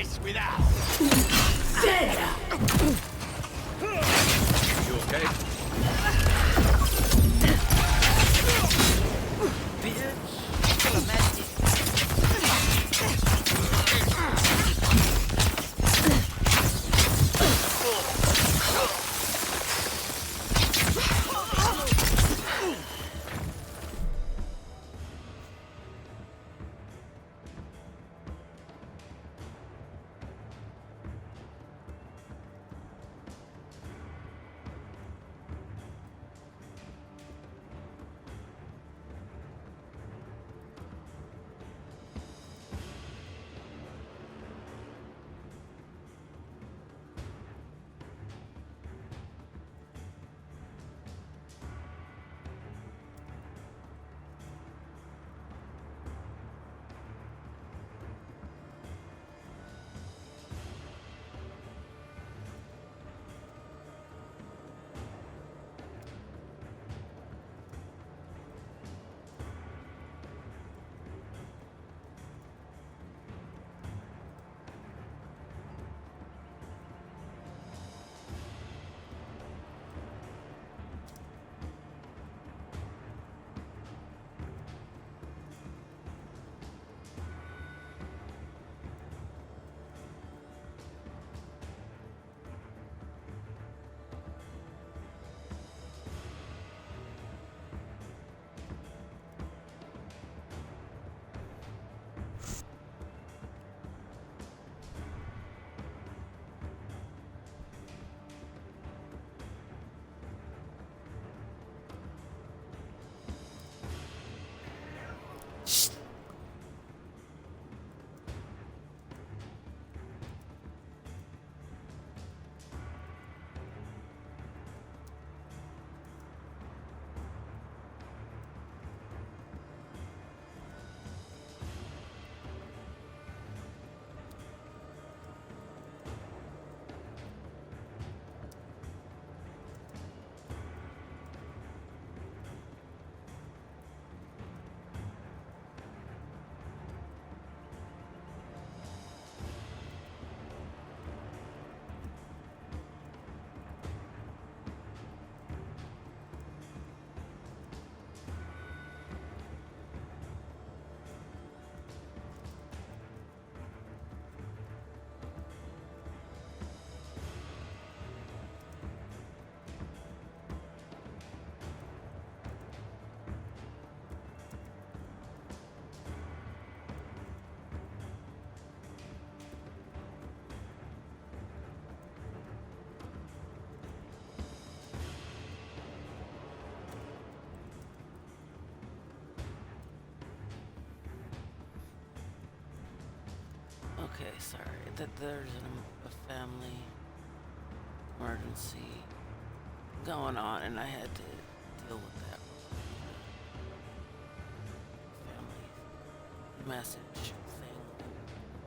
peace without. There! You okay? Bitch. Kill a magic. Okay, sorry. That there's a family emergency going on, and I had to deal with that family message thing.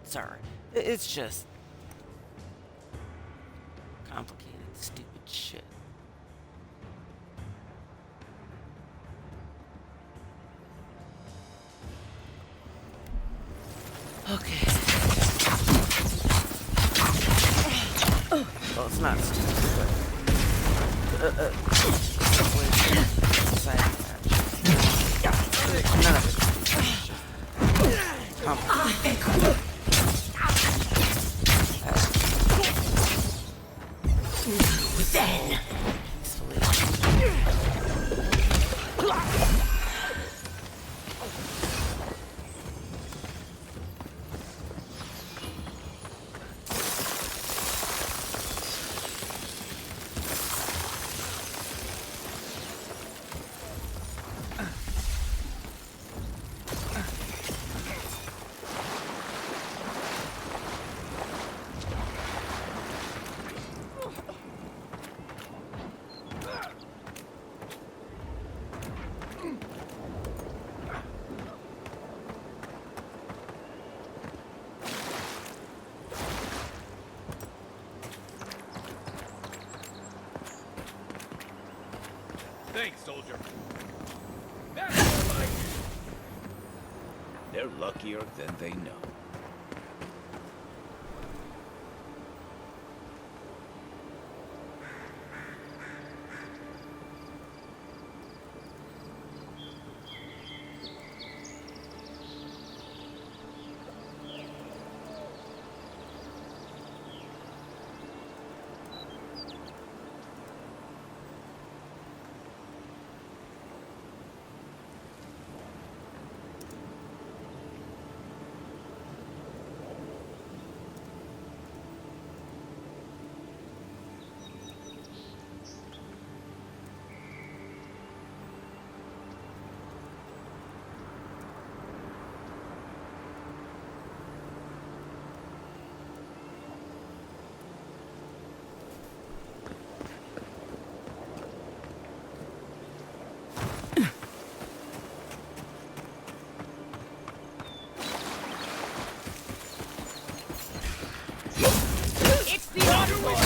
Sorry. It's just complicated, stupid shit. Okay. Well, it's not stupid, but side patch. None of it. Complicated. Then! Thanks, soldier. That's more like it. They're luckier than they know. It's the onslaught!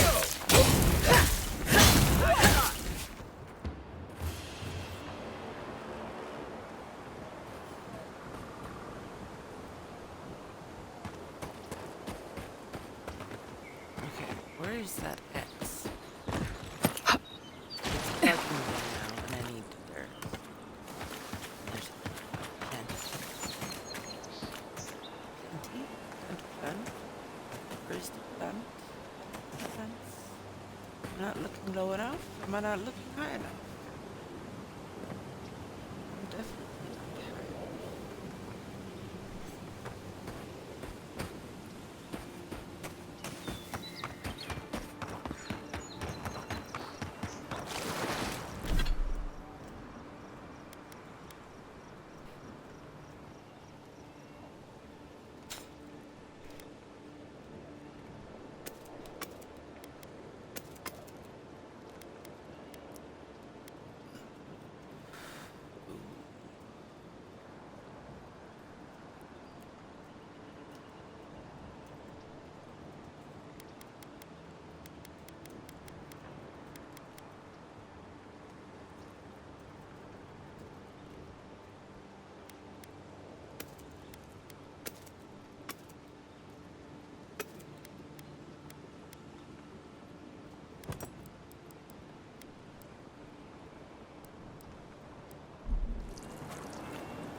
Okay, where is that X? It's bugging me now, and I need to there. There's gun. Where's the gun? Am I not looking low enough? Am I not looking high enough? I'm definitely not high enough.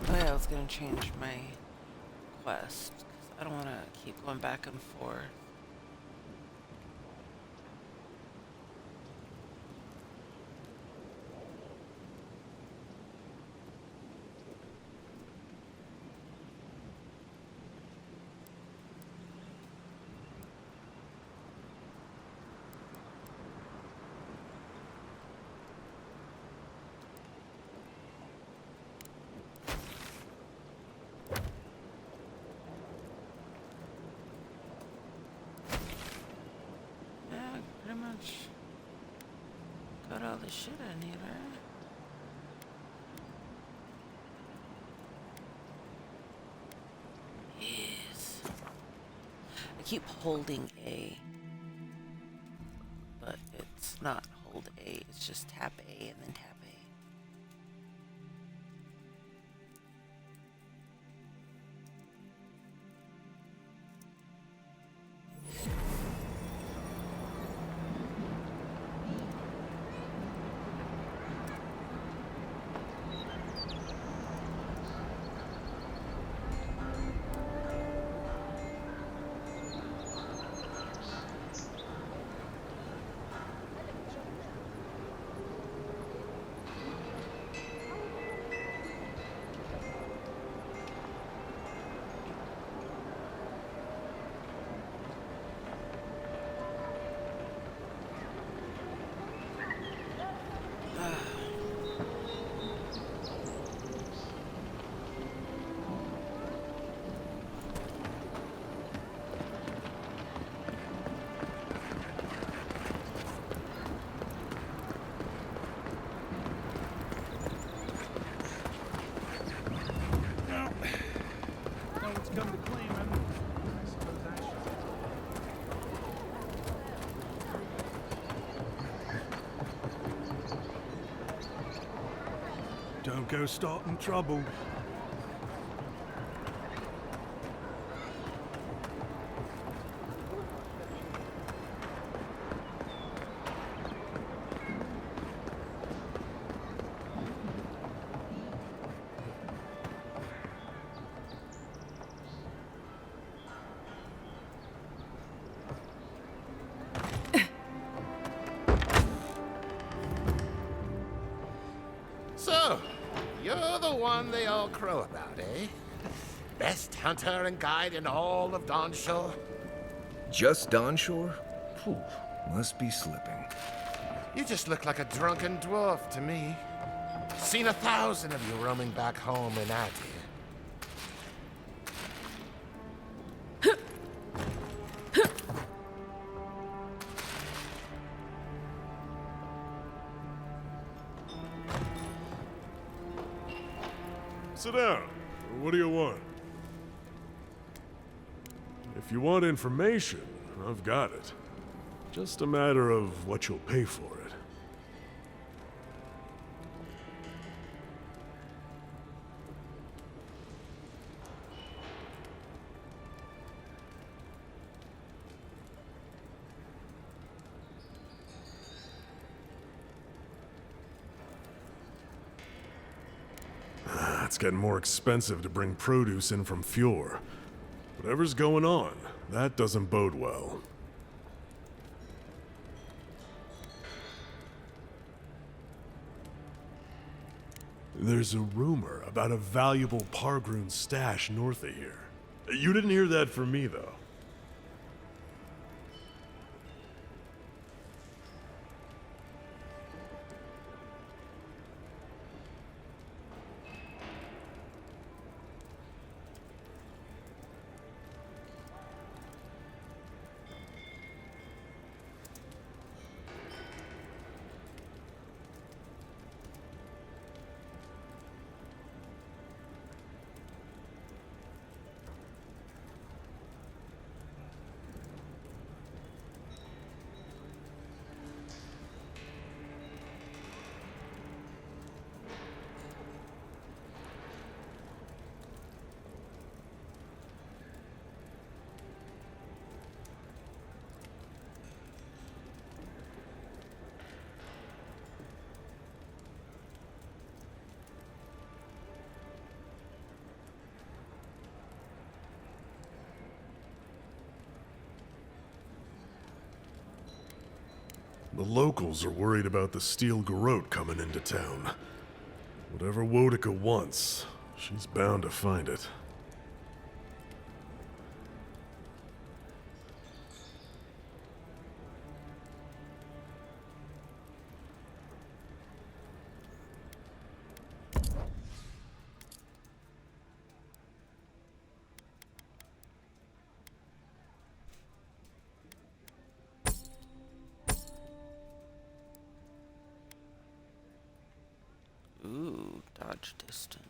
Oh yeah, I was gonna change my quest, 'cause I don't want to keep going back and forth. Yeah, pretty much got all the shit I need, right? Yes. I keep holding A, but it's not hold A, it's just tap A and then tap A. Come to claim him. I suppose I should. Don't go starting trouble. So, you're the one they all crow about, eh? Best hunter and guide in all of Dawnshore? Just Dawnshore? Phew, must be slipping. You just look like a drunken dwarf to me. Seen 1,000 of you roaming back home in Adir. Sit down. What do you want? If you want information, I've got it. Just a matter of what you'll pay for it. It's getting more expensive to bring produce in from Fjord. Whatever's going on, that doesn't bode well. There's a rumor about a valuable Pargroon stash north of here. You didn't hear that from me, though. The locals are worried about the steel garrote coming into town. Whatever Wodica wants, she's bound to find it. Ooh, dodge distance.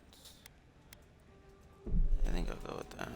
I think I'll go with that.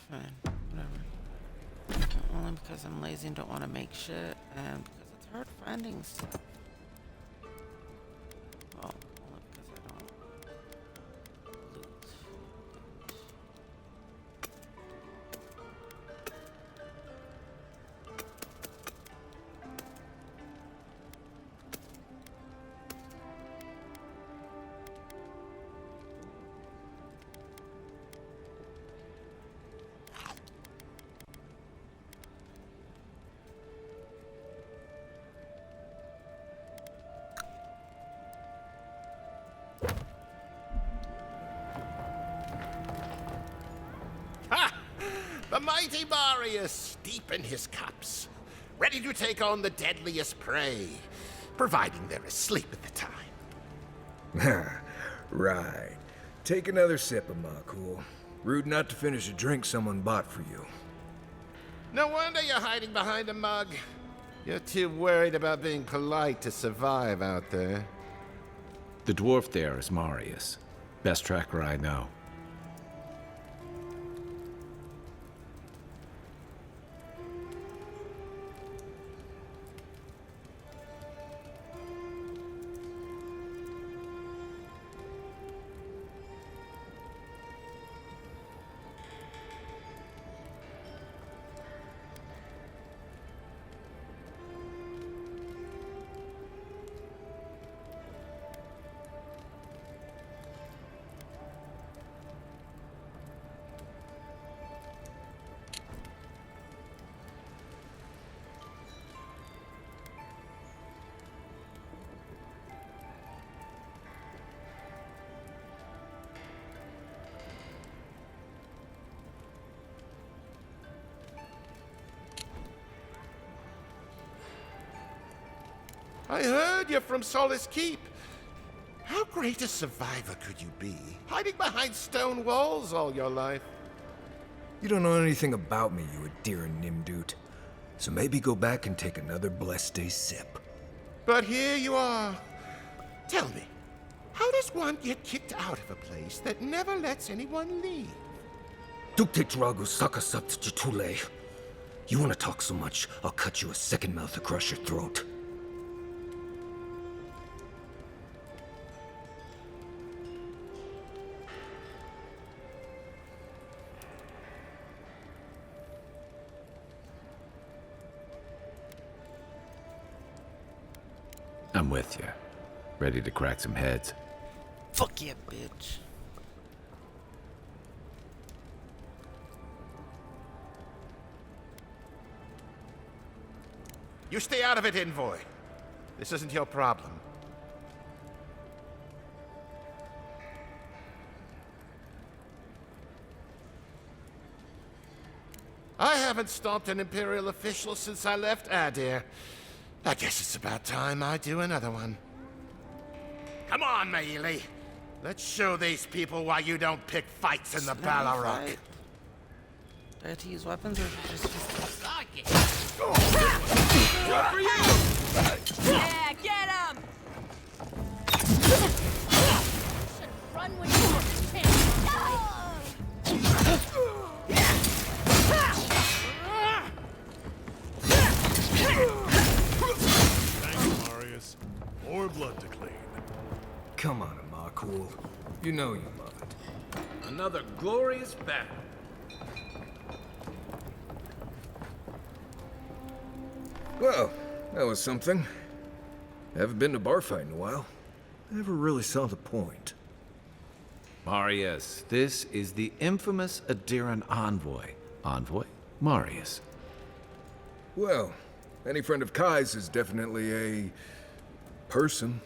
Fine, whatever. Only because I'm lazy and don't want to make shit, and because it's hard finding stuff. Well, only because I don't loot. The mighty Marius, deep in his cups, ready to take on the deadliest prey, providing they're asleep at the time. Right. Take another sip of my cool. Rude not to finish a drink someone bought for you. No wonder you're hiding behind a mug. You're too worried about being polite to survive out there. The dwarf there is Marius. Best tracker I know. I heard you're from Solace Keep. How great a survivor could you be, hiding behind stone walls all your life? You don't know anything about me, you Adiran Nimdut. So maybe go back and take another blessed day sip. But here you are. Tell me, how does one get kicked out of a place that never lets anyone leave? Duktetragu sakasapt jitule. You want to talk so much, I'll cut you a second mouth across your throat. I'm with you. Ready to crack some heads. Fuck yeah, bitch. You stay out of it, Envoy. This isn't your problem. I haven't stomped an Imperial official since I left Adir. I guess it's about time I do another one. Come on, Maili. Let's show these people why you don't pick fights in the Ballarok. Do I have to use weapons or just Yeah, get him! Should run when you have the Thank you, Marius. More blood to clean. Come on, Amakul. You know you love it. Another glorious battle. Well, that was something. Haven't been to bar fight in a while. Never really saw the point. Marius, this is the infamous Adiran envoy. Envoy? Marius. Well, any friend of Kai's is definitely a person.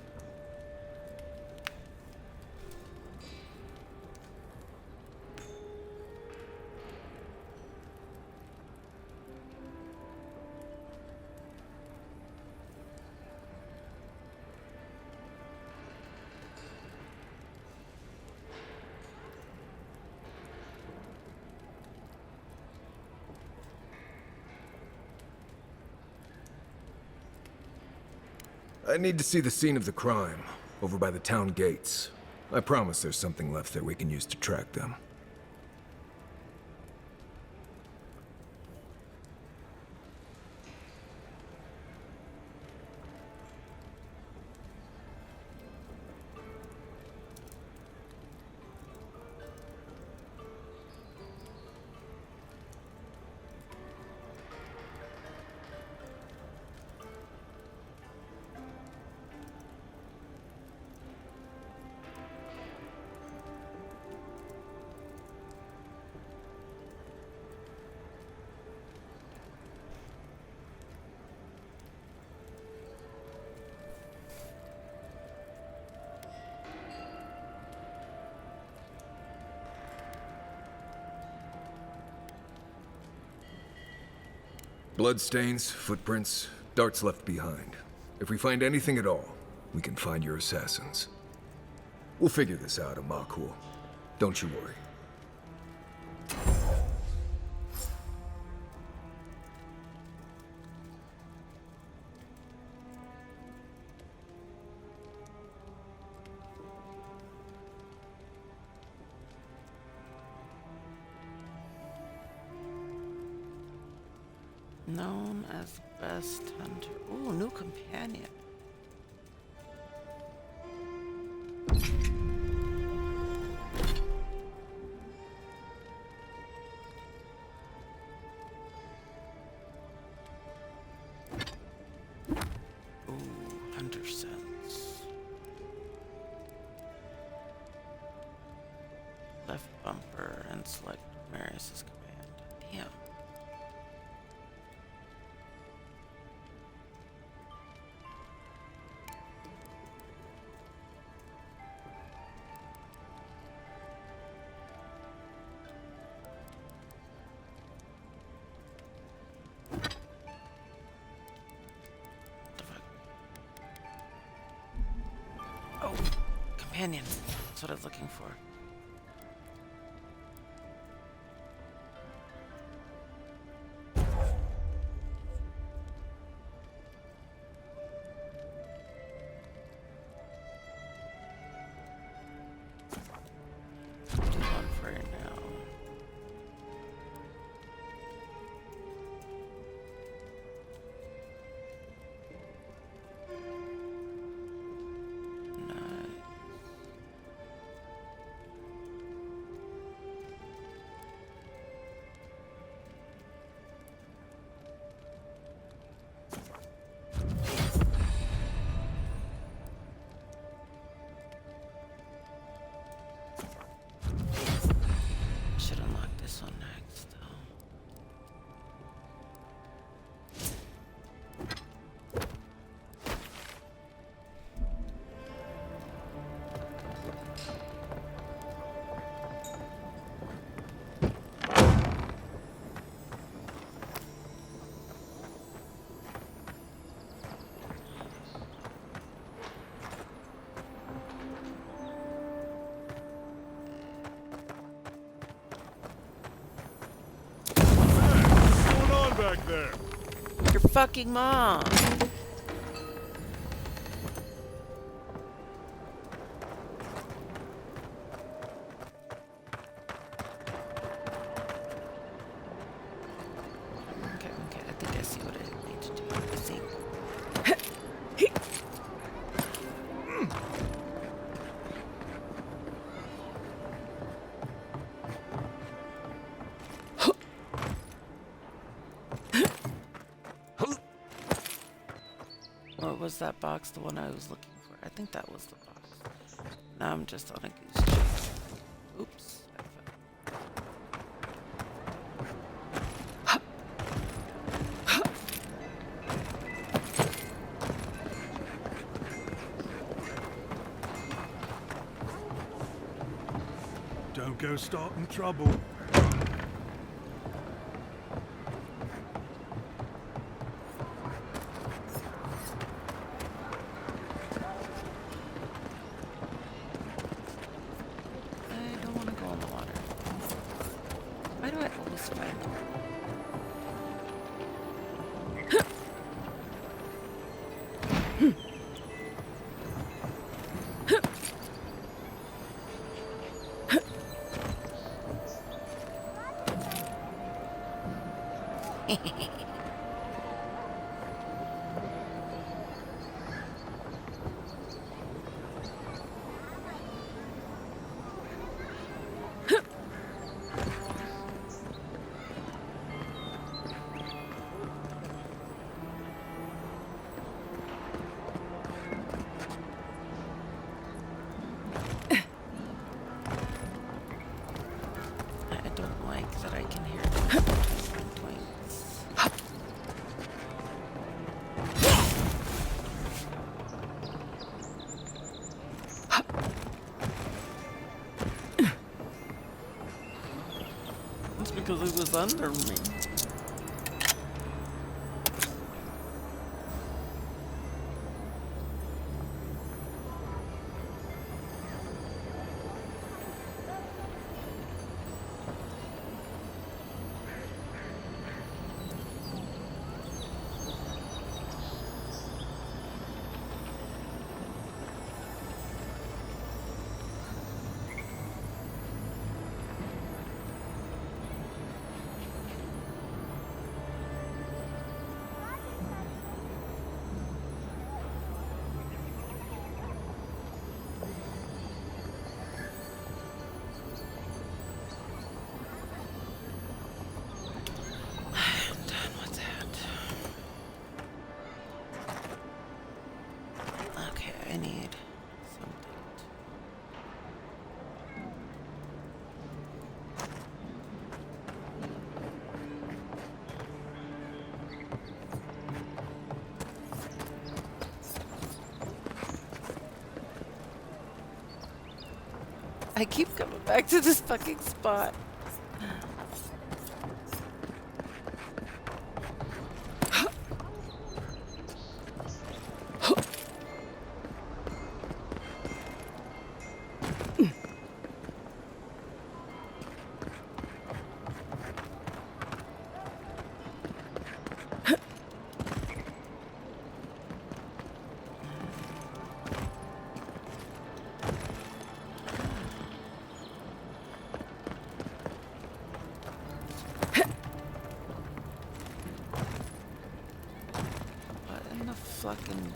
I need to see the scene of the crime, over by the town gates. I promise there's something left there we can use to track them. Bloodstains, footprints, darts left behind. If we find anything at all, we can find your assassins. We'll figure this out, Amakul. Don't you worry. known as best hunter? Ooh, new companion. Ooh, hunter sense. Left bumper and select Marius's command. Damn. Companion. That's what I was looking for. Do one for now. Nice. Should unlock this one next, though. What's going on back there? Your fucking mom! Okay, I think I see what I need to do. I see. Or was that box the one I was looking for? I think that was the box. Now I'm just on a goose chase. Oops. I fell. Don't go starting trouble. I don't want to go in the water. Why do I always find I don't like that I can hear the twinks. It's because it was under me. I'm done with that. Okay, I need something. I keep coming back to this fucking spot. fucking...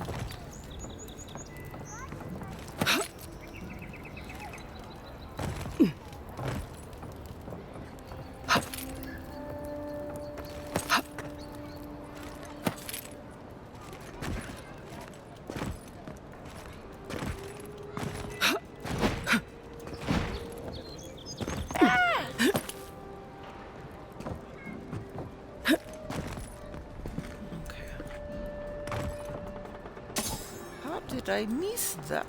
How did I miss that?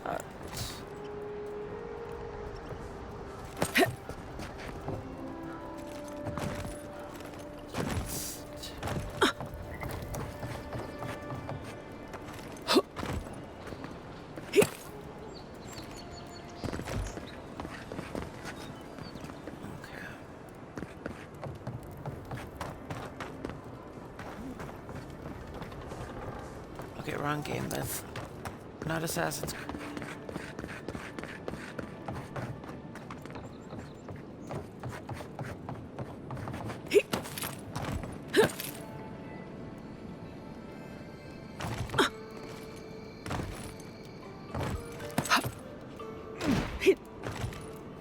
Okay, wrong game. That's not Assassin's Creed.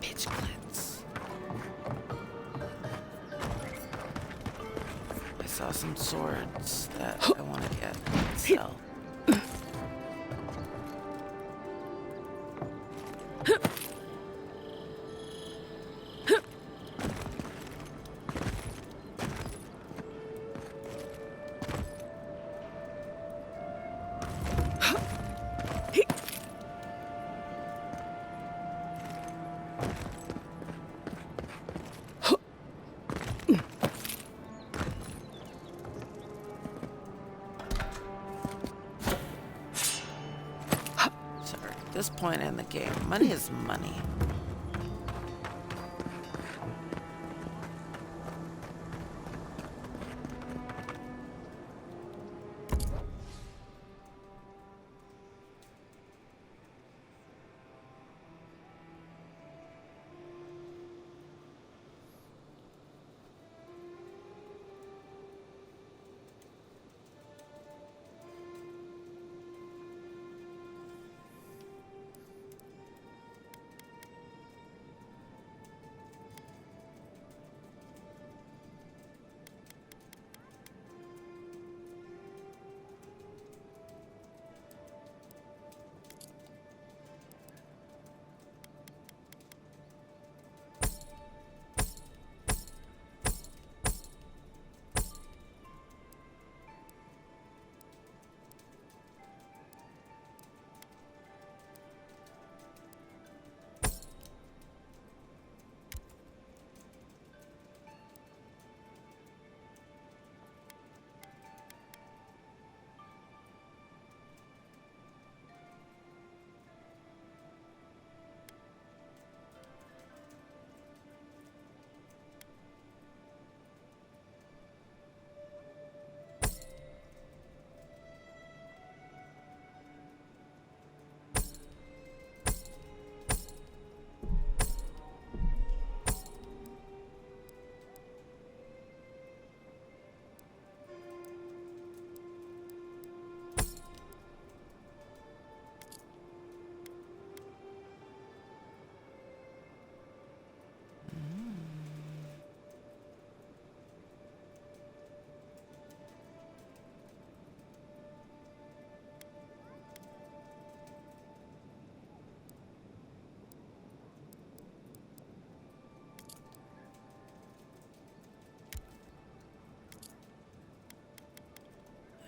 Bitch glitz. I saw some swords that I want to get and sell. At this point in the game, money is money.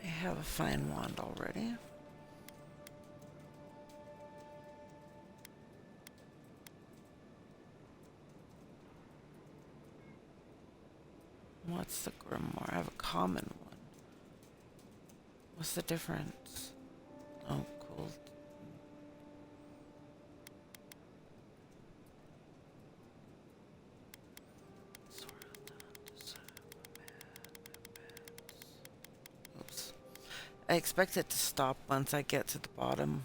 I have a fine wand already. What's the grimoire? I have a common one. What's the difference? Oh, cool. Oops. I expect it to stop once I get to the bottom.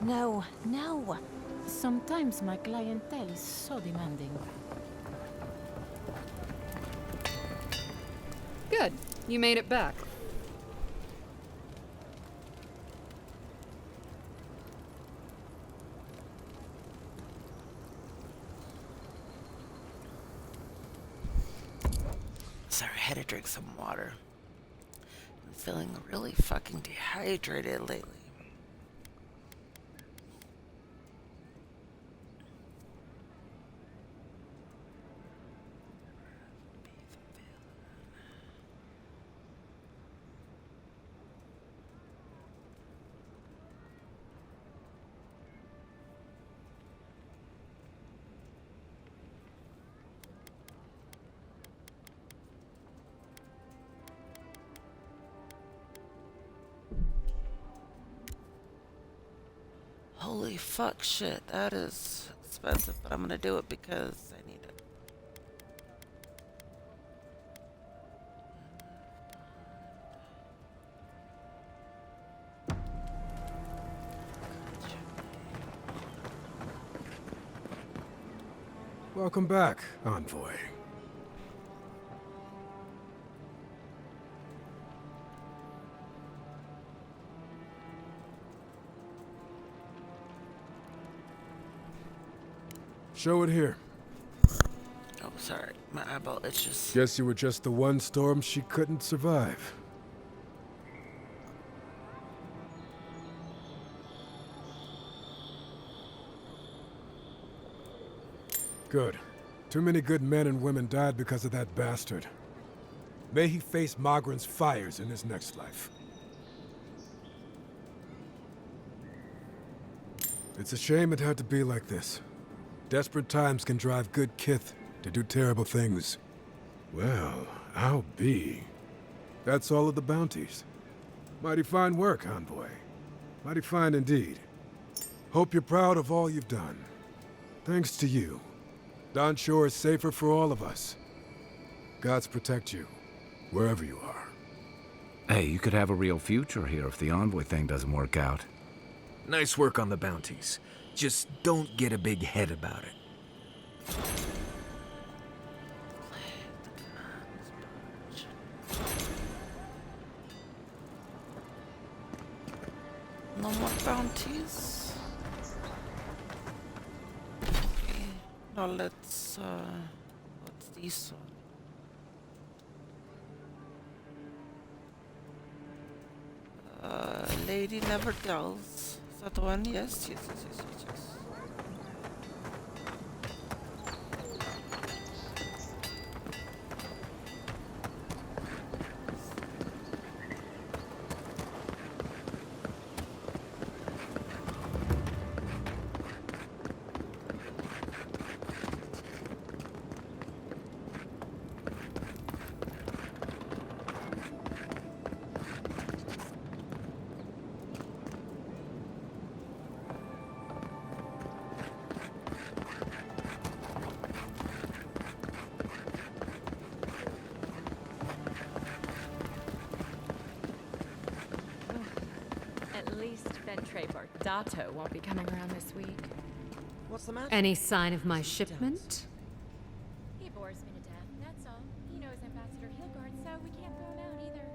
No, no. Sometimes my clientele is so demanding. Good. You made it back. Sorry, I had to drink some water. I'm feeling really fucking dehydrated lately. Holy fuck shit, that is expensive, but I'm gonna do it because I need it. Welcome back, Envoy. Show it here. Oh, sorry, my eyeball itches. Guess you were just the one storm she couldn't survive. Good. Too many good men and women died because of that bastard. May he face Magran's fires in his next life. It's a shame it had to be like this. Desperate times can drive good kith to do terrible things. Well, I'll be. That's all of the bounties. Mighty fine work, Envoy. Mighty fine indeed. Hope you're proud of all you've done. Thanks to you, Don Shore is safer for all of us. Gods protect you, wherever you are. Hey, you could have a real future here if the Envoy thing doesn't work out. Nice work on the bounties. Just don't get a big head about it. No more bounties. Okay, now let's, what's this one? Lady Never Dulls. Is that the one? Yes, yes, yes, yes, yes, yes. At least Ventre Bardato won't be coming around this week. What's the matter? Any sign of my shipment? He bores me to death, that's all. He knows Ambassador Heelguard, so we can't throw him out either.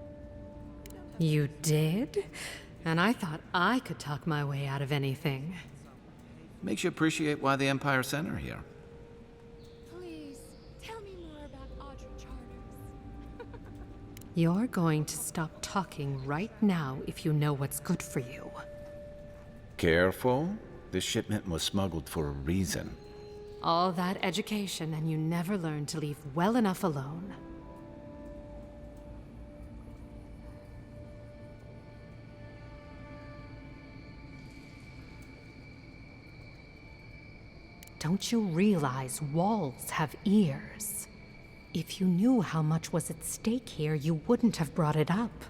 You did? And I thought I could talk my way out of anything. Makes you appreciate why the Empire sent her here. Please, tell me more about Audrey Charters. You're going to stop talking right now if you know what's good for you. Careful. This shipment was smuggled for a reason. All that education and you never learned to leave well enough alone. Don't you realize walls have ears? If you knew how much was at stake here, you wouldn't have brought it up.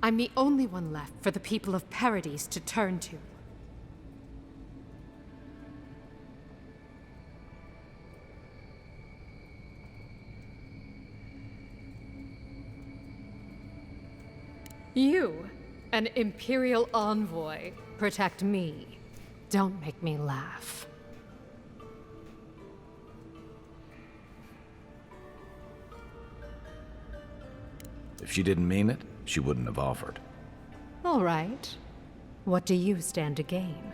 I'm the only one left for the people of Paradise to turn to. You, an Imperial envoy, protect me. Don't make me laugh. If she didn't mean it, she wouldn't have offered. All right. What do you stand to gain?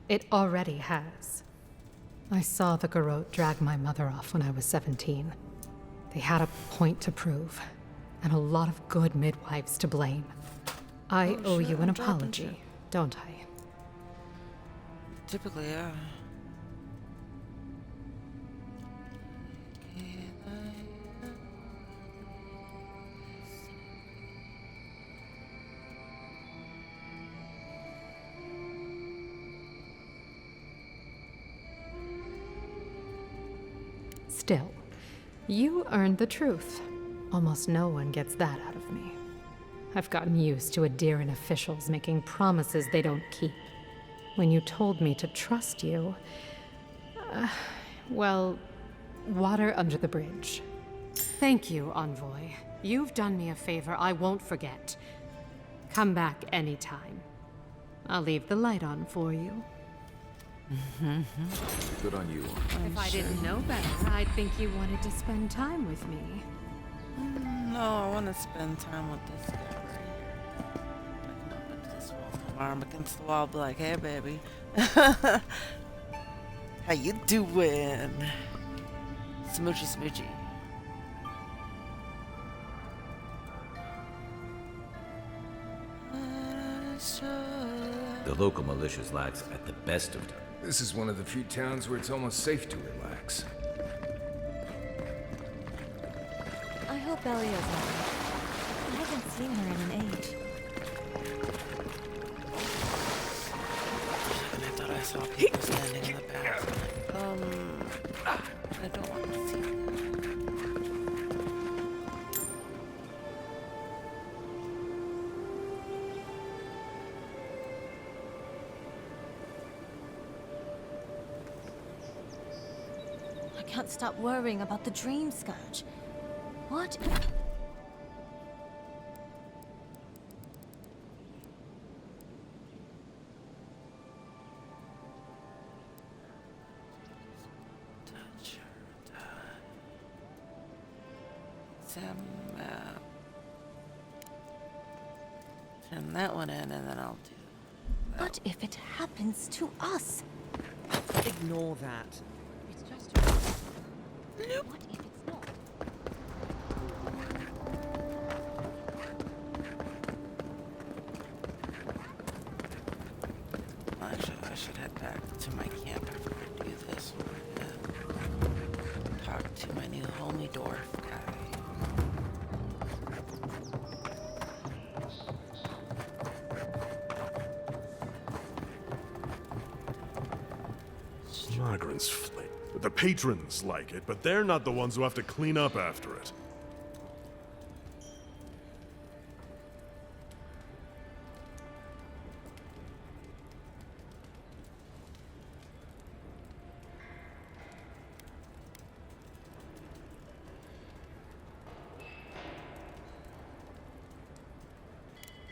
It already has. I saw the Garrote drag my mother off when I was 17. They had a point to prove, and a lot of good midwives to blame. I owe you an apology, don't I? Typically, yeah. Still, you earned the truth. Almost no one gets that out of me. I've gotten used to Adairan officials making promises they don't keep. When you told me to trust you, well, water under the bridge. Thank you, Envoy. You've done me a favor I won't forget. Come back anytime. I'll leave the light on for you. Good on you. If I didn't know better, I'd think you wanted to spend time with me. No, I want to spend time with this guy right here. I can up into this wall, put my arm against the wall, be like, hey, baby. How you doing? Smoochy, smoochy. The local militia's lax at the best of times. This is one of the few towns where it's almost safe to relax. I hope Elio's alright. I haven't seen her in an age. I thought I saw people standing in the back. I don't want to see that. I can't stop worrying about the dream scourge. What? Touch her. Sam, turn that one in, and then I'll do that. What if it happens to us? Ignore that. It's just a... What if it's not? Actually, I should head back to my camp after I do this one and talk to my new homie dwarf guy. Migrants flee. The patrons like it, but they're not the ones who have to clean up after it.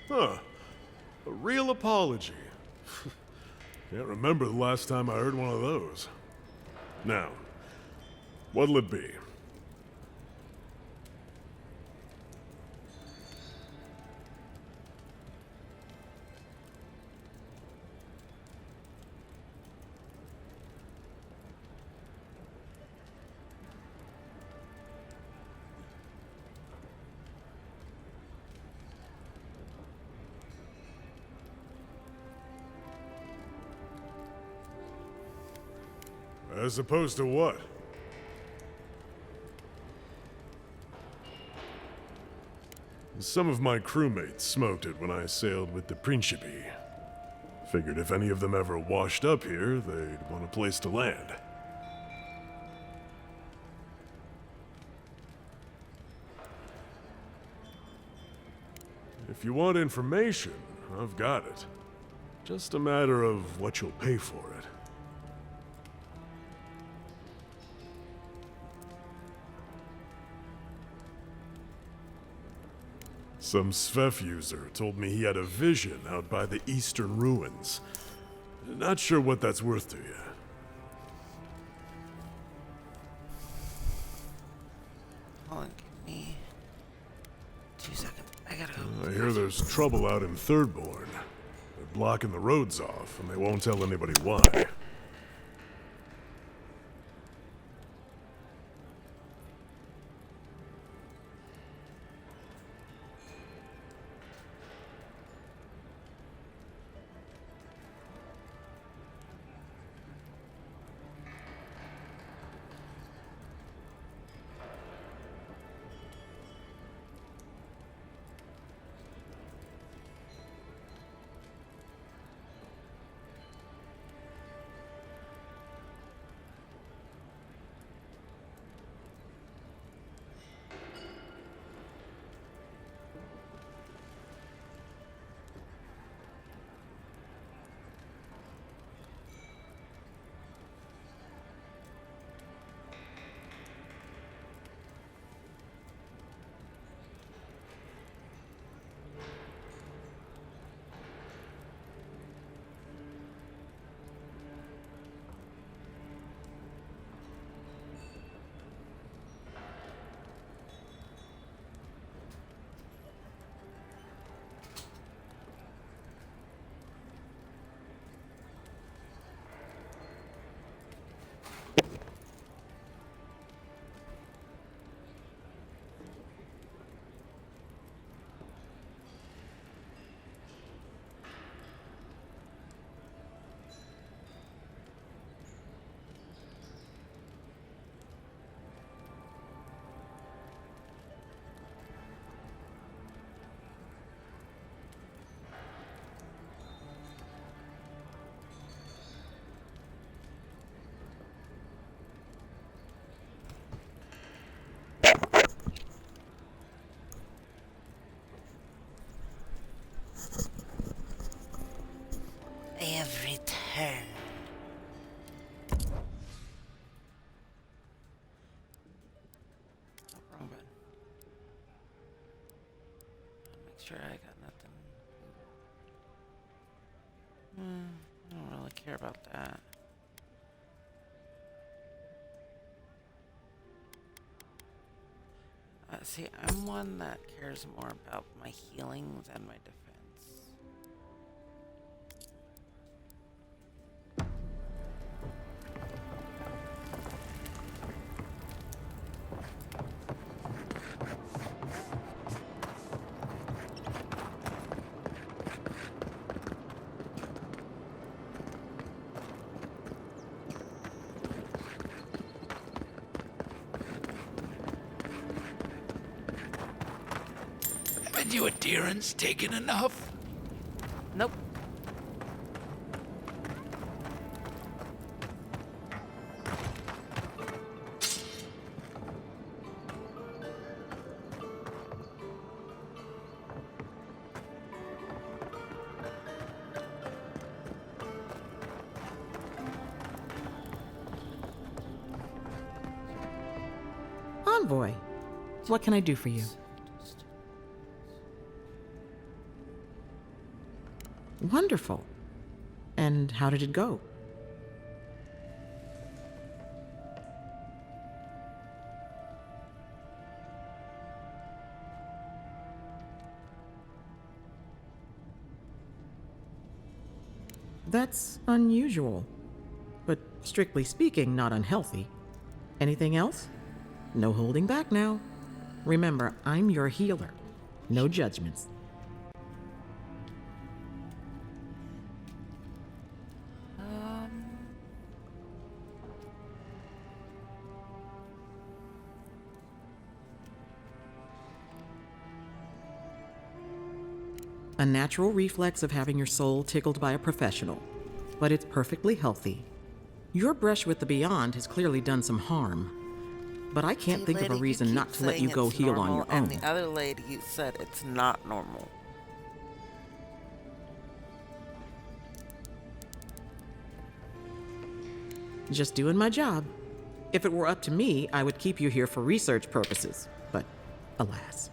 Huh. A real apology. Can't remember the last time I heard one of those. Now, what'll it be? As opposed to what? Some of my crewmates smoked it when I sailed with the Principi. Figured if any of them ever washed up here, they'd want a place to land. If you want information, I've got it. Just a matter of what you'll pay for it. Some Svef user told me he had a vision out by the eastern ruins. Not sure what that's worth to you. Hold on, give me 2 seconds. I gotta go. I hear there's trouble out in Thirdborn. They're blocking the roads off, and they won't tell anybody why. I have returned. Oh, wrong button. Make sure I got nothing. I don't really care about that. See, I'm one that cares more about my healing than my defense. Haven't you adherents taken enough? Nope. Envoy, what can I do for you? Wonderful. And how did it go? That's unusual, but strictly speaking, not unhealthy. Anything else? No holding back now. Remember, I'm your healer. No judgments. A natural reflex of having your soul tickled by a professional, but it's perfectly healthy. Your brush with the Beyond has clearly done some harm, but I can't think of a reason not to let you go heal on your own. And the other lady said it's not normal. Just doing my job. If it were up to me, I would keep you here for research purposes, but alas.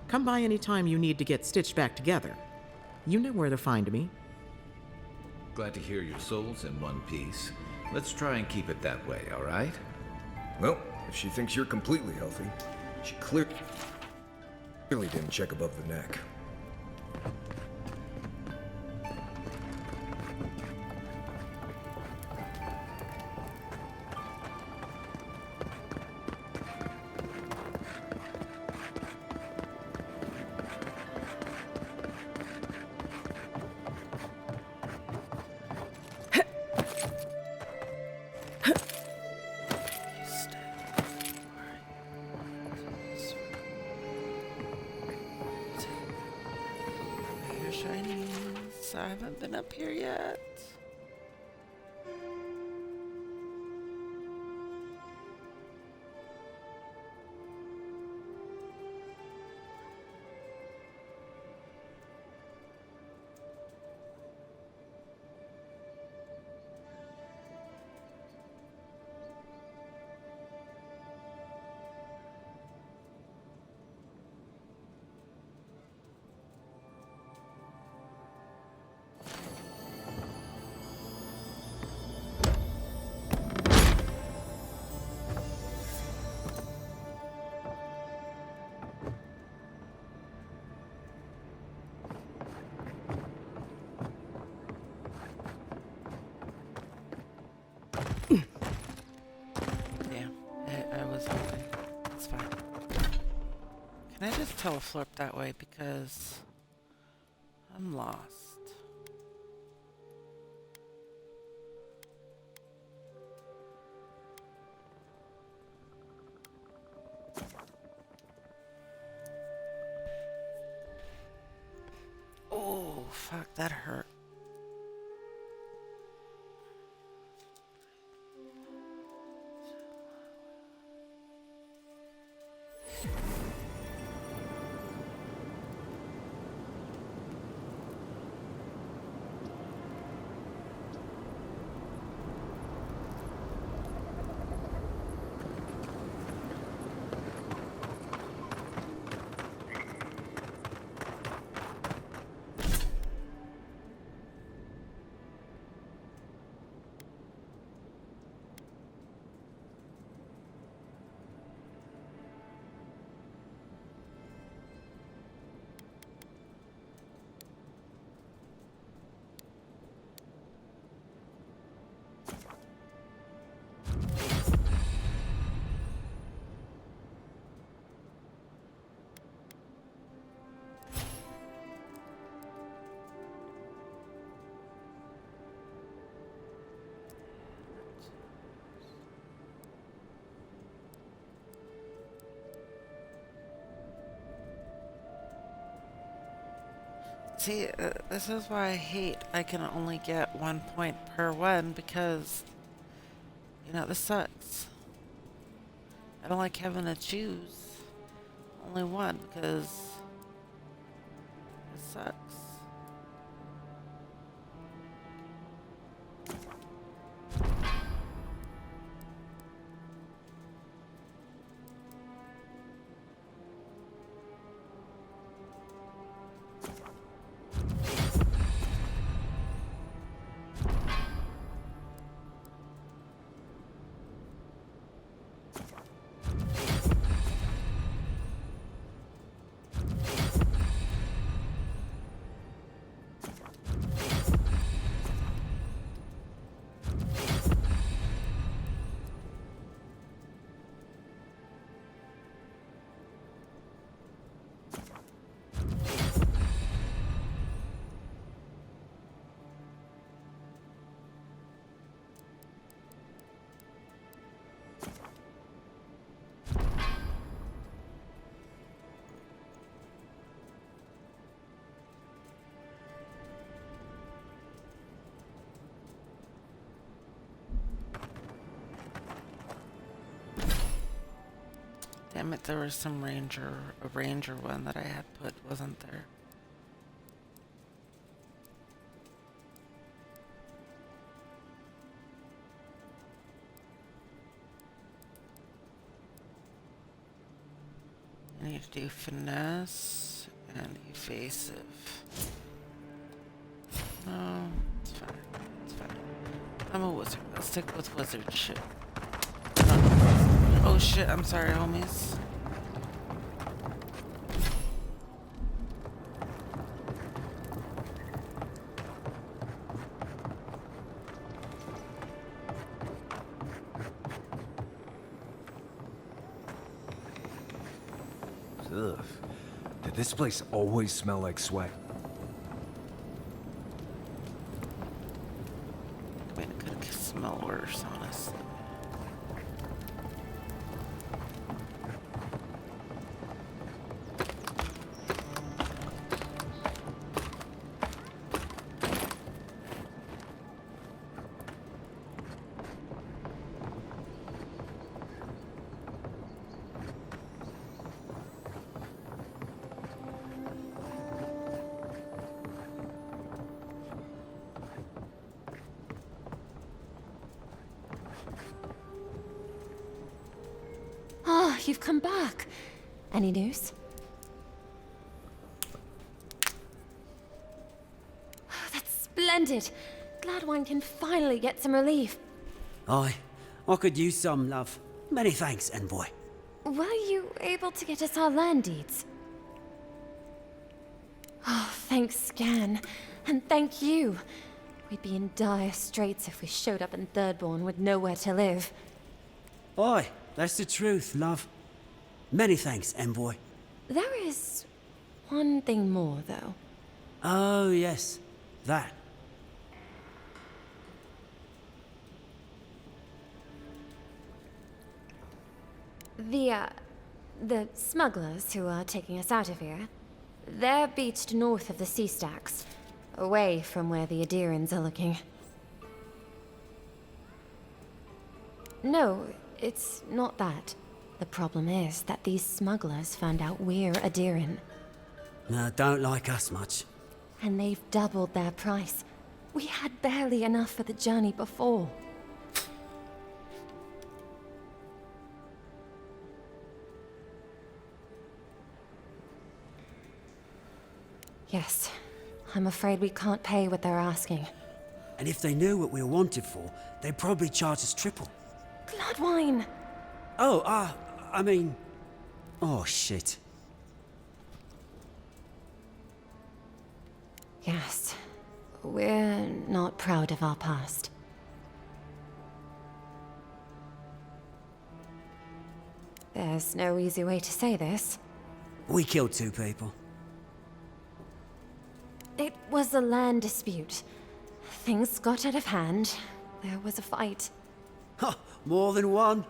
Come by any time you need to get stitched back together. You know where to find me. Glad to hear your soul's in one piece. Let's try and keep it that way, all right? Well, if she thinks you're completely healthy, she clearly didn't check above the neck. Your shinies. I haven't been up here yet. I was hoping. It's fine. Can I just teleflorp that way because I'm lost? Oh, fuck, that hurt. See, this is why I hate I can only get 1 point per one because, you know, this sucks. I don't like having to choose only one because it sucks. Damn it, there was some a ranger one that I had put, wasn't there? I need to do finesse and evasive. No, it's fine. It's fine. I'm a wizard. I'll stick with wizard shit. Oh shit, I'm sorry, homies. Ugh. Did this place always smell like sweat? I mean, it could smell worse, honestly. Ah, you've come back. Any news? That's splendid. Glad one can finally get some relief. Aye, I could use some, love. Many thanks, envoy. Were you able to get us our land deeds? Oh, thanks, Scan. And thank you. We'd be in dire straits if we showed up in Thirdborn with nowhere to live. Aye, that's the truth, love. Many thanks, envoy. There is one thing more, though. Oh, yes. That. The smugglers who are taking us out of here, they're beached north of the sea stacks, away from where the Adirans are looking. No, it's not that. The problem is that these smugglers found out we're Adiran. No, don't like us much. And they've doubled their price. We had barely enough for the journey before. Yes, I'm afraid we can't pay what they're asking. And if they knew what we were wanted for, they'd probably charge us triple. Bloodwine! Oh, I mean... Oh, shit. Yes, we're not proud of our past. There's no easy way to say this. We killed 2 people. It was a land dispute. Things got out of hand. There was a fight. Ha! More than one?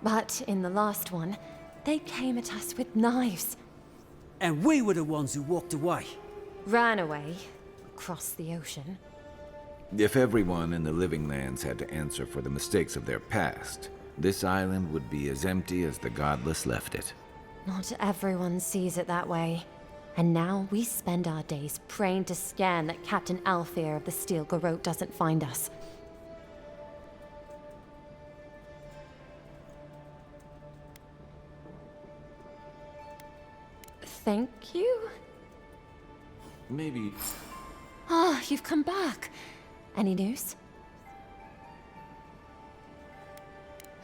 But in the last one, they came at us with knives. And we were the ones who walked away. Ran away. Across the ocean. If everyone in the Living Lands had to answer for the mistakes of their past, this island would be as empty as the Godless left it. Not everyone sees it that way. And now we spend our days praying to Scan that Captain Alfear of the Steel Garrote doesn't find us. Thank you? Maybe... Ah, you've come back. Any news?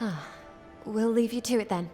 Ah, we'll leave you to it then.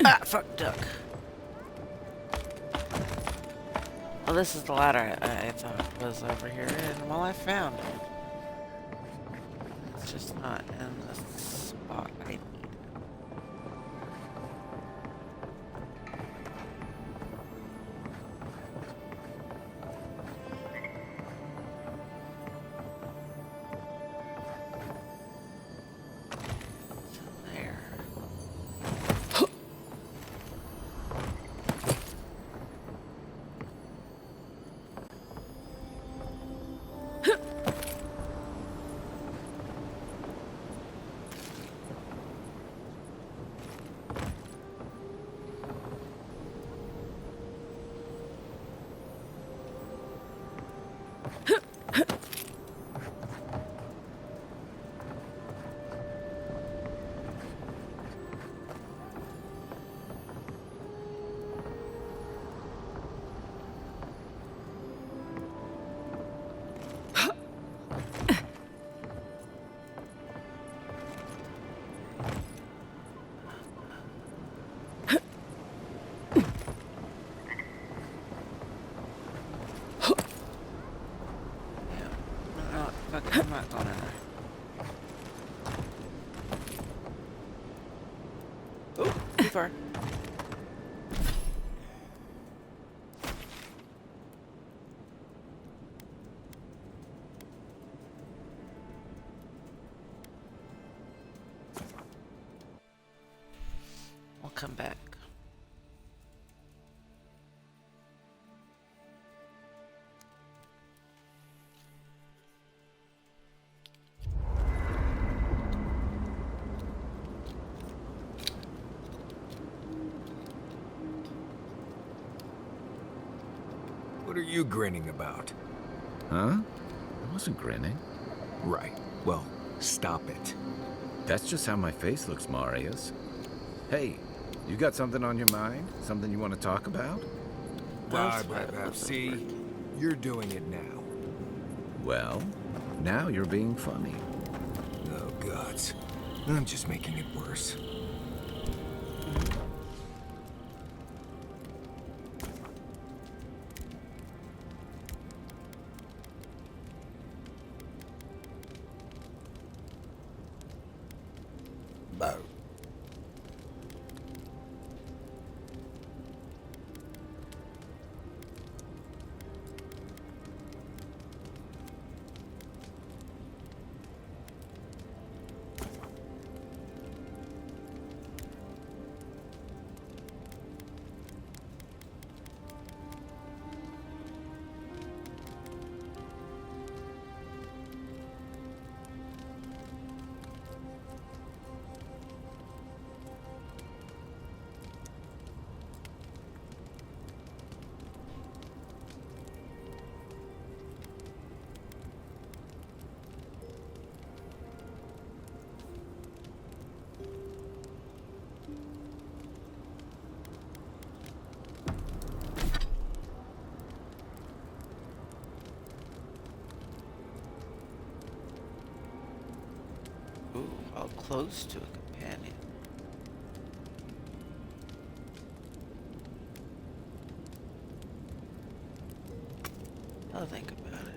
Ah, fuck, duck. Well, this is the ladder I thought was over here, and well, I found it. It's just not in the spot I need. for. We'll come back. What are you grinning about? Huh? I wasn't grinning. Right. Well, stop it. That's just how my face looks, Marius. Hey, you got something on your mind? Something you want to talk about? See? You're doing it now. Well, now you're being funny. Oh, gods. I'm just making it worse. Ooh, how close to a companion. I'll think about it.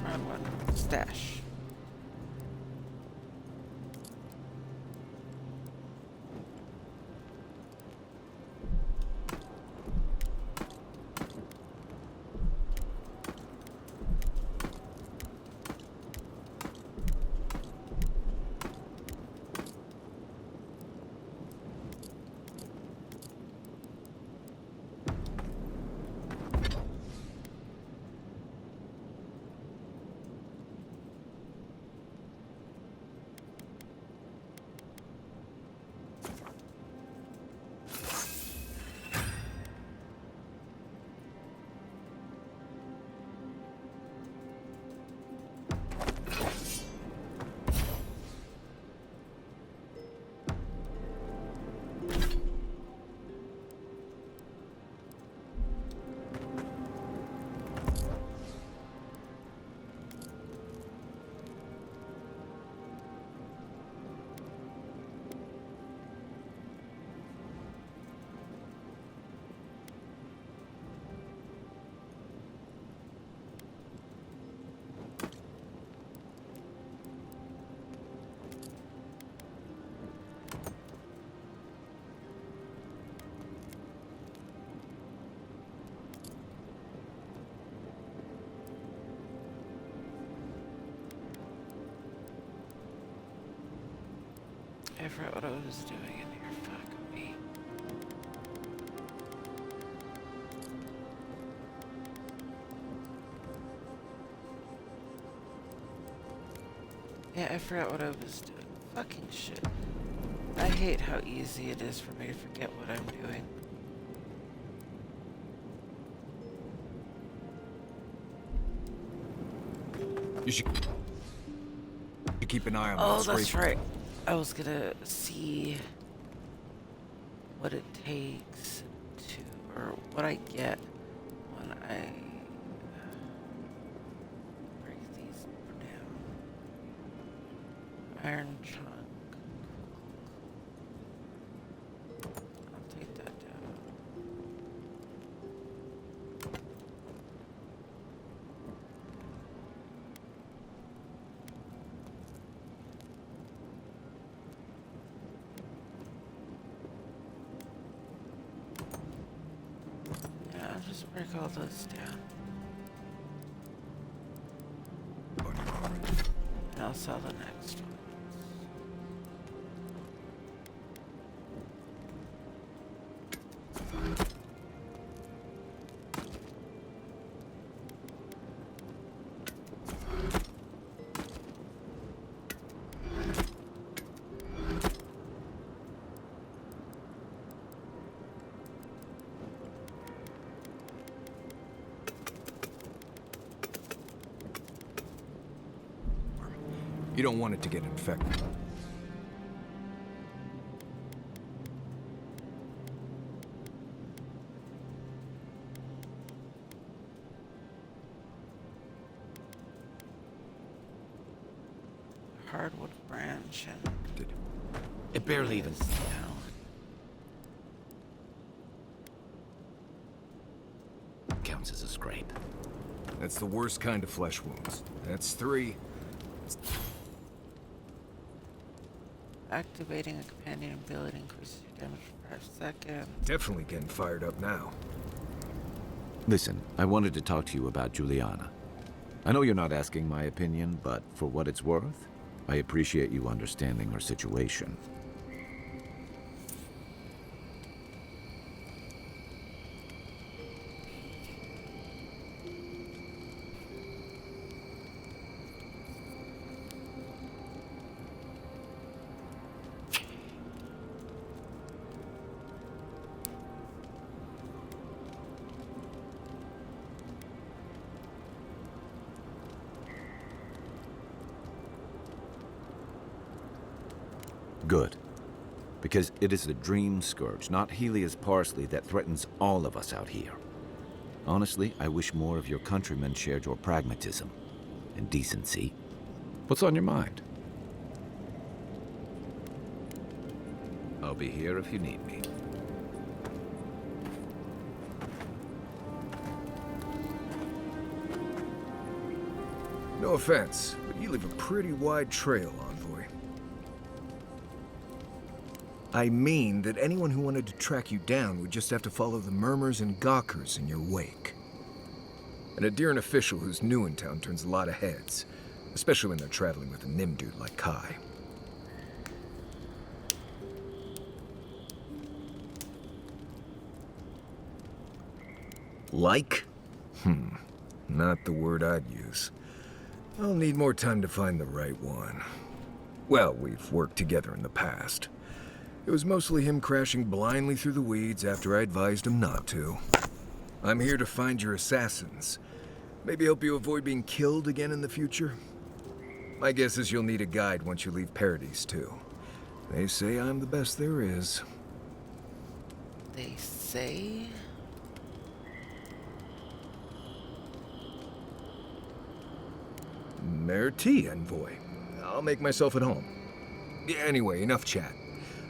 Round one, stash. I forgot what I was doing in here. Fuck me. Yeah, I forgot what I was doing. Fucking shit. I hate how easy it is for me to forget what I'm doing. You should keep an eye on that Oh, scrape. that's right. I was gonna see what it takes to, or what I get when I break these down. Iron chunk. I'll take that down. Yeah, I'll just break all those down. And I'll sell the next one. You don't want it to get infected. Hardwood branch and It barely even... counts as a scrape. That's the worst kind of flesh wounds. That's 3. Activating a companion ability increases your damage for 5 seconds. Definitely getting fired up now. Listen, I wanted to talk to you about Juliana. I know you're not asking my opinion, but for what it's worth, I appreciate you understanding her situation. Good. Because it is the Dream Scourge, not Helia's parsley, that threatens all of us out here. Honestly, I wish more of your countrymen shared your pragmatism and decency. What's on your mind? I'll be here if you need me. No offense, but you leave a pretty wide trail, Envoy. I mean that anyone who wanted to track you down would just have to follow the murmurs and gawkers in your wake. And a Deeren official who's new in town turns a lot of heads, especially when they're traveling with a Nim dude like Kai. Like? Not the word I'd use. I'll need more time to find the right one. Well, we've worked together in the past. It was mostly him crashing blindly through the weeds after I advised him not to. I'm here to find your assassins. Maybe help you avoid being killed again in the future? My guess is you'll need a guide once you leave Paradise, too. They say I'm the best there is. They say? Merci, Envoy. I'll make myself at home. Anyway, enough chat.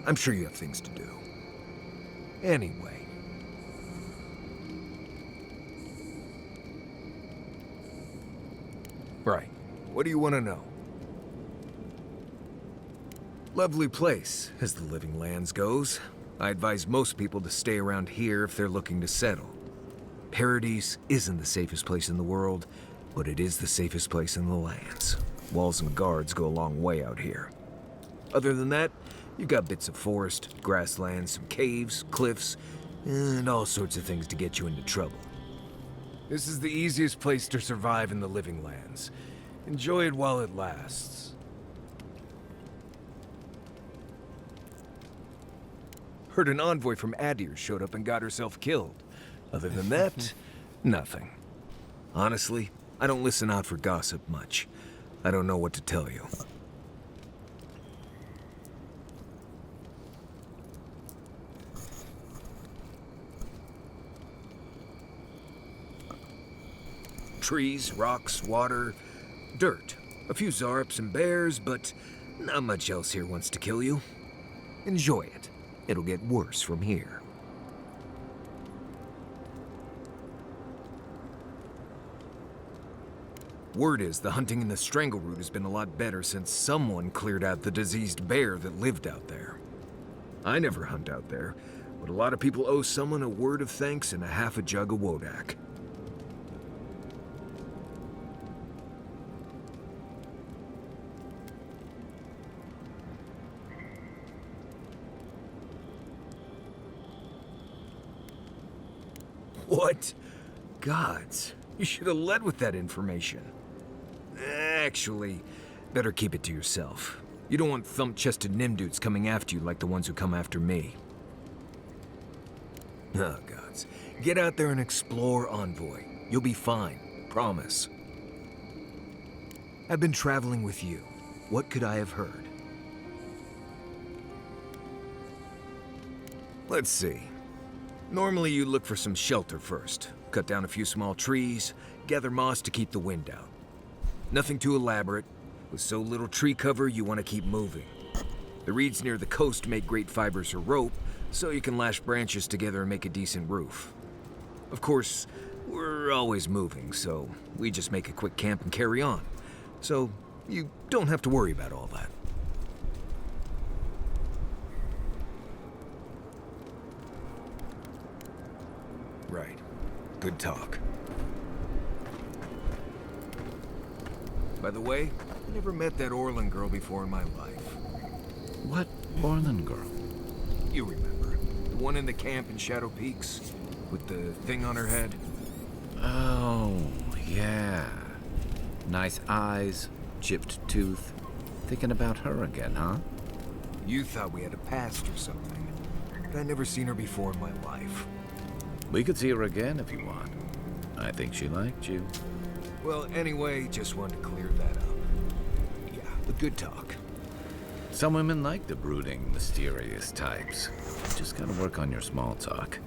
I'm sure you have things to do. Anyway. Right. What do you want to know? Lovely place, as the Living Lands goes. I advise most people to stay around here if they're looking to settle. Paradise isn't the safest place in the world, but it is the safest place in the lands. Walls and guards go a long way out here. Other than that, you've got bits of forest, grasslands, some caves, cliffs, and all sorts of things to get you into trouble. This is the easiest place to survive in the Living Lands. Enjoy it while it lasts. Heard an envoy from Adir showed up and got herself killed. Other than that, nothing. Honestly, I don't listen out for gossip much. I don't know what to tell you. Trees, rocks, water, dirt. A few zarps and bears, but not much else here wants to kill you. Enjoy it. It'll get worse from here. Word is the hunting in the Strangle Root has been a lot better since someone cleared out the diseased bear that lived out there. I never hunt out there, but a lot of people owe someone a word of thanks and a half a jug of Wodak. What? Gods, you should have led with that information. Actually, better keep it to yourself. You don't want thump-chested nimdudes coming after you like the ones who come after me. Oh, gods. Get out there and explore, Envoy. You'll be fine. Promise. I've been traveling with you. What could I have heard? Let's see. Normally you look for some shelter first. Cut down a few small trees, gather moss to keep the wind out. Nothing too elaborate. With so little tree cover, you want to keep moving. The reeds near the coast make great fibers for rope, so you can lash branches together and make a decent roof. Of course, we're always moving, so we just make a quick camp and carry on. So you don't have to worry about all that. Right. Good talk. By the way, I never met that Orlin girl before in my life. What Orlin girl? You remember. The one in the camp in Shadow Peaks? With the thing on her head? Oh, yeah. Nice eyes, chipped tooth. Thinking about her again, huh? You thought we had a past or something. But I'd never seen her before in my life. We could see her again if you want. I think she liked you. Well, anyway, just wanted to clear that up. Yeah, but good talk. Some women like the brooding, mysterious types. Just gotta work on your small talk.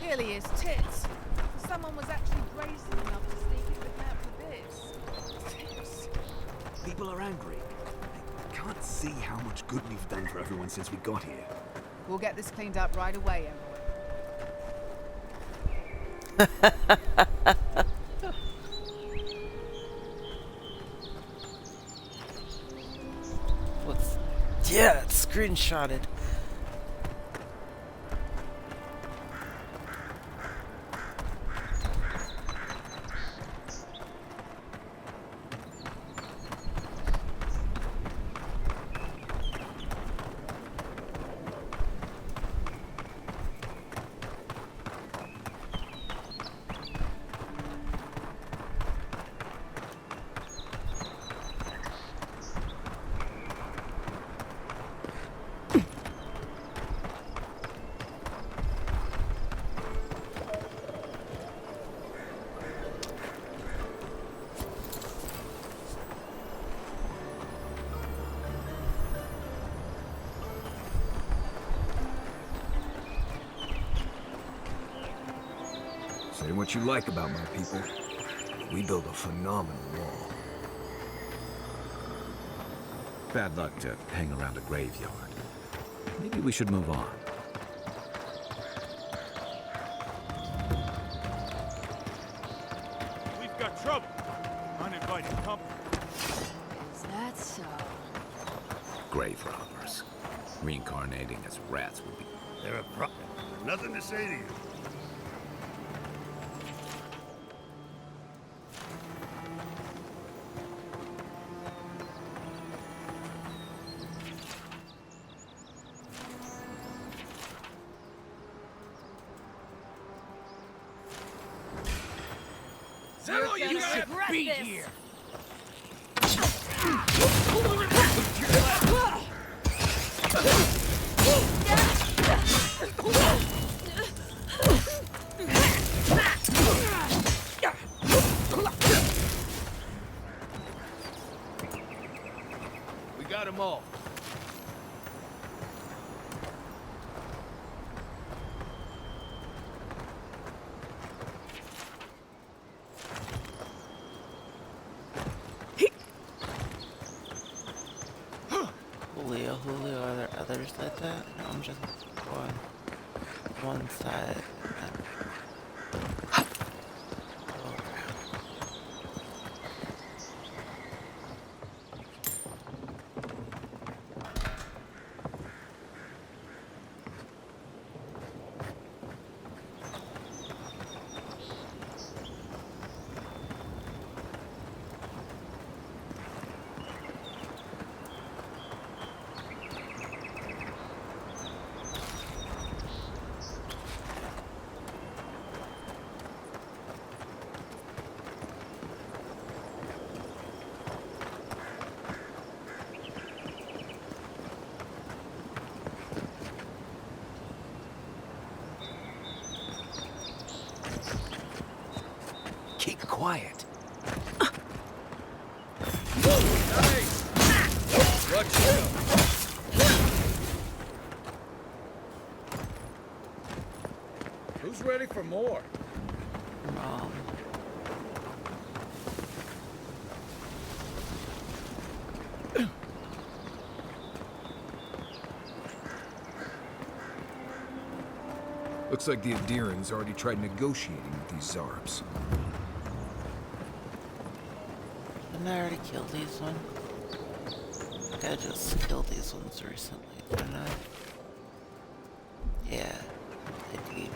Really is tits. Someone was actually brazen enough to sneak in the camp for this. Tits. People are angry. They can't see how much good we've done for everyone since we got here. We'll get this cleaned up right away, Yeah, it's screenshotted. Say what you like about my people. We build a phenomenal wall. Bad luck to hang around a graveyard. Maybe we should move on. We've got trouble. Uninvited company. grave robbers. Reincarnating as rats would be... They're a pro... Nothing to say to you. Zero, you gotta should be this. here. We got them all. Julio, are there others like that? No, I'm just going one side. Keep quiet. Nice! Watch out! Who's ready for more? Looks like the Adirans already tried negotiating with these Zarbs. Didn't I already kill these ones? I just killed these ones recently, didn't I? Yeah, I did.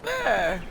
There.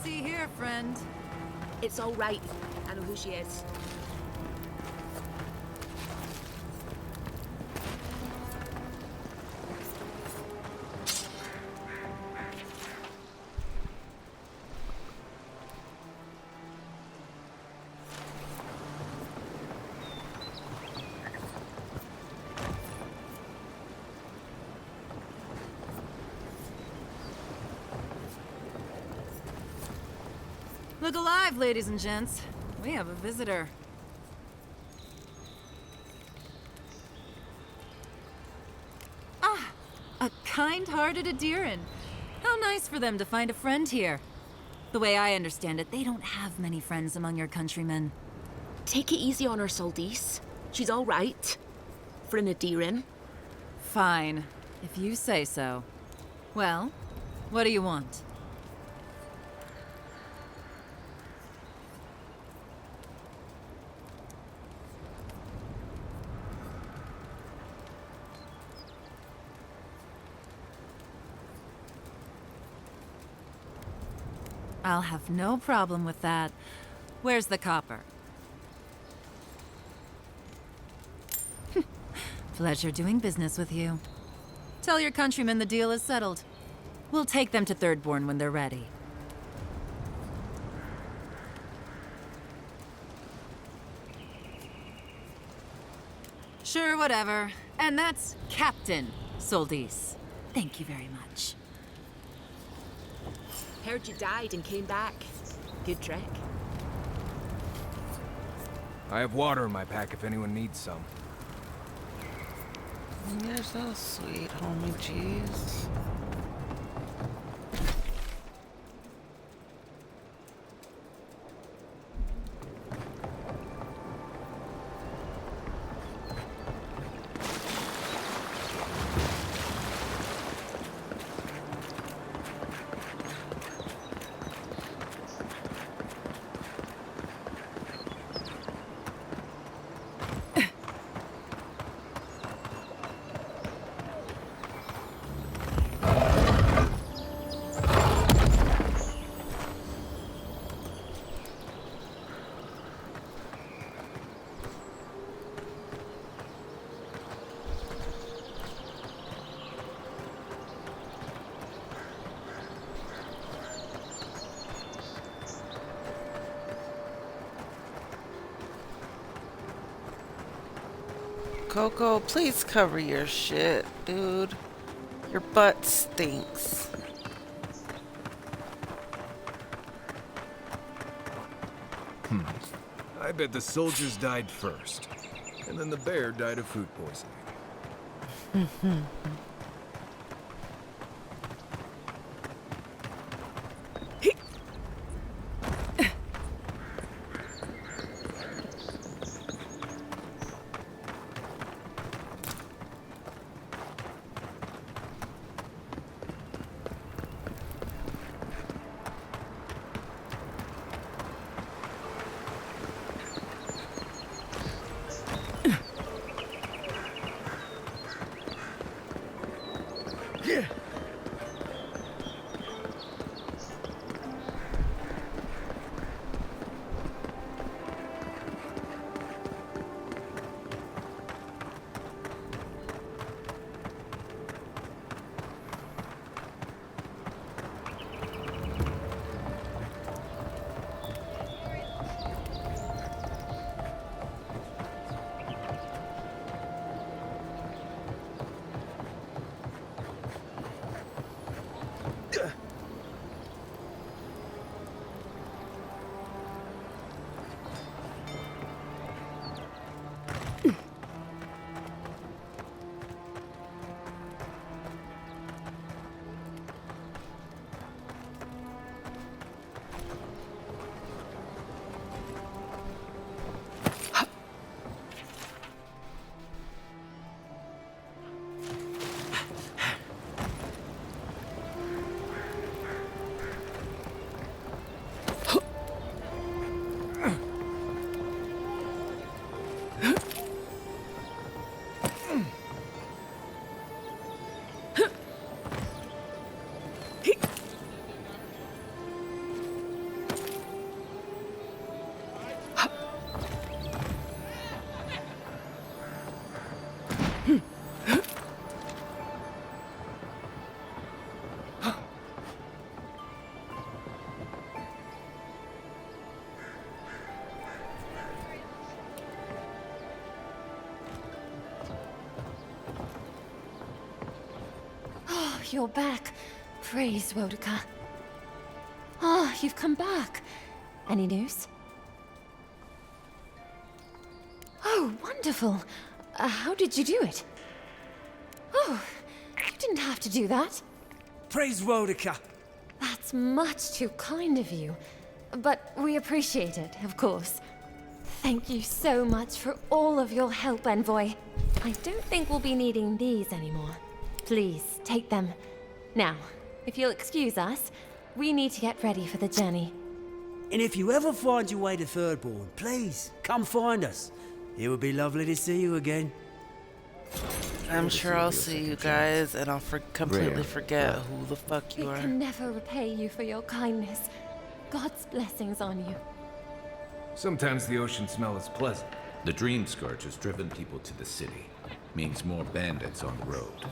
see here, friend. It's all right. I know who she is. Look alive, ladies and gents. We have a visitor. Ah, a kind-hearted Adiran. How nice for them to find a friend here. The way I understand it, they don't have many friends among your countrymen. Take it easy on her, Soldice. She's all right. For an Adiran. Fine, if you say so. Well, what do you want? I'll have no problem with that. Where's the copper? Pleasure doing business with you. Tell your countrymen the deal is settled. We'll take them to Thirdborn when they're ready. Sure, whatever. And that's Captain Soldice. Thank you very much. Heard you died and came back. Good trick. I have water in my pack if anyone needs some. You're so sweet, homie. Jeez. Coco, please cover your shit, dude. Your butt stinks. I bet the soldiers died first, and then the bear died of food poisoning. you're back. Praise Wodika. Ah, you've come back. Any news? Oh, wonderful. How did you do it? Oh, you didn't have to do that. Praise Wodika. That's much too kind of you. But we appreciate it, of course. Thank you so much for all of your help, Envoy. I don't think we'll be needing these anymore. Please, take them. Now, if you'll excuse us, we need to get ready for the journey. And if you ever find your way to Thirdborn, please, come find us. It would be lovely to see you again. I'm sure I'll see you guys, and I'll completely forget who the fuck you We are. can never repay you for your kindness. God's blessings on you. Sometimes the ocean smell is pleasant. The Dream Scourge has driven people to the city. Means more bandits on the road.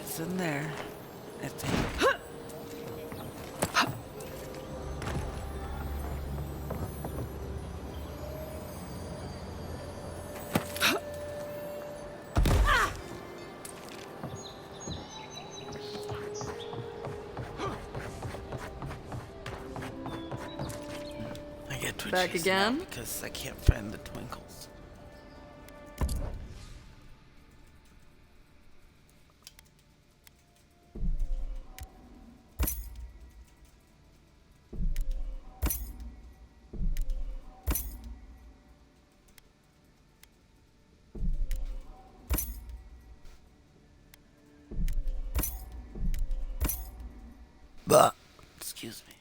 It's in there, I think. I get twitchy Back again? because I can't find the twinkles. But excuse me.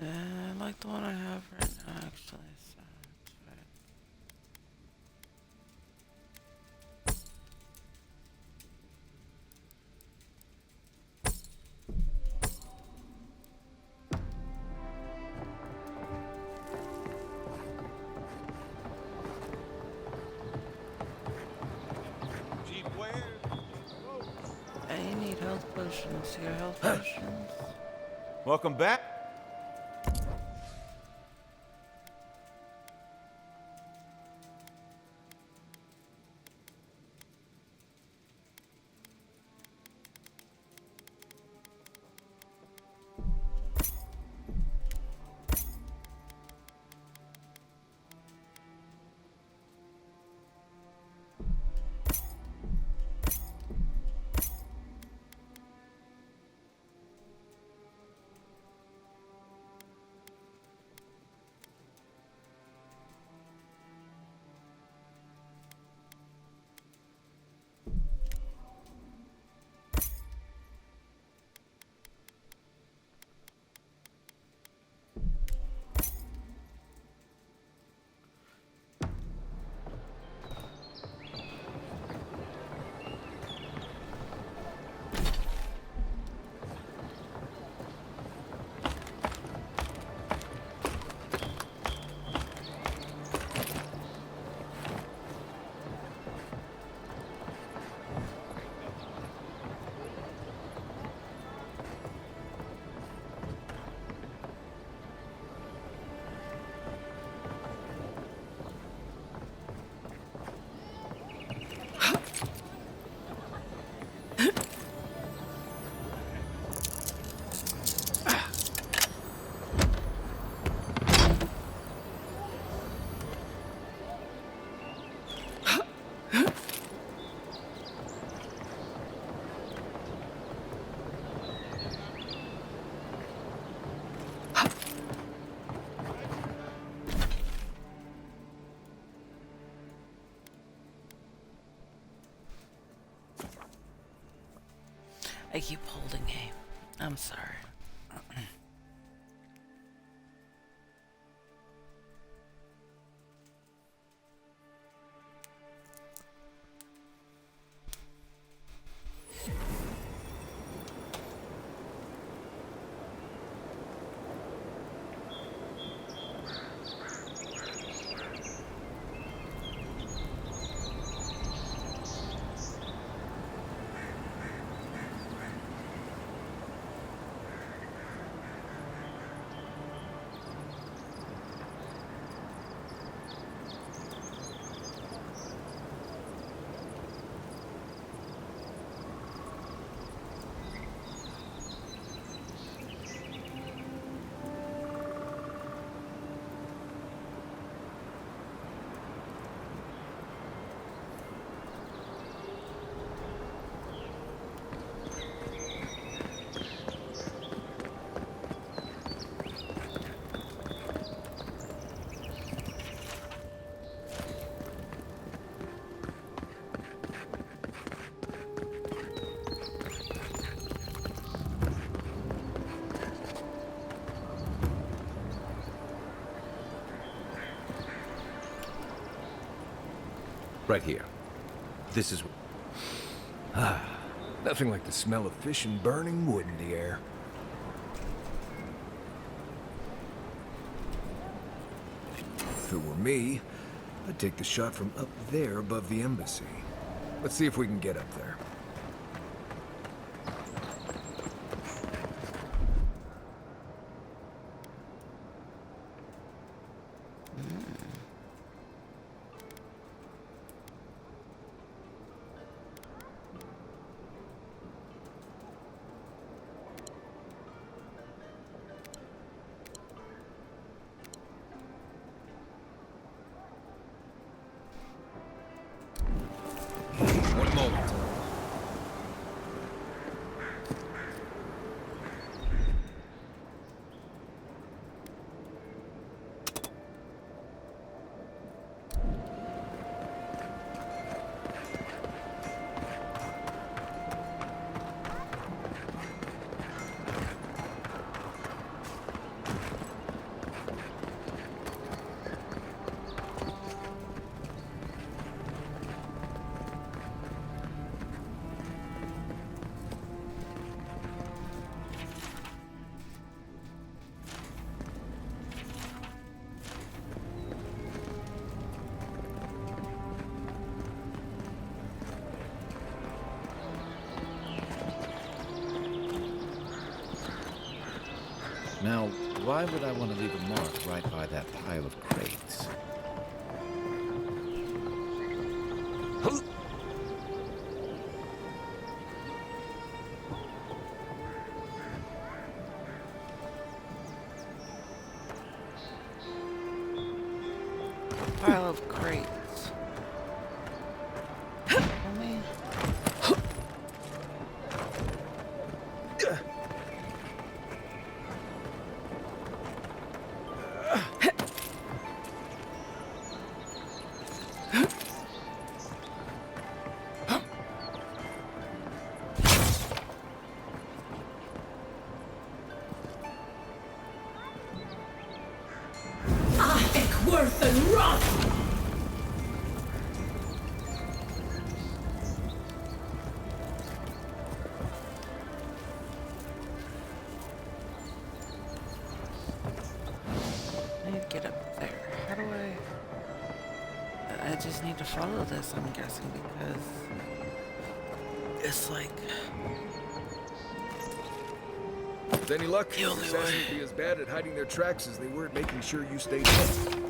I like the one I have right now, actually. So it's right. I need health potions. You got health potions? Welcome back. I keep holding A. I'm sorry. Right here. This is... Nothing like the smell of fish and burning wood in the air. If it were me, I'd take the shot from up there above the embassy. Let's see if we can get up there. One moment. Now, why would I want to leave a mark right by that pile of crates? Pile of crates. Only... Worth and rot! I need to get up there. How do I just need to follow this, I'm guessing, because it's like... With any luck, The only the way. assassins will be as bad at hiding their tracks as they were at making sure you stayed home.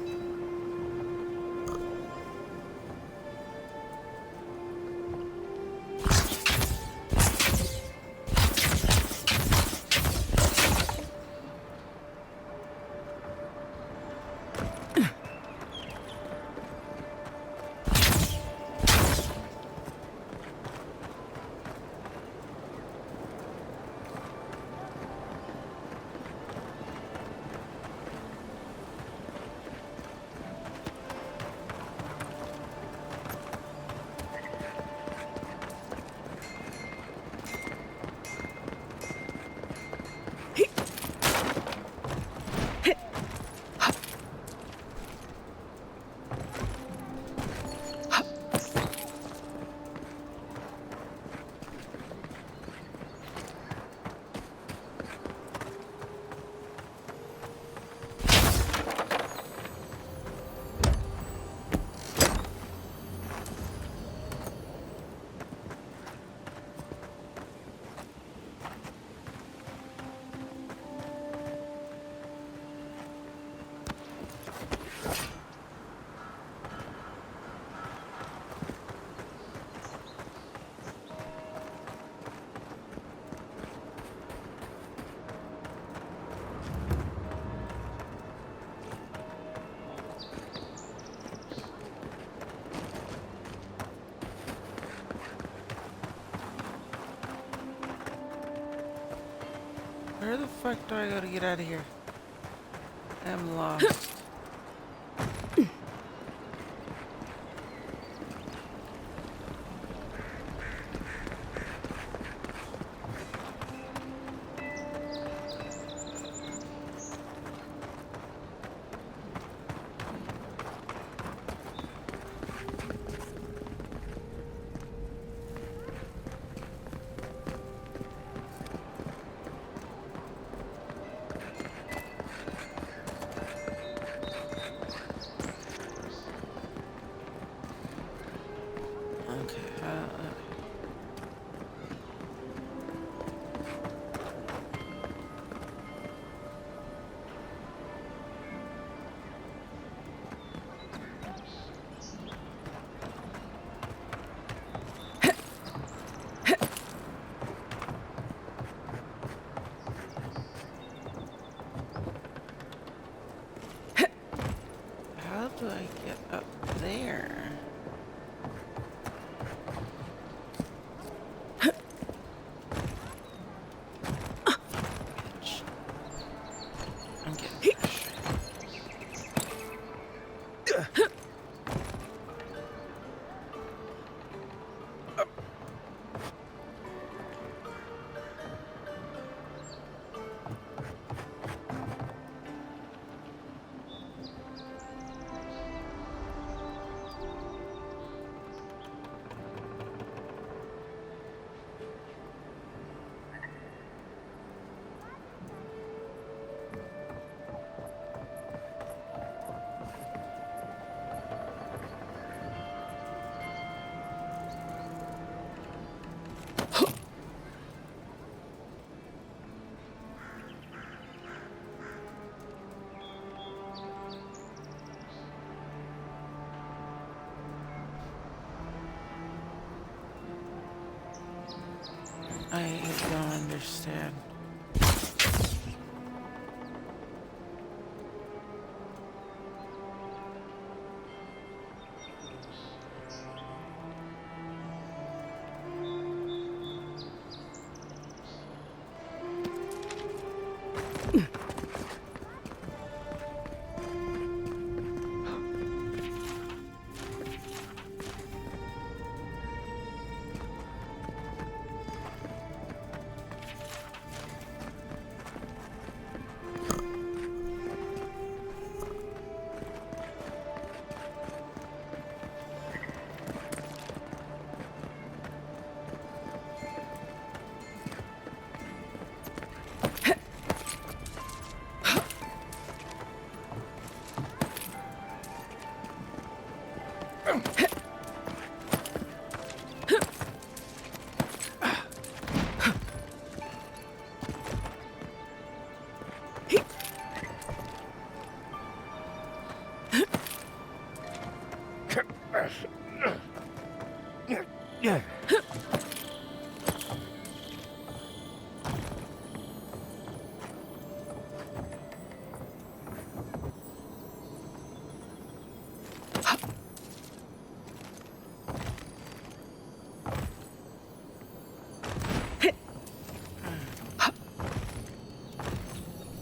Where the fuck do I go to get out of here? I'm lost. I don't understand.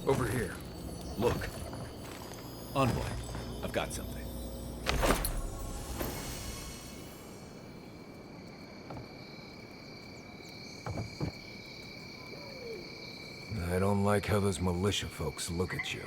Over here. Look. Envoy, I've got something. I don't like how those militia folks look at you.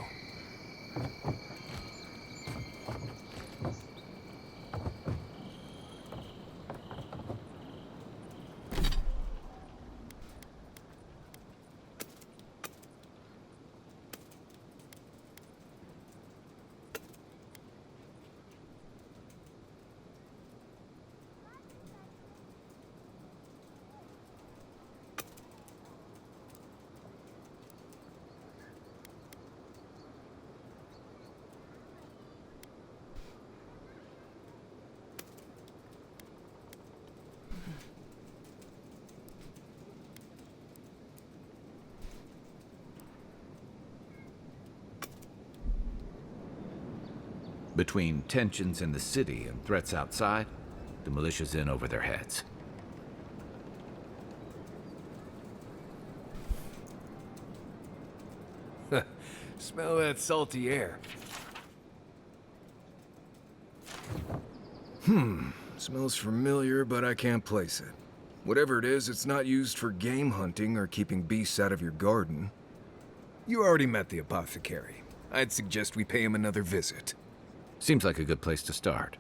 Between tensions in the city and threats outside, the militia's in over their heads. Smell that salty air. Smells familiar, but I can't place it. Whatever it is, it's not used for game hunting or keeping beasts out of your garden. You already met the apothecary. I'd suggest we pay him another visit. Seems like a good place to start.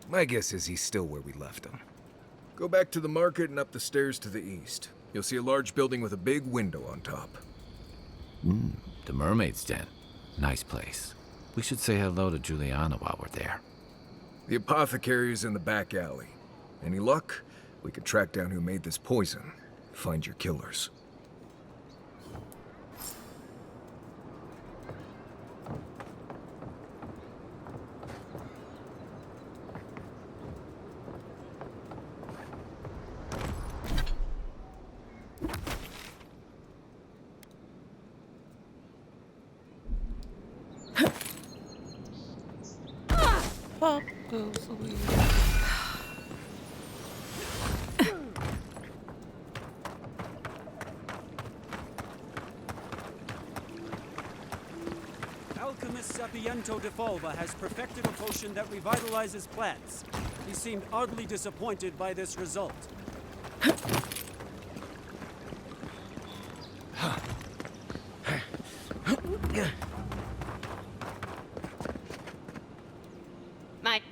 My guess is he's still where we left him. Go back to the market and up the stairs to the east. You'll see a large building with a big window on top. The Mermaid's Den. Nice place. We should say hello to Juliana while we're there. The apothecary is in the back alley. Any luck? We could track down who made this poison. Find your killers. Pop goes away. Alchemist Sapiento de Folva has perfected a potion that revitalizes plants. He seemed oddly disappointed by this result. Mike.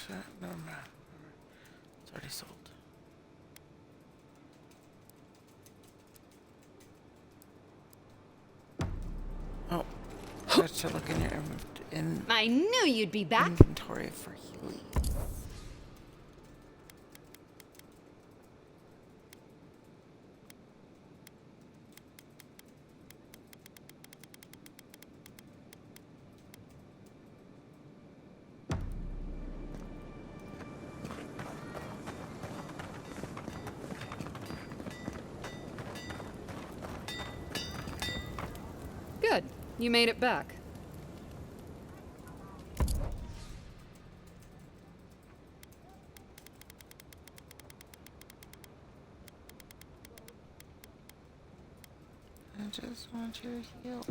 Never mind. It's already sold. Oh, I should look in your I knew you'd be back. inventory for Healy. Good. You made it back. I just want your heels.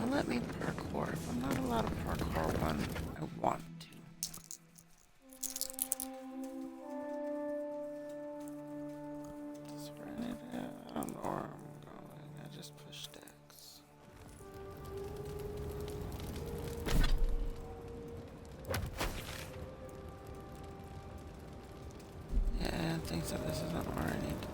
Let me parkour. If I'm not allowed to parkour one, I want to. Just run it out. I don't know where I'm going. I just push stacks. Yeah, I think so. This isn't where I need to be.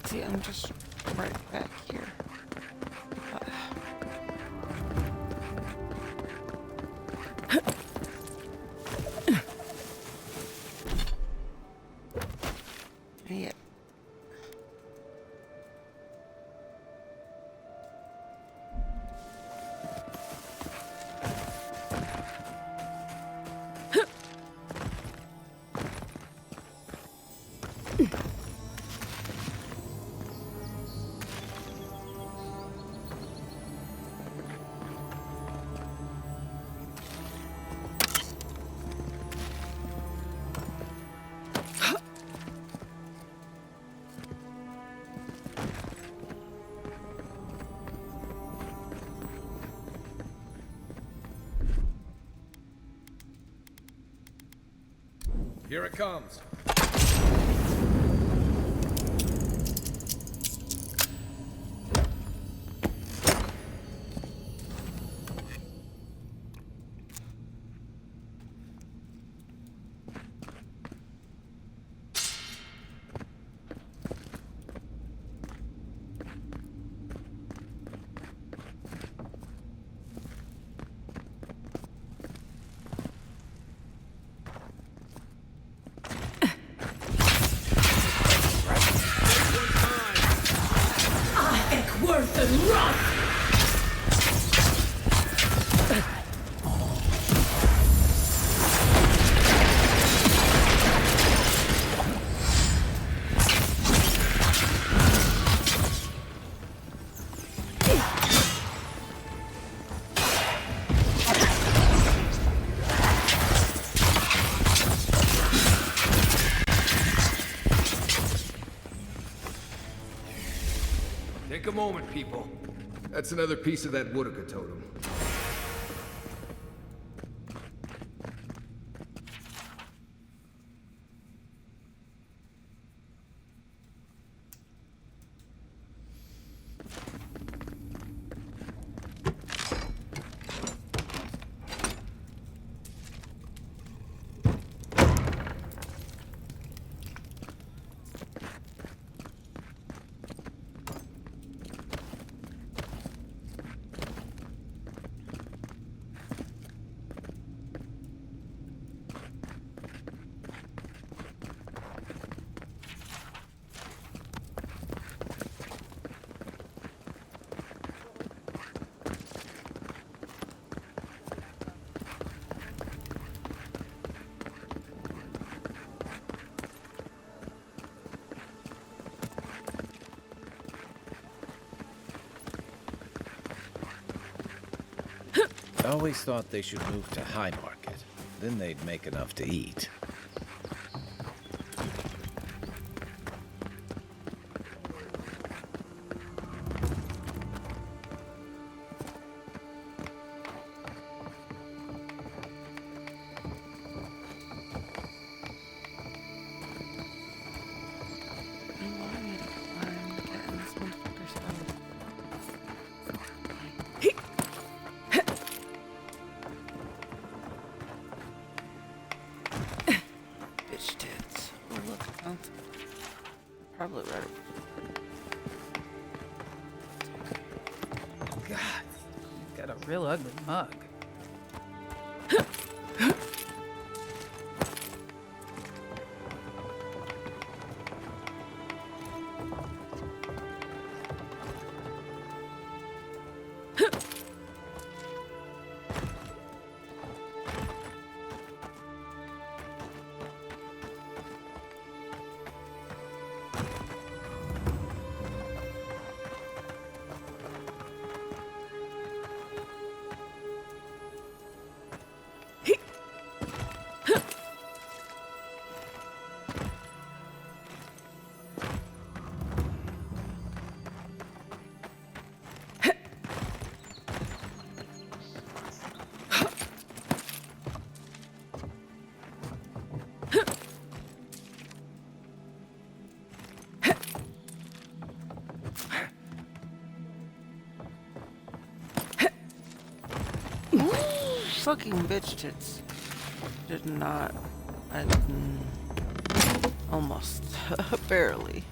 See, I'm just right back here. Yeah. Here it comes. moment, people. That's another piece of that Woodaka totem. I always thought they should move to High Market. Then they'd make enough to eat. Bitch tits. Oh look, fountain. Probably right. God, got a real ugly mug. Fucking bitch tits. Did not. Almost. Barely.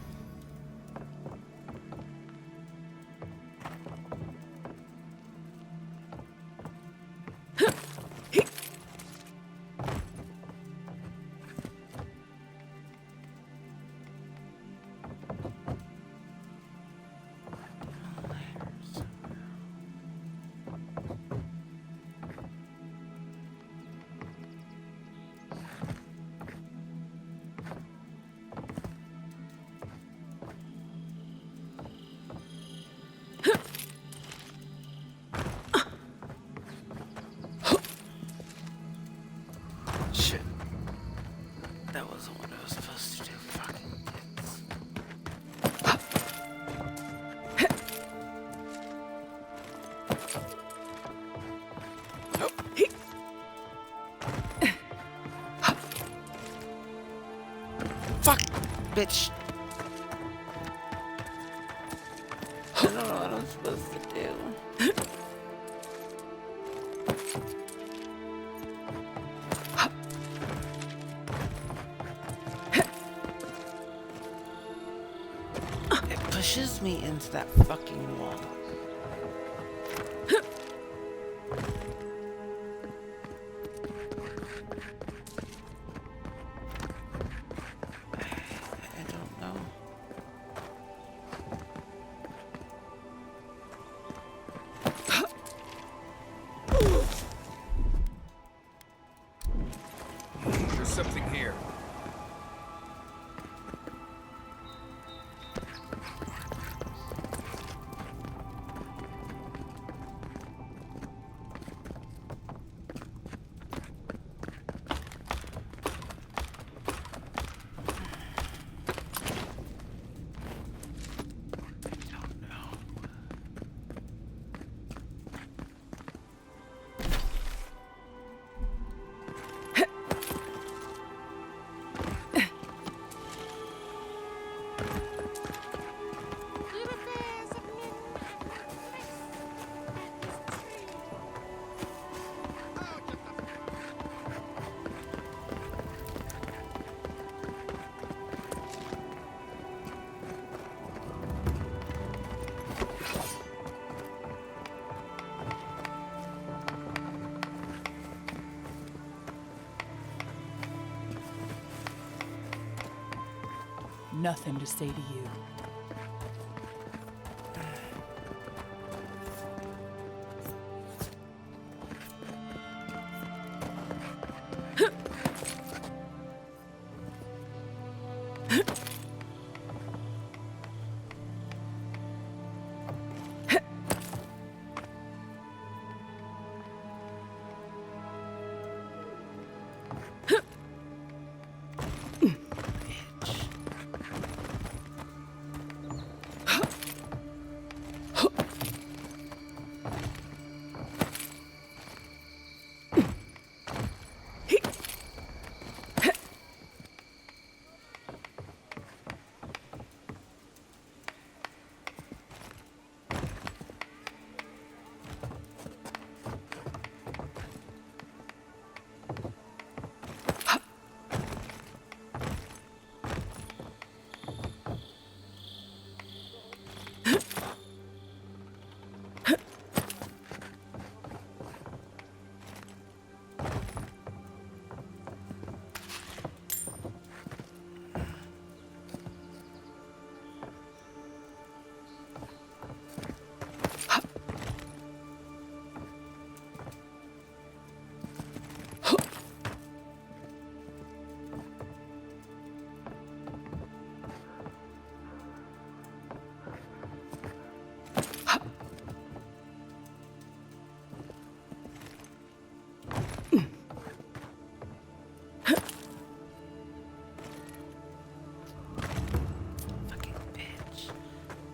Shit. That wasn't what I was supposed to do. Fucking tits. Fuck, bitch. I don't know what I'm supposed to do. It pushes me into that fucking wall. I don't know. There's something here. nothing to say to you.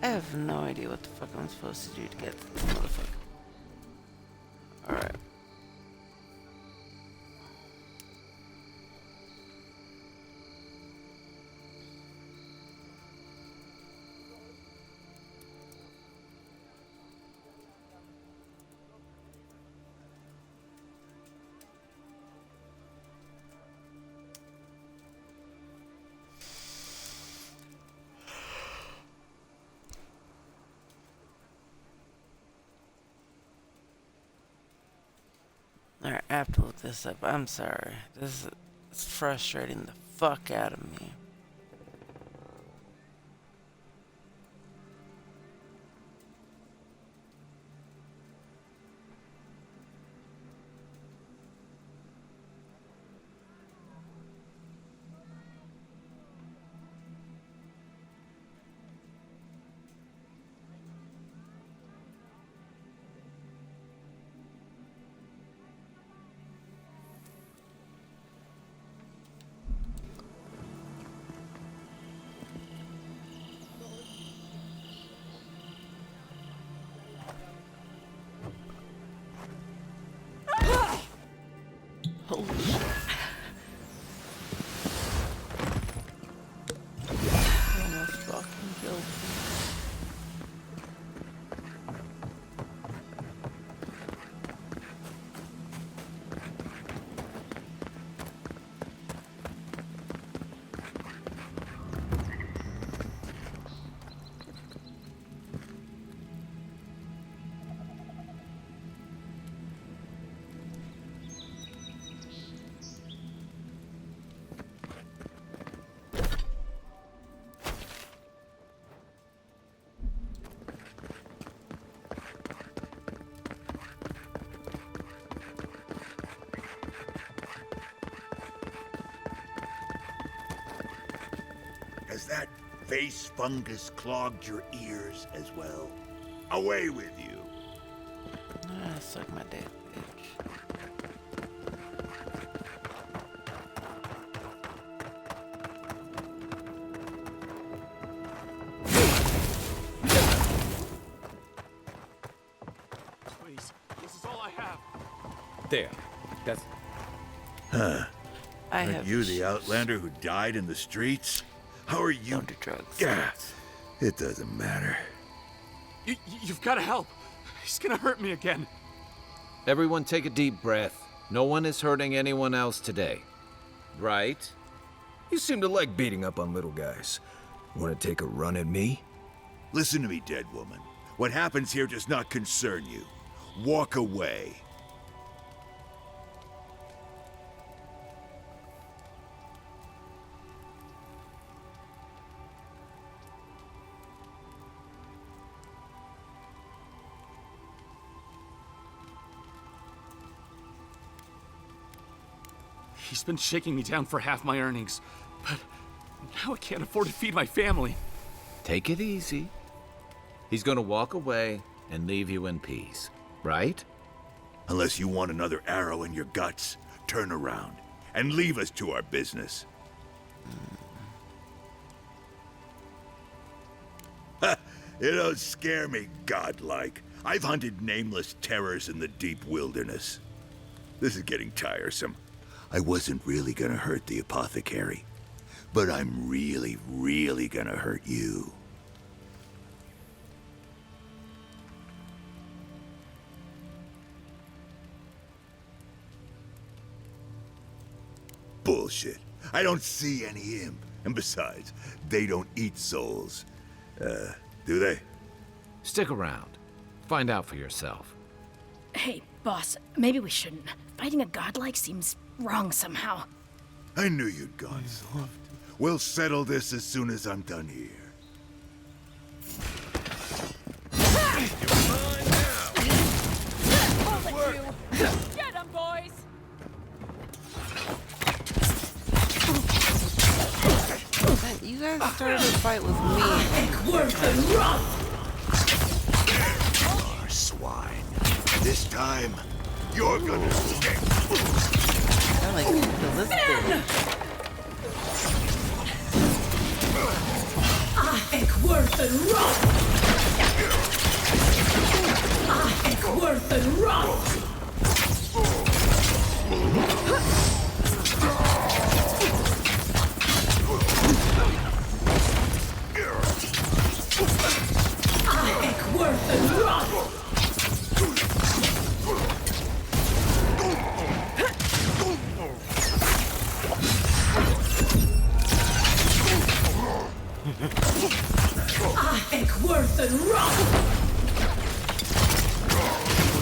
I have no idea what the fuck I'm supposed to do to get to this motherfucker. Alright. Alright, I have to look this up. I'm sorry. This is frustrating the fuck out of me. Holy shit. Almost fucking killed me. Has that face fungus clogged your ears as well? Away with you. Ah, suck my dick, bitch. Please, this is all I have. There. That's... Huh. I Aren't have you the Outlander who died in the streets? How are you? Don't do drugs. Yeah, it doesn't matter. You've got to help. He's gonna hurt me again. Everyone take a deep breath. No one is hurting anyone else today. Right? You seem to like beating up on little guys. Want to take a run at me? Listen to me, dead woman. What happens here does not concern you. Walk away. He's been shaking me down for half my earnings, but now I can't afford to feed my family. Take it easy. He's gonna walk away and leave you in peace, right? Unless you want another arrow in your guts, turn around and leave us to our business. It don't scare me, godlike. I've hunted nameless terrors in the deep wilderness. This is getting tiresome. I wasn't really gonna hurt the apothecary, but I'm really, really gonna hurt you. Bullshit. I don't see any imp. And besides, they don't eat souls. Do they? Stick around. Find out for yourself. Hey, boss, maybe we shouldn't. Fighting a godlike seems wrong somehow. I knew you'd gone soft. We'll settle this as soon as I'm done here. Get 'em, boys! You guys started a fight with me. Poor swine. This time, you're gonna stick. I like kill this bitch. Ik word een rot. Ik word een rot. Ik word een rot. Ik word een rot.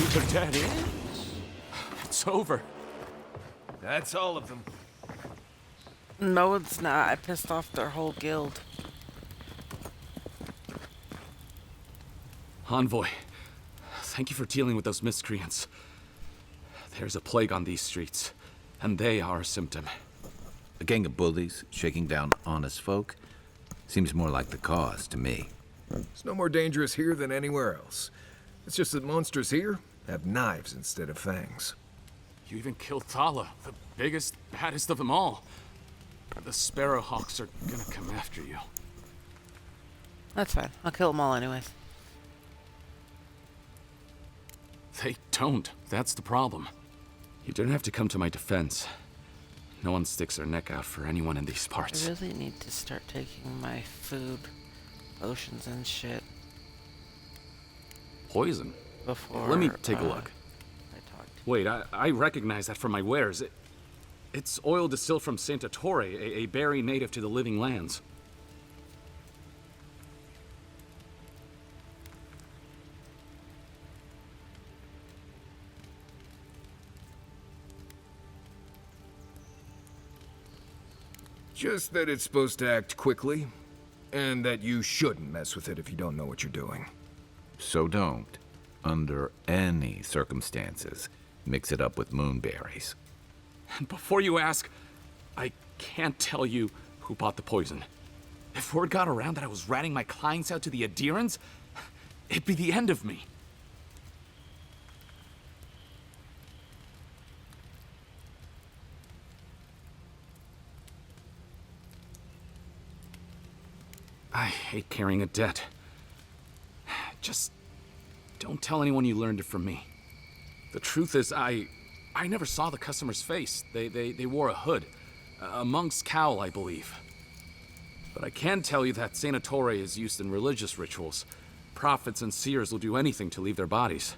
They're dead, eh? It's over. That's all of them. No, it's not. I pissed off their whole guild. Envoy, thank you for dealing with those miscreants. There's a plague on these streets, and they are a symptom. A gang of bullies shaking down honest folk seems more like the cause to me. It's no more dangerous here than anywhere else. It's just that monsters here have knives instead of fangs. You even killed Thala, the biggest, baddest of them all. The Sparrowhawks are gonna come after you. That's fine. I'll kill them all anyways. They don't. That's the problem. You don't have to come to my defense. No one sticks their neck out for anyone in these parts. I really need to start taking my food, potions and shit. Poison? Before, Let me take a look. I talked. Wait, I recognize that from my wares. It's oil distilled from Santa Torre, a berry native to the Living Lands. Just that it's supposed to act quickly, and that you shouldn't mess with it if you don't know what you're doing. So don't, under any circumstances, mix it up with moonberries. And before you ask, I can't tell you who bought the poison. If word got around that I was ratting my clients out to the adherents, it'd be the end of me. I hate carrying a debt. Just don't tell anyone you learned it from me. The truth is, I never saw the customer's face. They wore a hood. A monk's cowl, I believe. But I can tell you that Santa Torre is used in religious rituals. Prophets and seers will do anything to leave their bodies.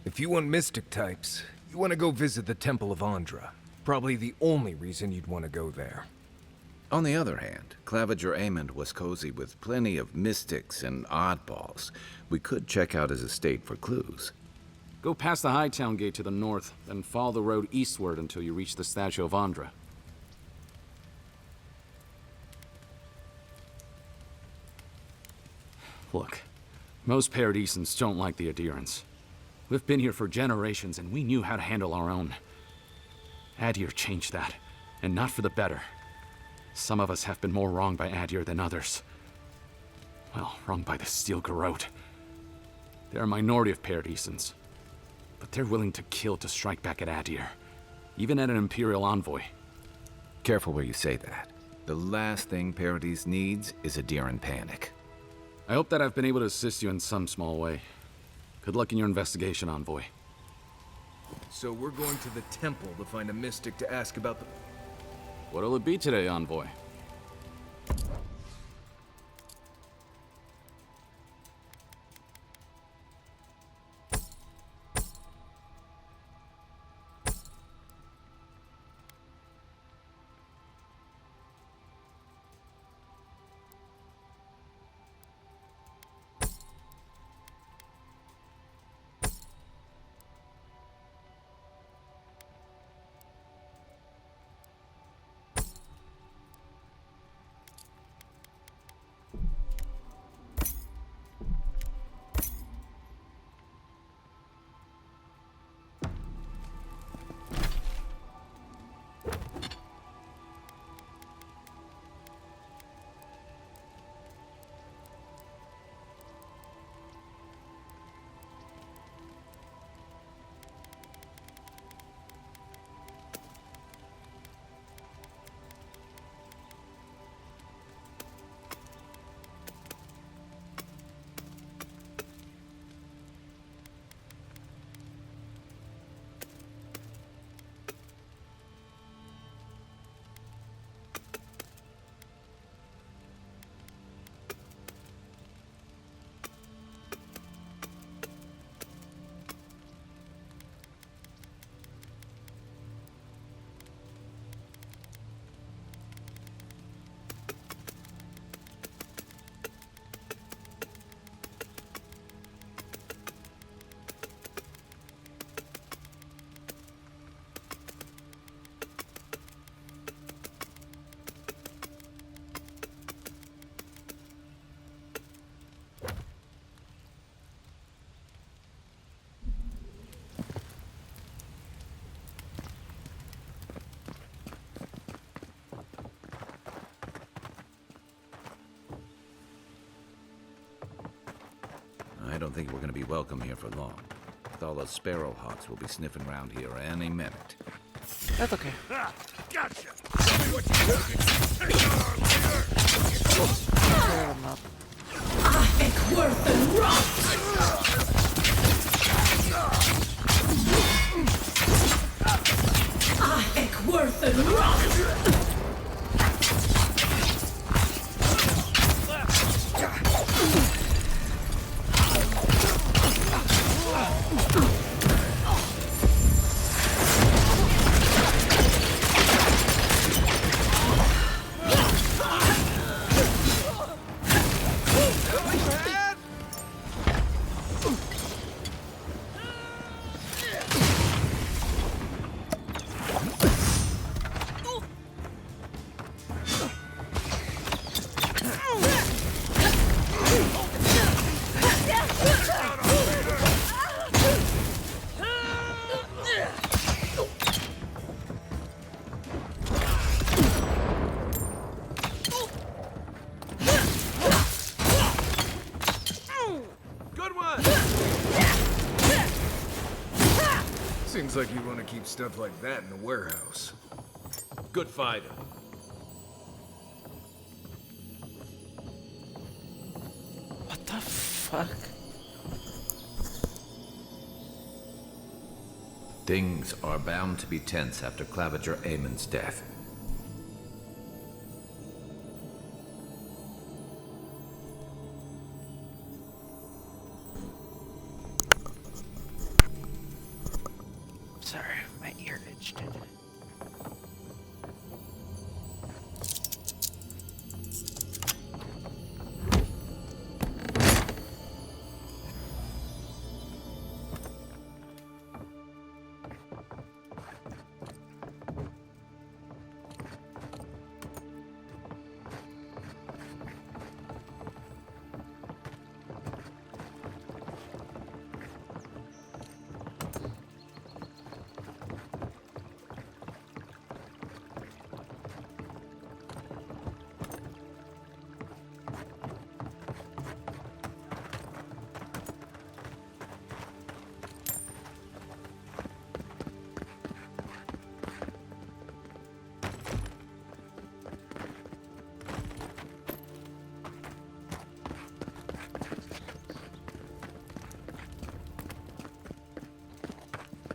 If you want mystic types, You want to go visit the Temple of Andra. Probably the only reason you'd want to go there. On the other hand, Claviger Amond was cozy with plenty of mystics and oddballs. We could check out his estate for clues. Go past the Hightown Gate to the north, then follow the road eastward until you reach the statue of Andra. Look, most Paradisans don't like the adherents. We've been here for generations, and we knew how to handle our own. Adir changed that, and not for the better. Some of us have been more wronged by Adir than others. Well, wronged by the Steel Garrote. They're a minority of Paradisans, but they're willing to kill to strike back at Adir, even at an Imperial envoy. Careful where you say that. The last thing Paradis needs is Adiran panic. I hope that I've been able to assist you in some small way. Good luck in your investigation, Envoy. So we're going to the temple to find a mystic to ask about the... What'll it be today, Envoy? I don't think we're going to be welcome here for long. With all those sparrowhawks will be sniffing around here any minute. That's okay. Gotcha! Tell me what you got. Take Tear them up. Ik word een rot! Ik word een rot! Seems like you want to keep stuff like that in the warehouse. Good fighter. What the fuck? Things are bound to be tense after Claviger Amond's death. Sorry.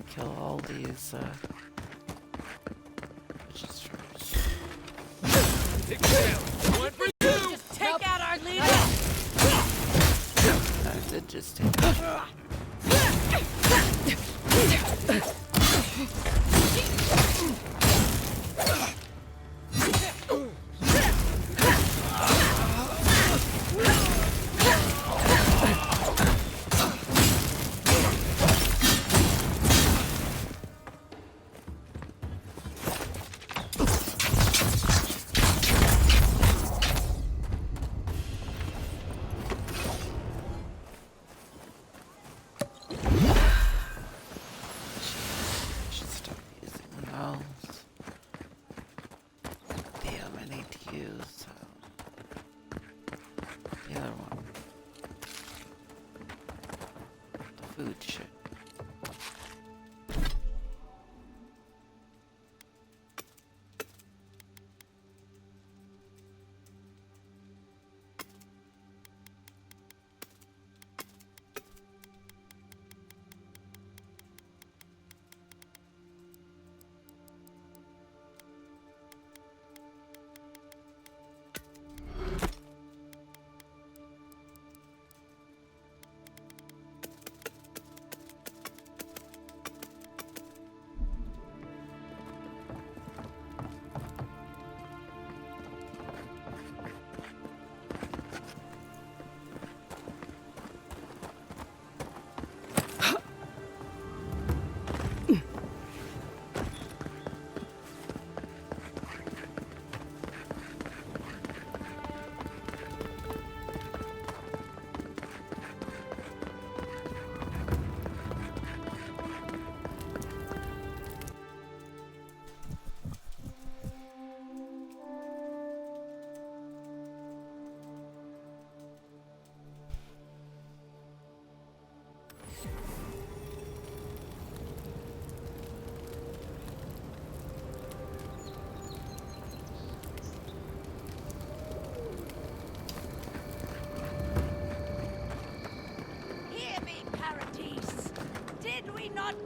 kill all these, registers. Just take out our leader! I did just take it.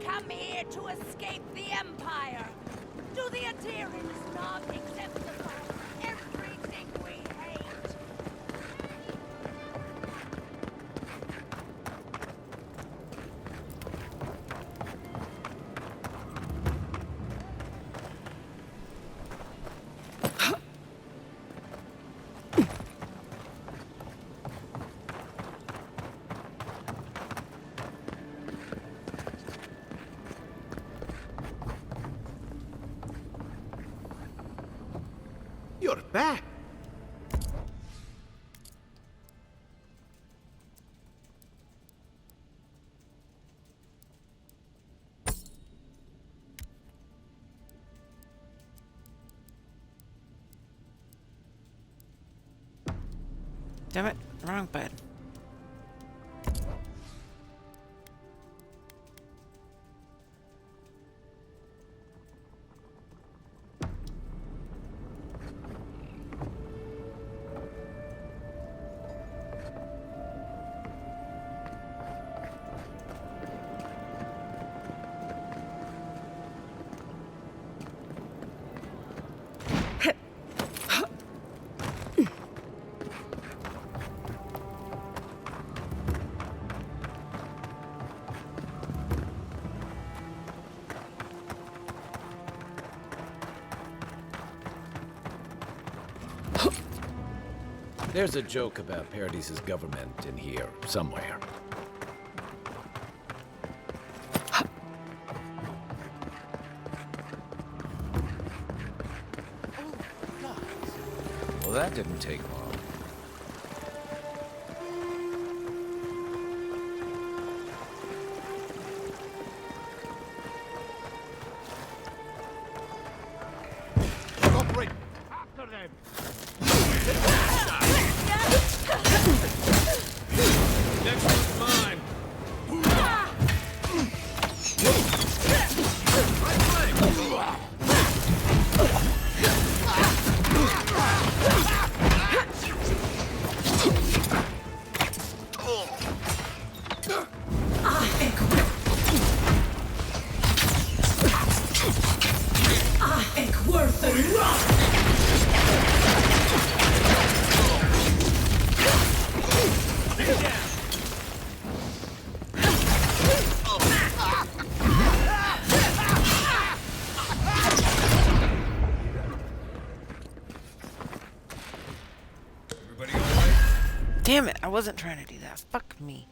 Come here to escape the Empire. Do the Aterians not exemplify everything we hate? You're back. Damn it, wrong button. There's a joke about Paradis's government in here somewhere. Well, that didn't take long. Operate after them. Next one's mine. Damn it, I wasn't trying to do that. Fuck me.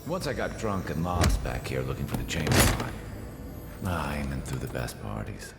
Once I got drunk and lost back here looking for the chamber pot. Aiming through the best parties.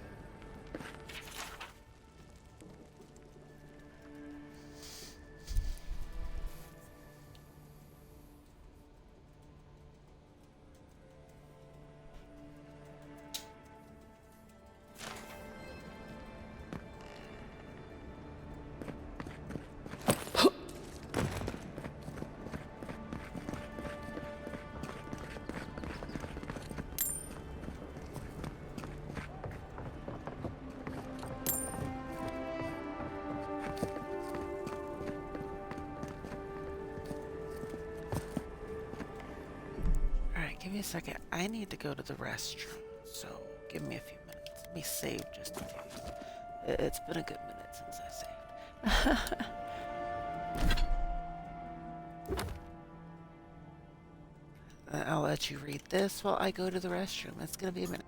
Give me a second. I need to go to the restroom, so give me a few minutes. Let me save just in case. It's been a good minute since I saved. I'll let you read this while I go to the restroom. It's gonna be a minute.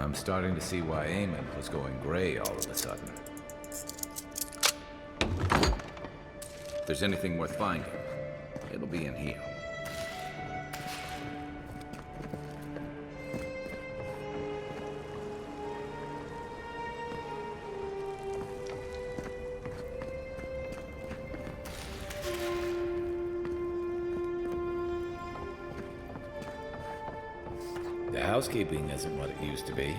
I'm starting to see why Eamon was going gray all of a sudden. If there's anything worth finding, it'll be in here. The housekeeping isn't what it used to be.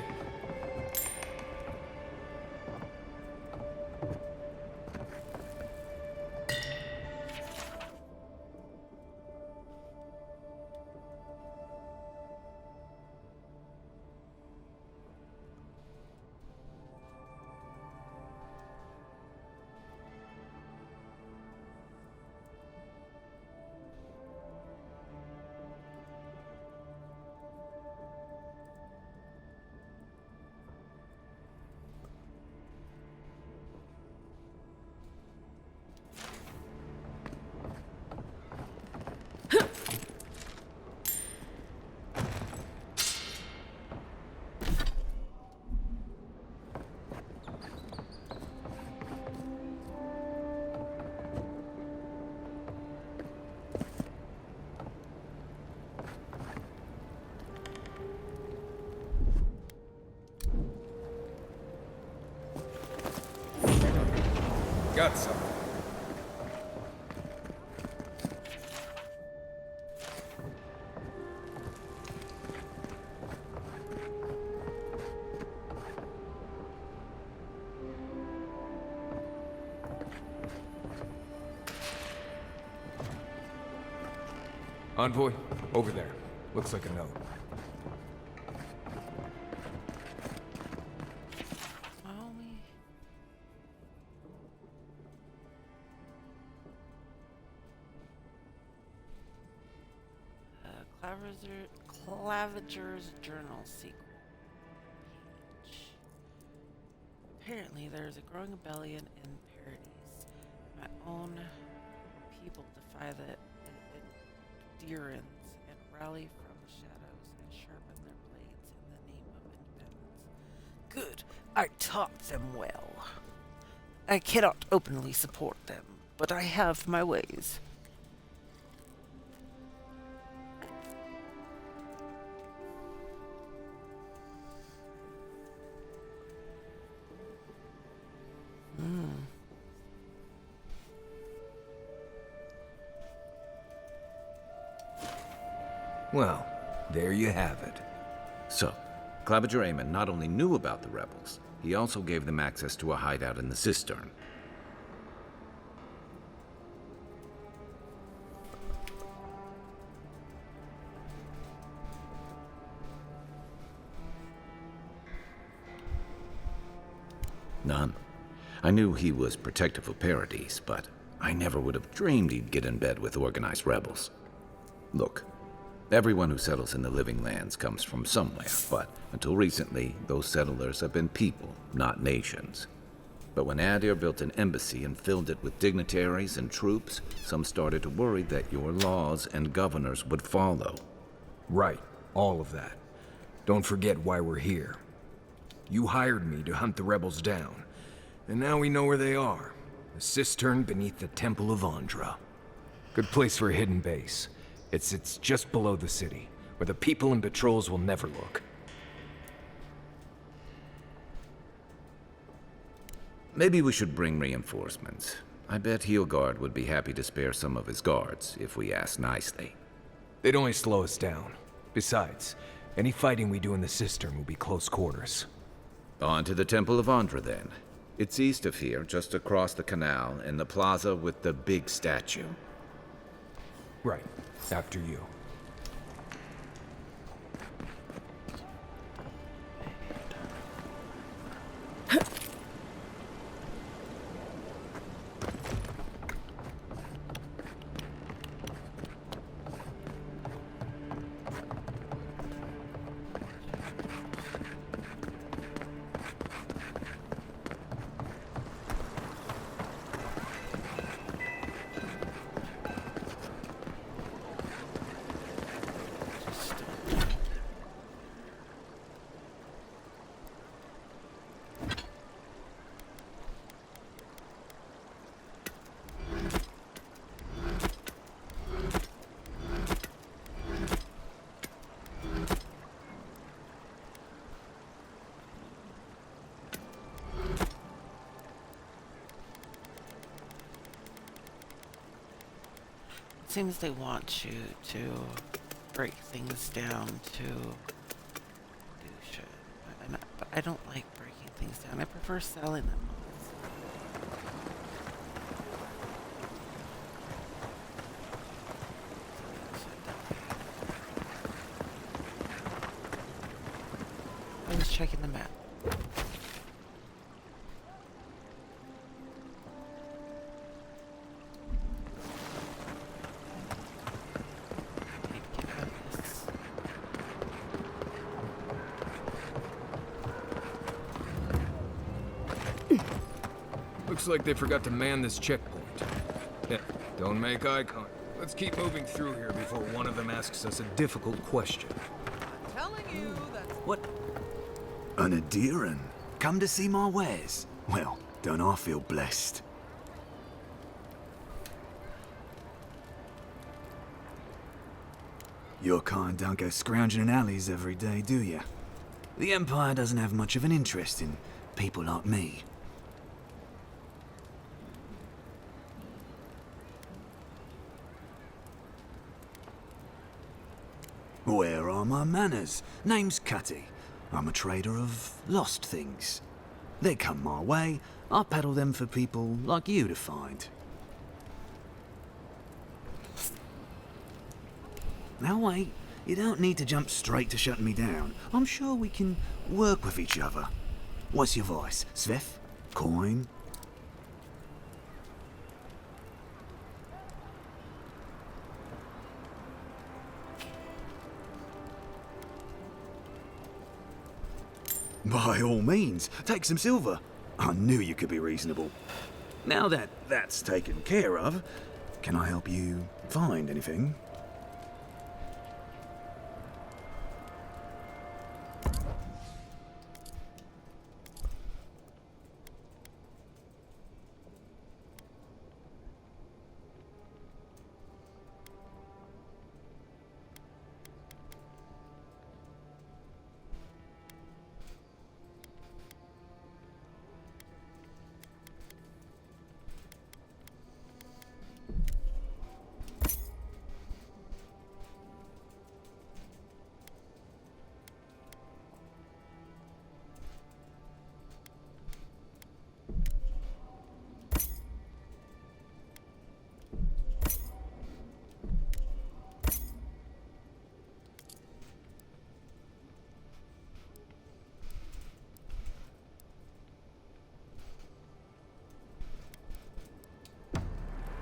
Got something. Envoy, over there. Looks like a note. Claviger's journal secret page. Apparently, there is a growing rebellion in Paradise. My own people defy the Dirans and rally from the shadows and sharpen their blades in the name of independence. Good. I taught them well. I cannot openly support them, but I have my ways. Well, there you have it. So, Claviger Eamon not only knew about the rebels, he also gave them access to a hideout in the cistern. None. I knew he was protective of Paradise, but I never would have dreamed he'd get in bed with organized rebels. Look, everyone who settles in the Living Lands comes from somewhere, but until recently, those settlers have been people, not nations. But when Adir built an embassy and filled it with dignitaries and troops, some started to worry that your laws and governors would follow. Right, all of that. Don't forget why we're here. You hired me to hunt the rebels down, and now we know where they are. The cistern beneath the Temple of Andra. Good place for a hidden base. It sits just below the city, where the people and patrols will never look. Maybe we should bring reinforcements. I bet Heelguard would be happy to spare some of his guards, if we ask nicely. They'd only slow us down. Besides, any fighting we do in the cistern will be close quarters. On to the Temple of Andra, then. It's east of here, just across the canal, in the plaza with the big statue. Right. After you. It seems they want you to break things down to do shit. But I don't like breaking things down. I prefer selling them. I was checking the map. Looks like they forgot to man this checkpoint. Yeah, don't make eye contact. Let's keep moving through here before one of them asks us a difficult question. Telling you that. What? An Adiran? Come to see my wares? Well, don't I feel blessed? Your kind don't go scrounging in alleys every day, do you? The Empire doesn't have much of an interest in people like me. Where are my manners? Name's Cutty. I'm a trader of lost things. They come my way, I peddle them for people like you to find. Now wait, you don't need to jump straight to shutting me down. I'm sure we can work with each other. What's your voice? Sveth? Coin? By all means, take some silver. I knew you could be reasonable. Now that that's taken care of, can I help you find anything?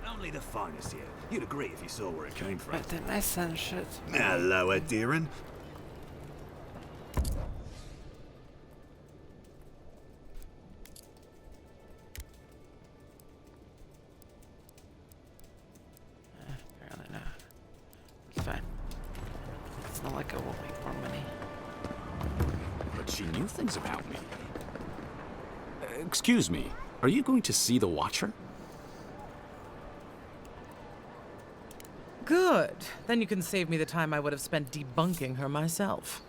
Only the finest here. You'd agree if you saw where it came from. But didn't I send shit? Hello, Adiran. Apparently not. It's fine. It's not like I will make more money. But she knew things about me. Excuse me, are you going to see the Watcher? Good. Then you can save me the time I would have spent debunking her myself.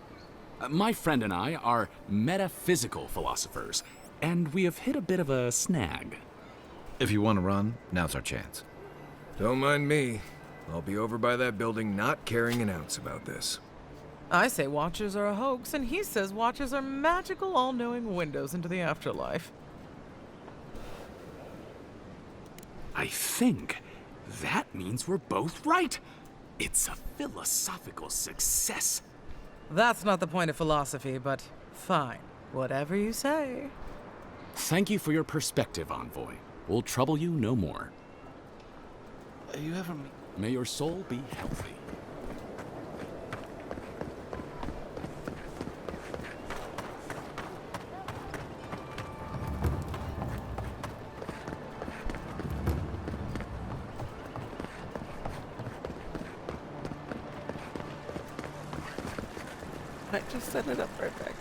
My friend and I are metaphysical philosophers, and we have hit a bit of a snag. If you want to run, now's our chance. Don't mind me. I'll be over by that building not caring an ounce about this. I say Watchers are a hoax, and he says Watchers are magical, all-knowing windows into the afterlife. I think that means we're both right. It's a philosophical success. That's not the point of philosophy, but fine. Whatever you say. Thank you for your perspective, Envoy. We'll trouble you no more. You ever... May your soul be healthy. I just set it up right back.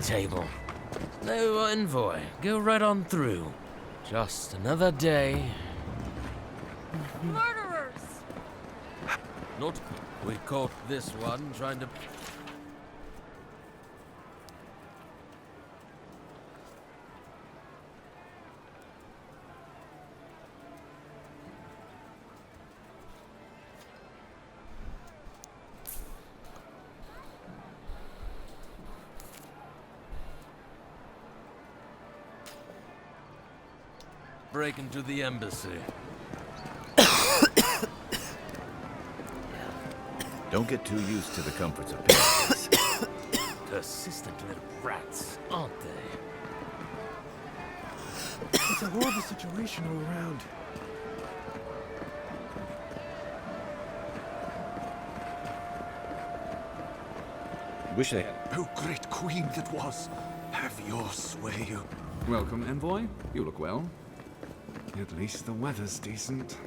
table. No envoy. Go right on through. Just another day. Murderers! Not. We caught this one trying to. Break into the embassy. Don't get too used to the comforts of paradise. Persistent little rats, aren't they? It's a horrible situation all around. Wish I had. Oh, great queen that was, have your sway. Welcome, envoy. You look well. At least the weather's decent.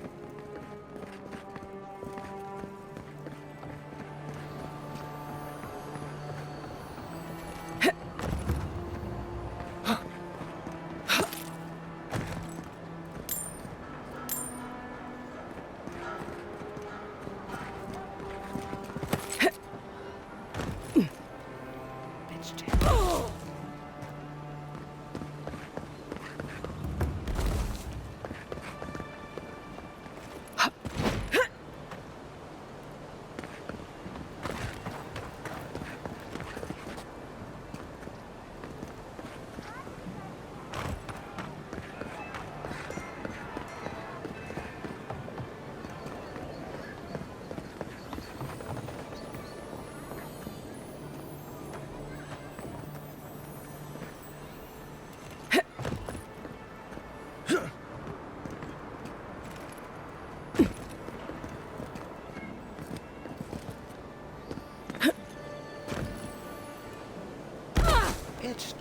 Itched.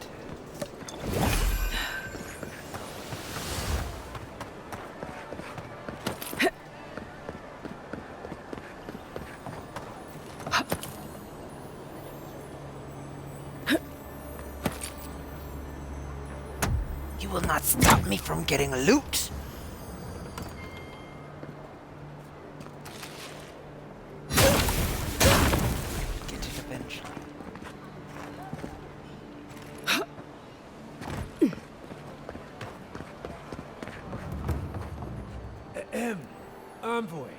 You will not stop me from getting loot. Get it eventually. Envoy.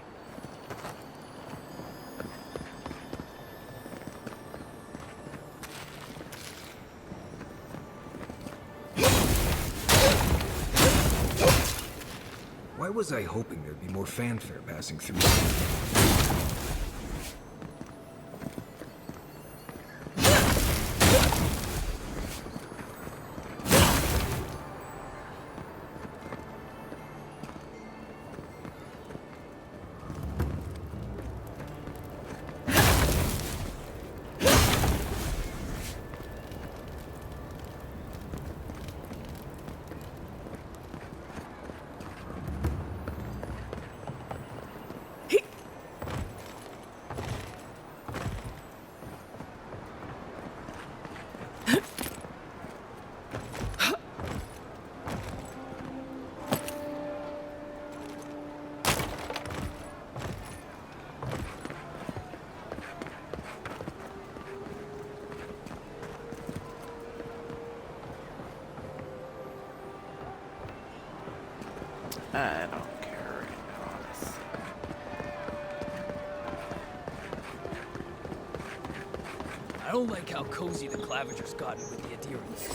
Why was I hoping there'd be more fanfare passing through? I don't care, honestly. I don't like how cozy the Clavager's gotten with the adherents.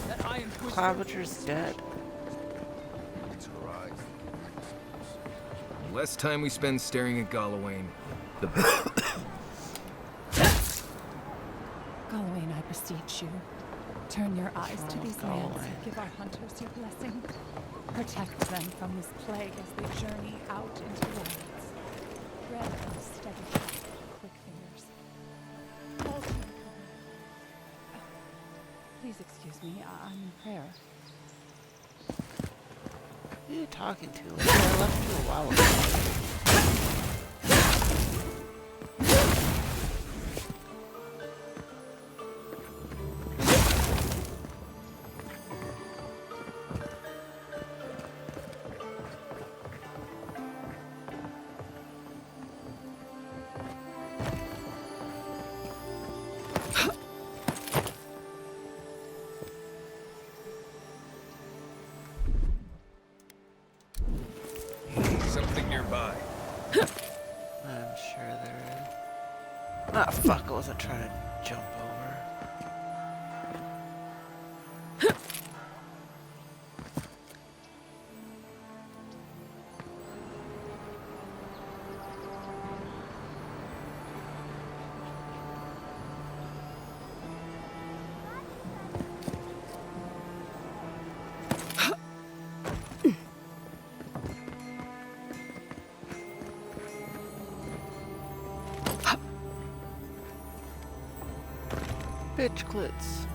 That iron twister. Clavager's dead. The less time we spend staring at Gallowayne, the better. Gallowayne, I beseech you. Turn your eyes to these lands. Give our hunters your blessing. Protect them from this plague as they journey out into the wilds. Red and steady shot, quick fingers. Please excuse me, I'm in prayer. Who are you talking to? Like, I left you a while ago. I'm sure there is. Ah, fuck, I wasn't trying to jump over. Bitch clits.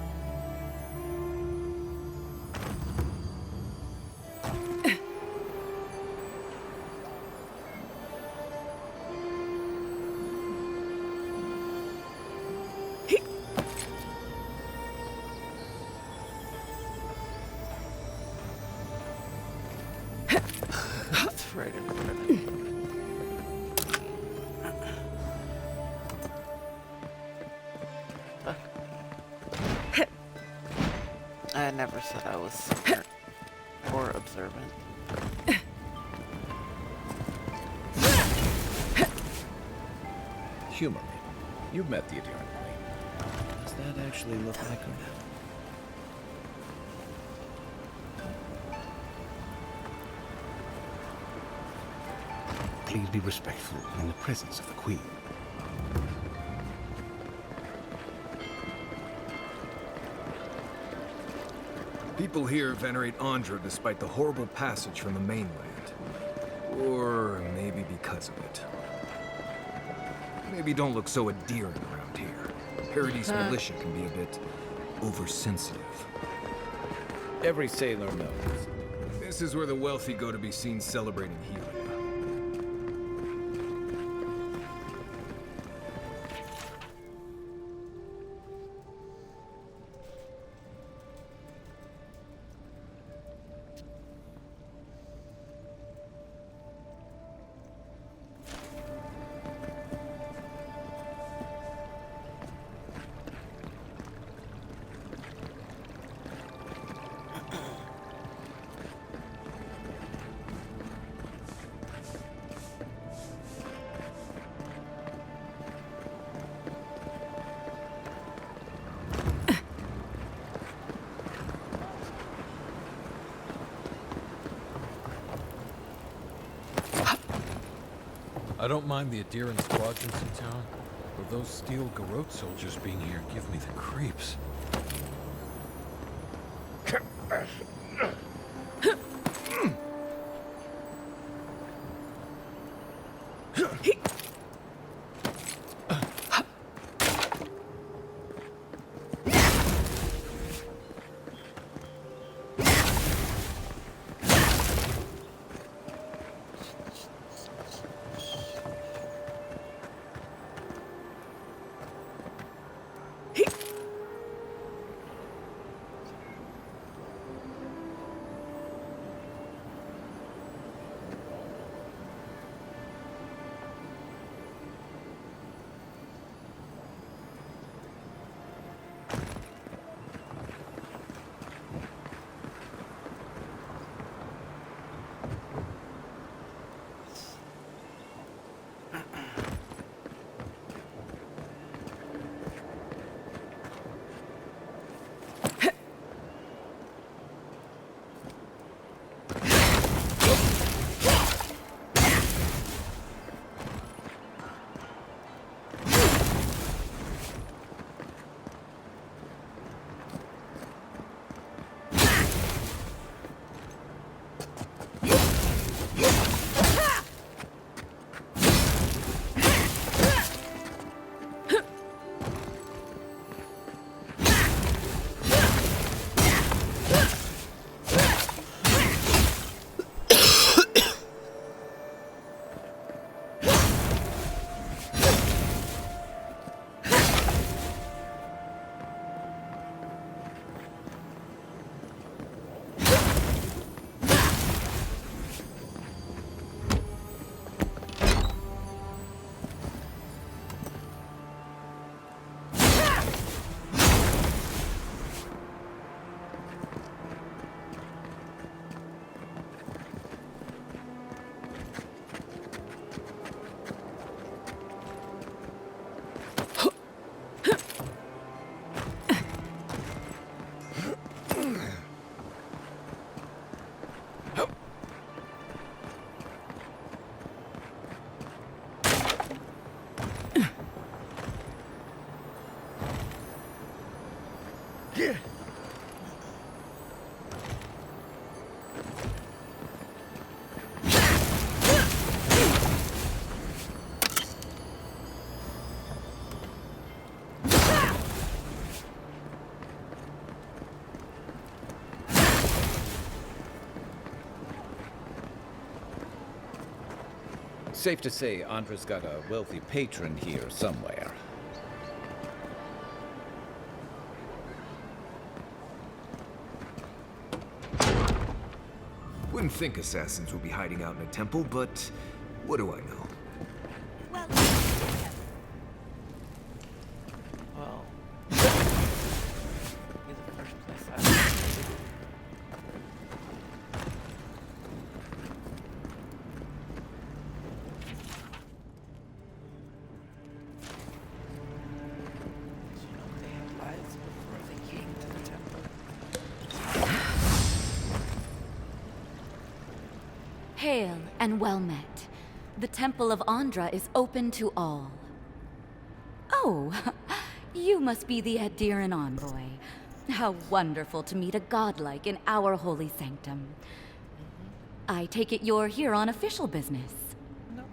That's right in front of me. I never said I was smart or observant. Humor me. You've met the adherent queen. Does that actually look like her? Please be respectful in the presence of the Queen. People here venerate Andra despite the horrible passage from the mainland. Or maybe because of it. Maybe don't look so endearing around here. Paradise militia can be a bit oversensitive. Every sailor knows. This is where the wealthy go to be seen celebrating healing. I don't mind the adherent squadrons in town, but those steel Garrote soldiers being here give me the creeps. Safe to say Andra's got a wealthy patron here somewhere. Wouldn't think assassins would be hiding out in a temple, but what do I know? Well. Be the first place I Hail and well met. The Temple of Andra is open to all. Oh, you must be the Adiran envoy. How wonderful to meet a godlike in our holy sanctum. I take it you're here on official business. No.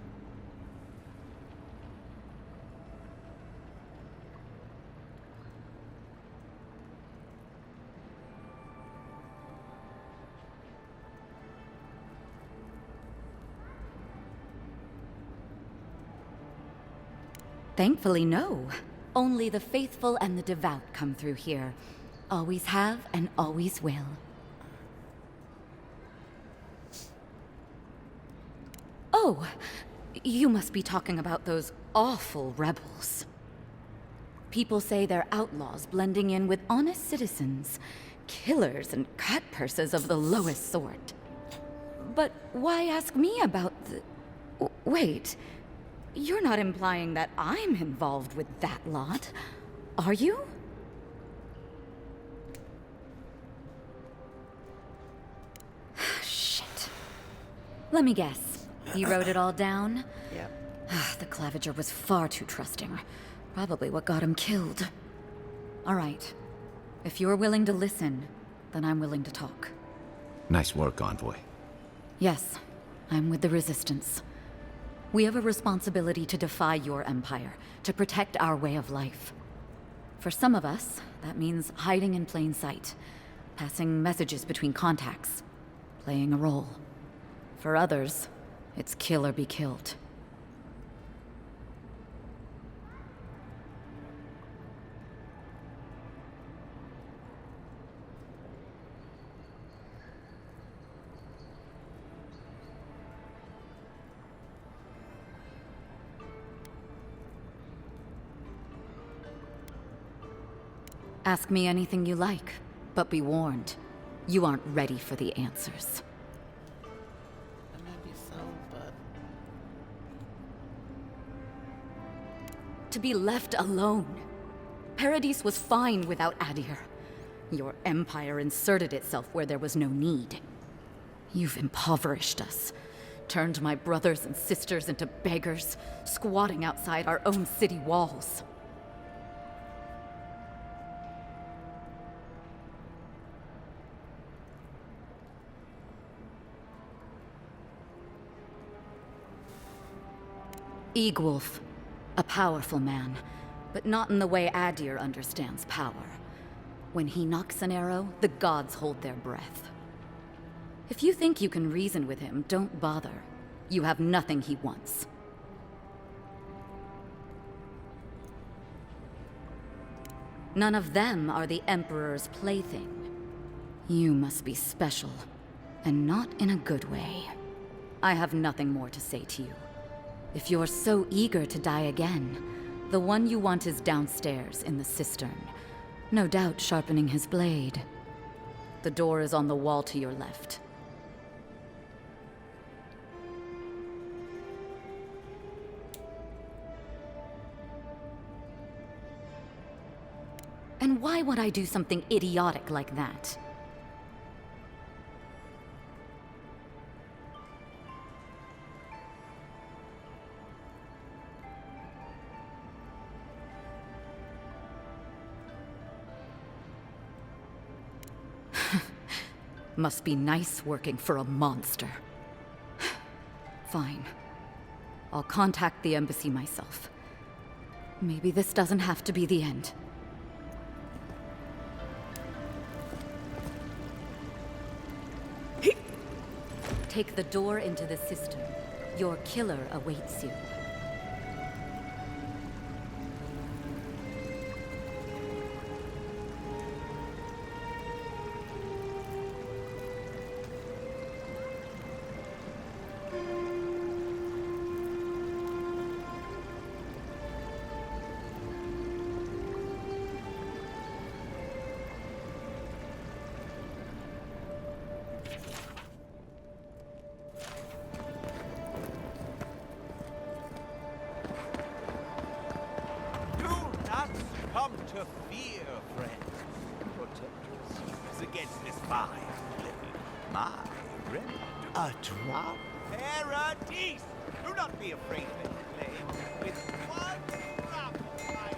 Thankfully, no. Only the faithful and the devout come through here. Always have and always will. Oh, you must be talking about those awful rebels. People say they're outlaws blending in with honest citizens, killers and cutpurses of the lowest sort. But why ask me about the... Wait, you're not implying that I'm involved with that lot, are you? Shit. Let me guess. You wrote it all down? Yep. The Clavager was far too trusting. Probably what got him killed. All right. If you're willing to listen, then I'm willing to talk. Nice work, Envoy. Yes, I'm with the Resistance. We have a responsibility to defy your empire, to protect our way of life. For some of us, that means hiding in plain sight, passing messages between contacts, playing a role. For others, it's kill or be killed. Ask me anything you like, but be warned. You aren't ready for the answers. Maybe so, but... To be left alone. Paradis was fine without Adir. Your empire inserted itself where there was no need. You've impoverished us. Turned my brothers and sisters into beggars, squatting outside our own city walls. Eagwolf, a powerful man, but not in the way Adir understands power. When he knocks an arrow, the gods hold their breath. If you think you can reason with him, don't bother. You have nothing he wants. None of them are the Emperor's plaything. You must be special, and not in a good way. I have nothing more to say to you. If you're so eager to die again, the one you want is downstairs in the cistern. No doubt sharpening his blade. The door is on the wall to your left. And why would I do something idiotic like that? Must be nice working for a monster. Fine. I'll contact the embassy myself. Maybe this doesn't have to be the end. Take the door into the cistern. Your killer awaits you. Come to fear, friends. Protect yourselves against this fine living. My remedy, a drop paradise. Do not be afraid of it, flame. With one drop of my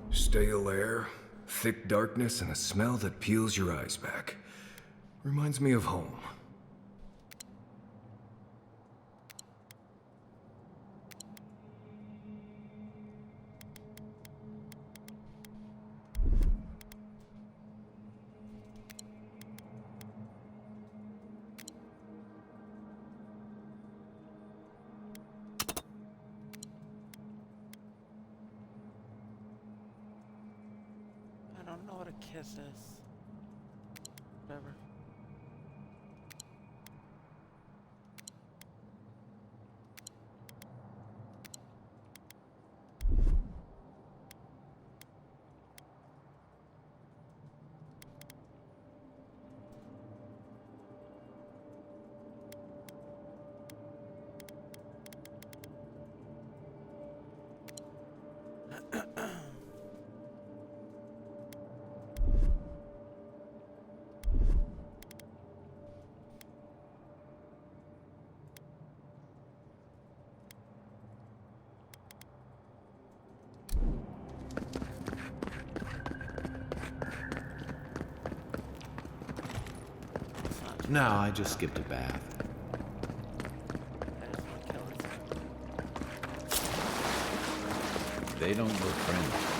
Stale air, thick darkness, and a smell that peels your eyes back. Reminds me of home. I don't know what a kiss is. Whatever. No, I just skipped a bath. They don't look friendly.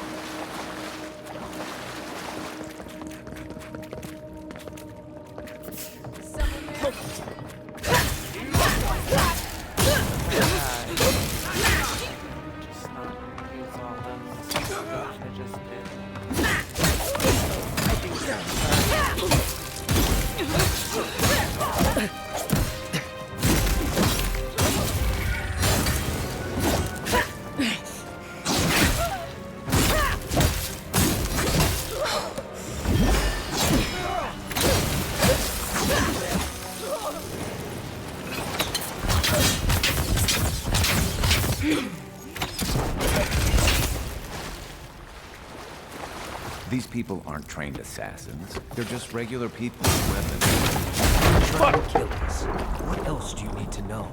this dude. I think These people aren't trained assassins. They're just regular people with weapons. Tribal killers. What else do you need to know?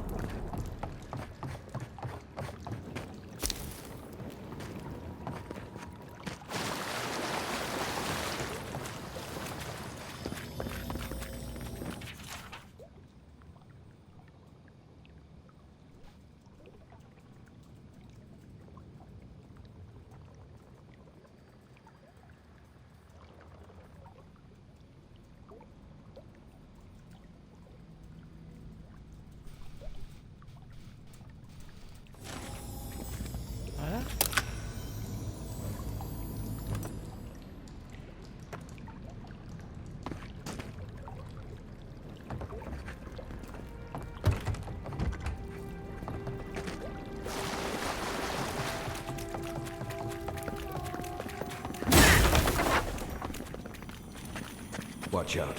Watch out.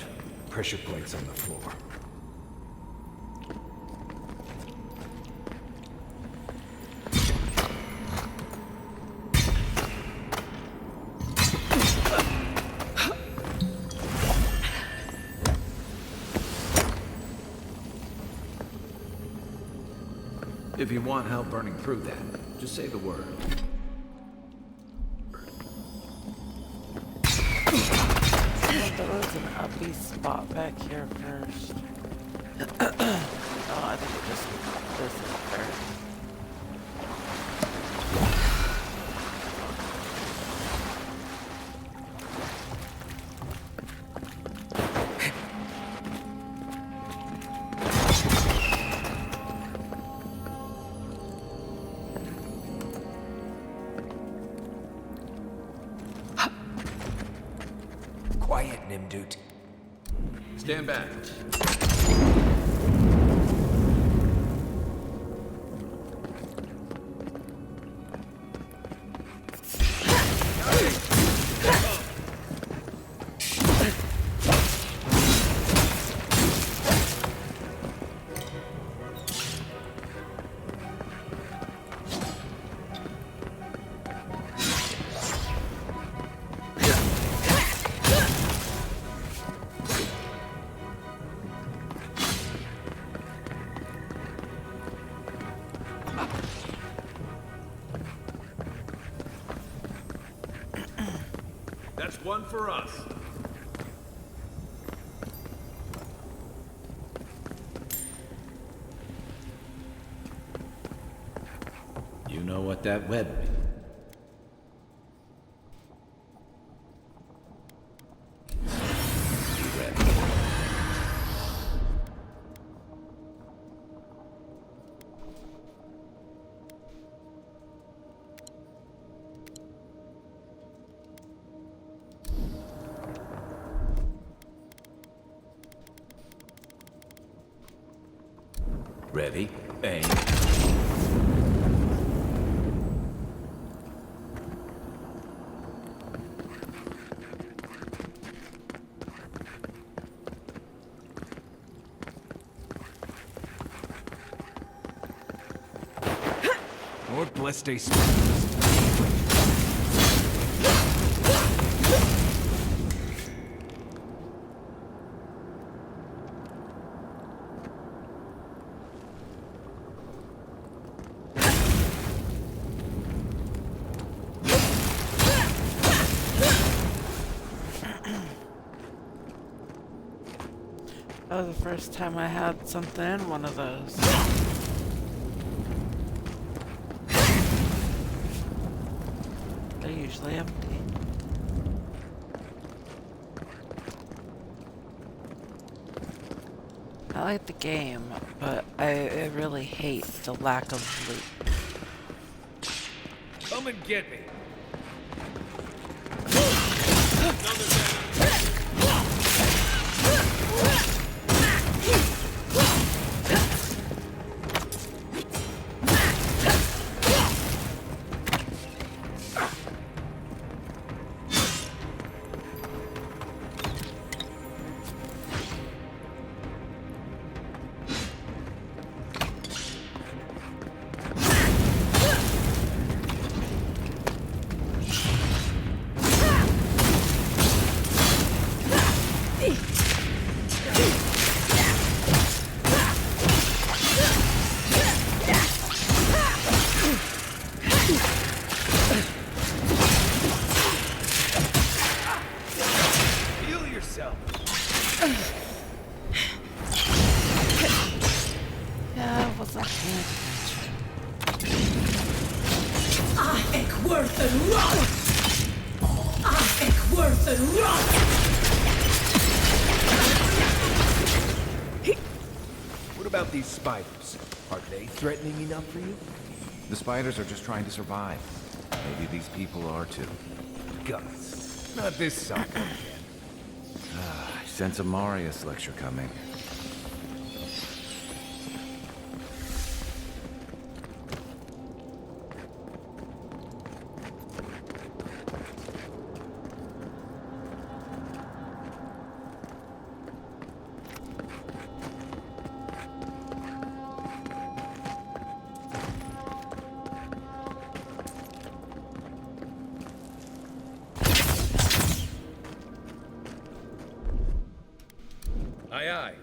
Pressure plates on the floor. If you want help burning through that, just say the word. there was an uppy spot back here first. Oh, I think it just this is first. Quiet, Nimdut. Stand back. That's one for us. You know what that web means? Ready? Aim. More blessed day. That was the first time I had something in one of those. They're usually empty. I like the game, but I really hate the lack of loot. Come and get me. Heal yourself. Yeah, I wasn't paying attention. Ik word een rot! Ik word een rot! What about these spiders? Are they threatening enough for you? The spiders are just trying to survive. Maybe these people are too. Guts. Not this sucker. I sense a Marius lecture coming. Aye, aye.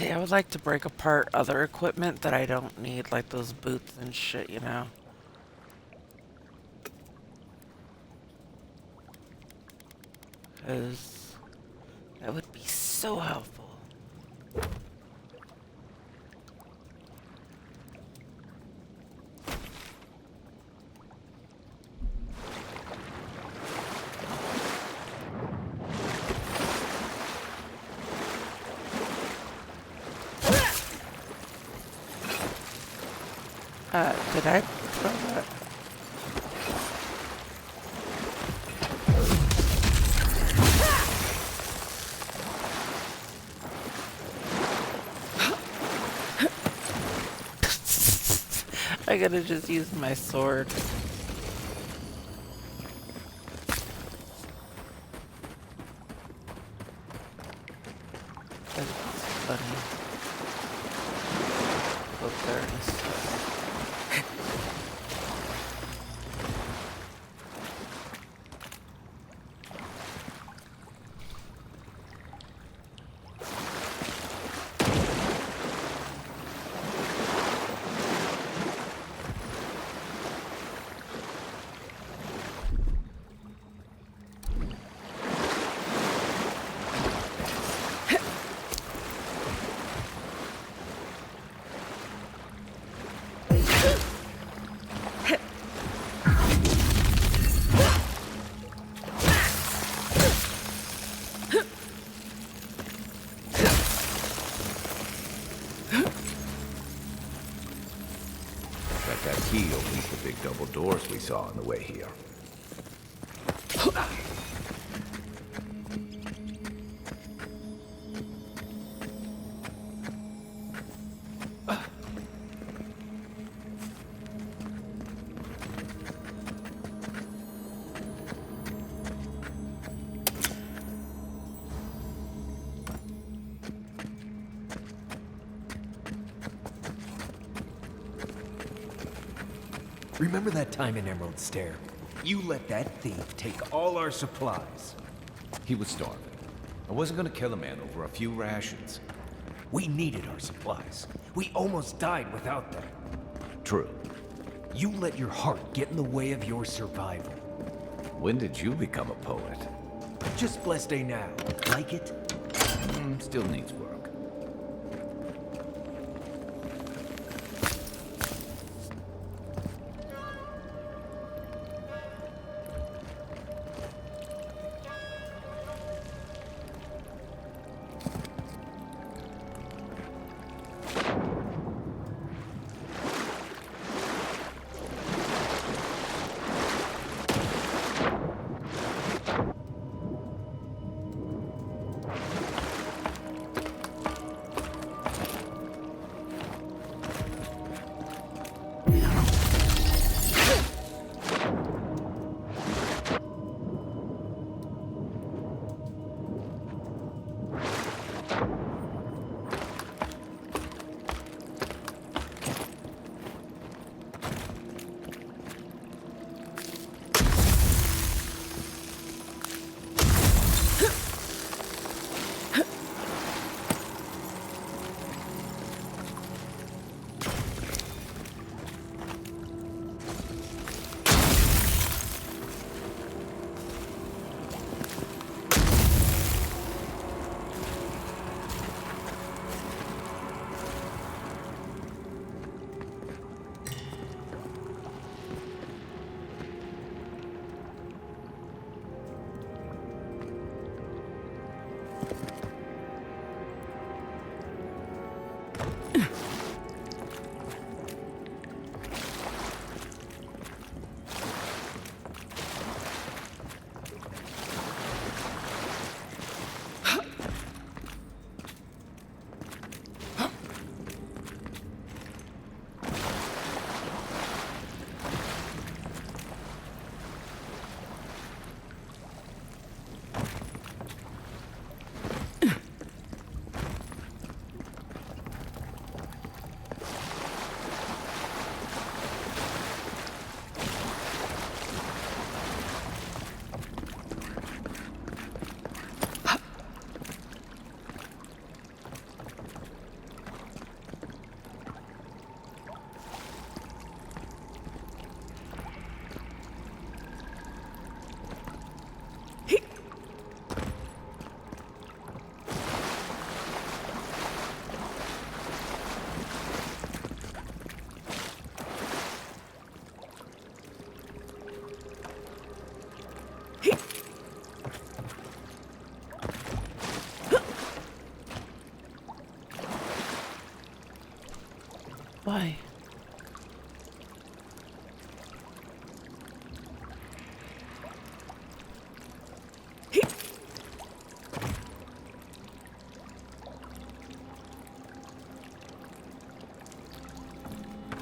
See, I would like to break apart other equipment that I don't need, like those boots and shit, you know? Because that would be so helpful. Did I throw that? I gotta just use my sword. That's funny. Go there and That key opens the big double doors we saw on the way here. Remember that time in Emerald Stair? You let that thief take all our supplies. He was starving. I wasn't gonna kill a man over a few rations. We needed our supplies. We almost died without them. True. You let your heart get in the way of your survival. When did you become a poet? Just blessed day now. Like it? Still needs work.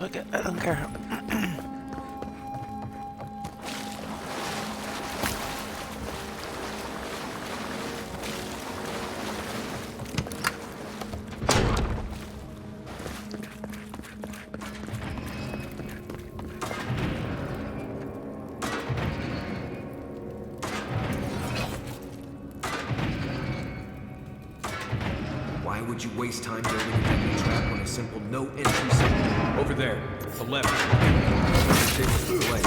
Fuck it, I don't care. Why would you waste time building a deadly trap on a simple no entry signal? Over there, to the left. Tables to the legs.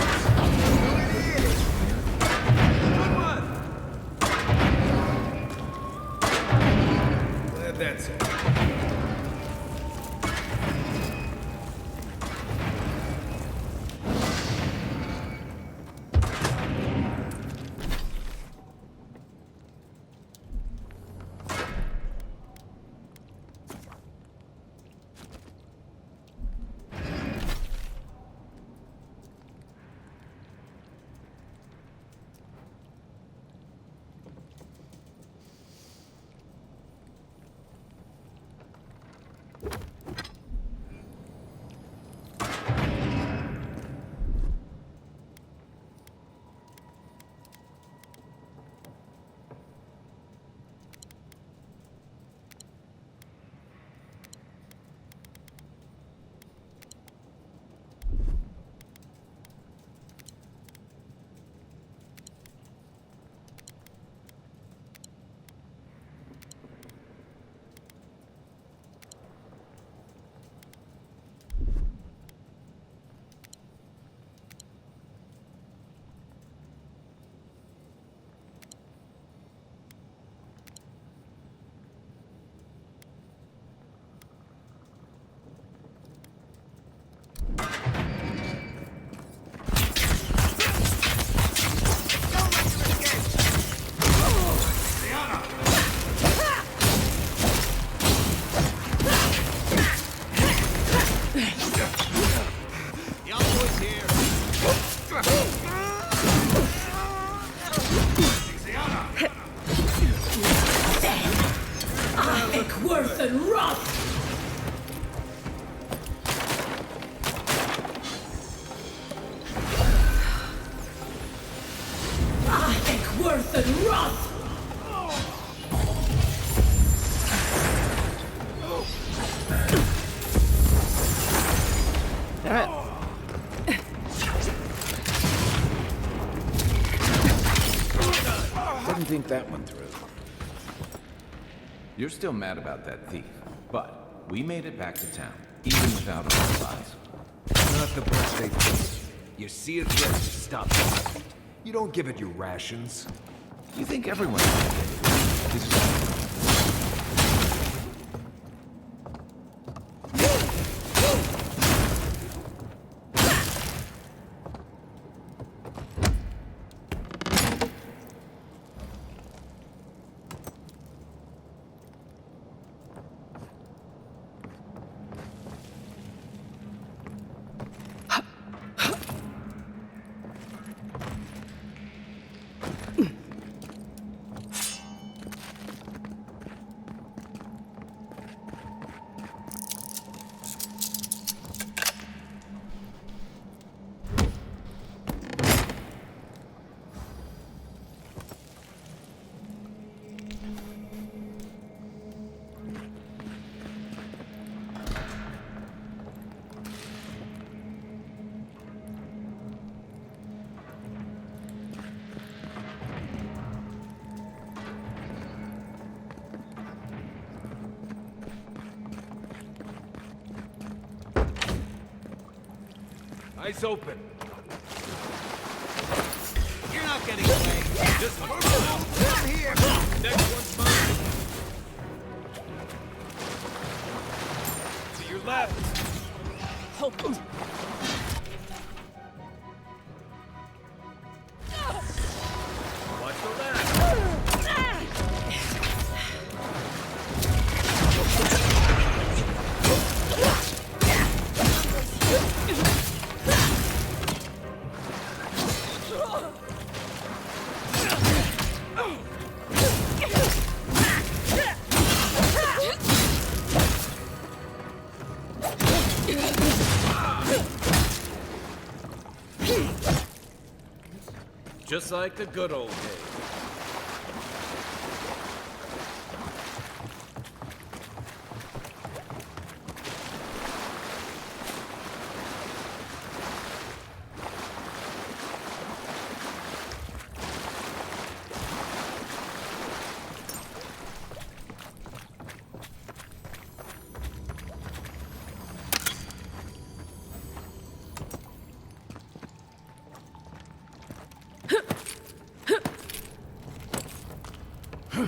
Glad that's it. Worth and rough! I think worth and rough! Damn it. Didn't think that one through. You're still mad about that thief, but we made it back to town, even without our supplies. Not the best they did. You see it threat, stop it. You don't give it your rations. You think everyone is Eyes open. You're not getting away. This one's come here. Next one's mine. To your left. Help him. Watch the left. Just like the good old days.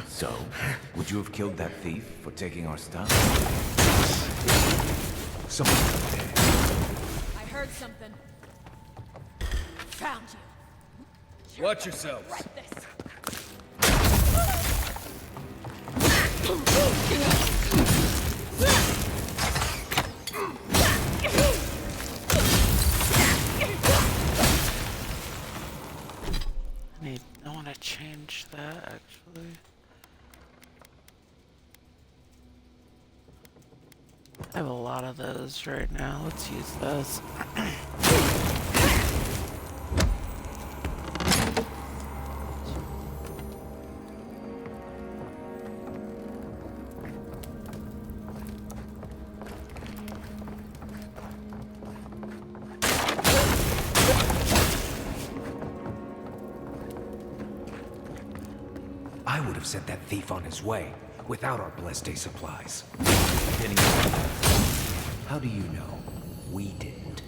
So, would you have killed that thief for taking our stuff? Someone there. I heard something. Found you. Watch yourselves. Right this. I want to change that actually. I have a lot of those right now. Let's use those. I would have sent that thief on his way, without our blessed day supplies. How do you know? We didn't.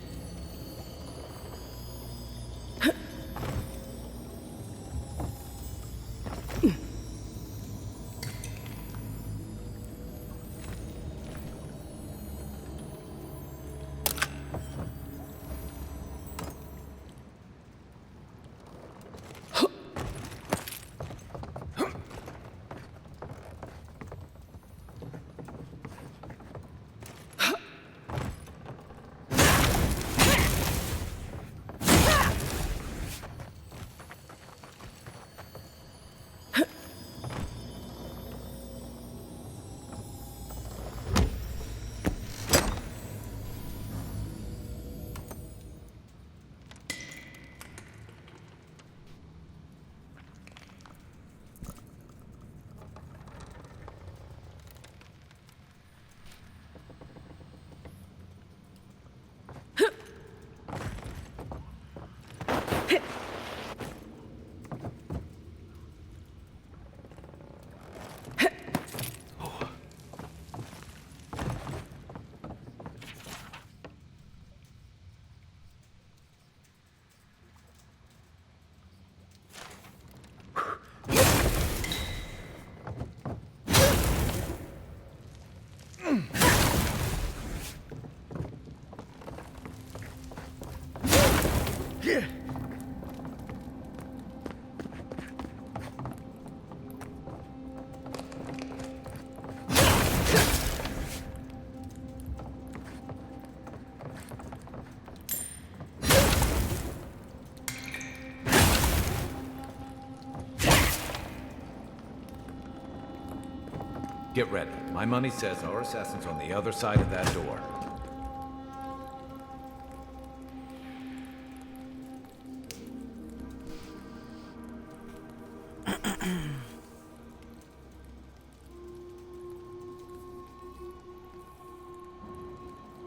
Get ready. My money says our assassin's on the other side of that door.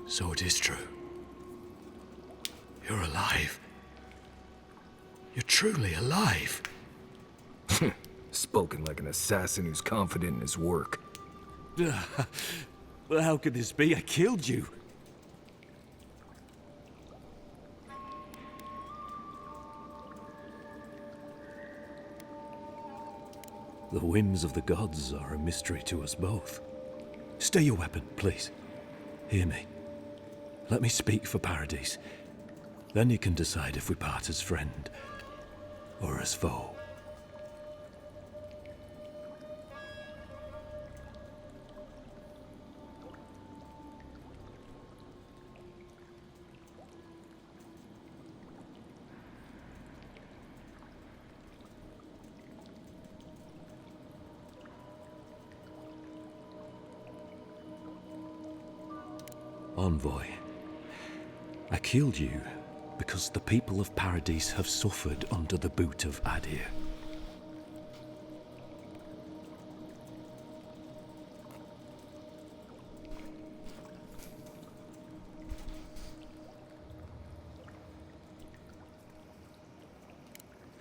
So it is true. You're alive. You're truly alive. Spoken like an assassin who's confident in his work. Well, how could this be? I killed you. The whims of the gods are a mystery to us both. Stay your weapon, please. Hear me. Let me speak for Paradise. Then you can decide if we part as friend or as foe. Envoy, I killed you because the people of Paradise have suffered under the boot of Adir.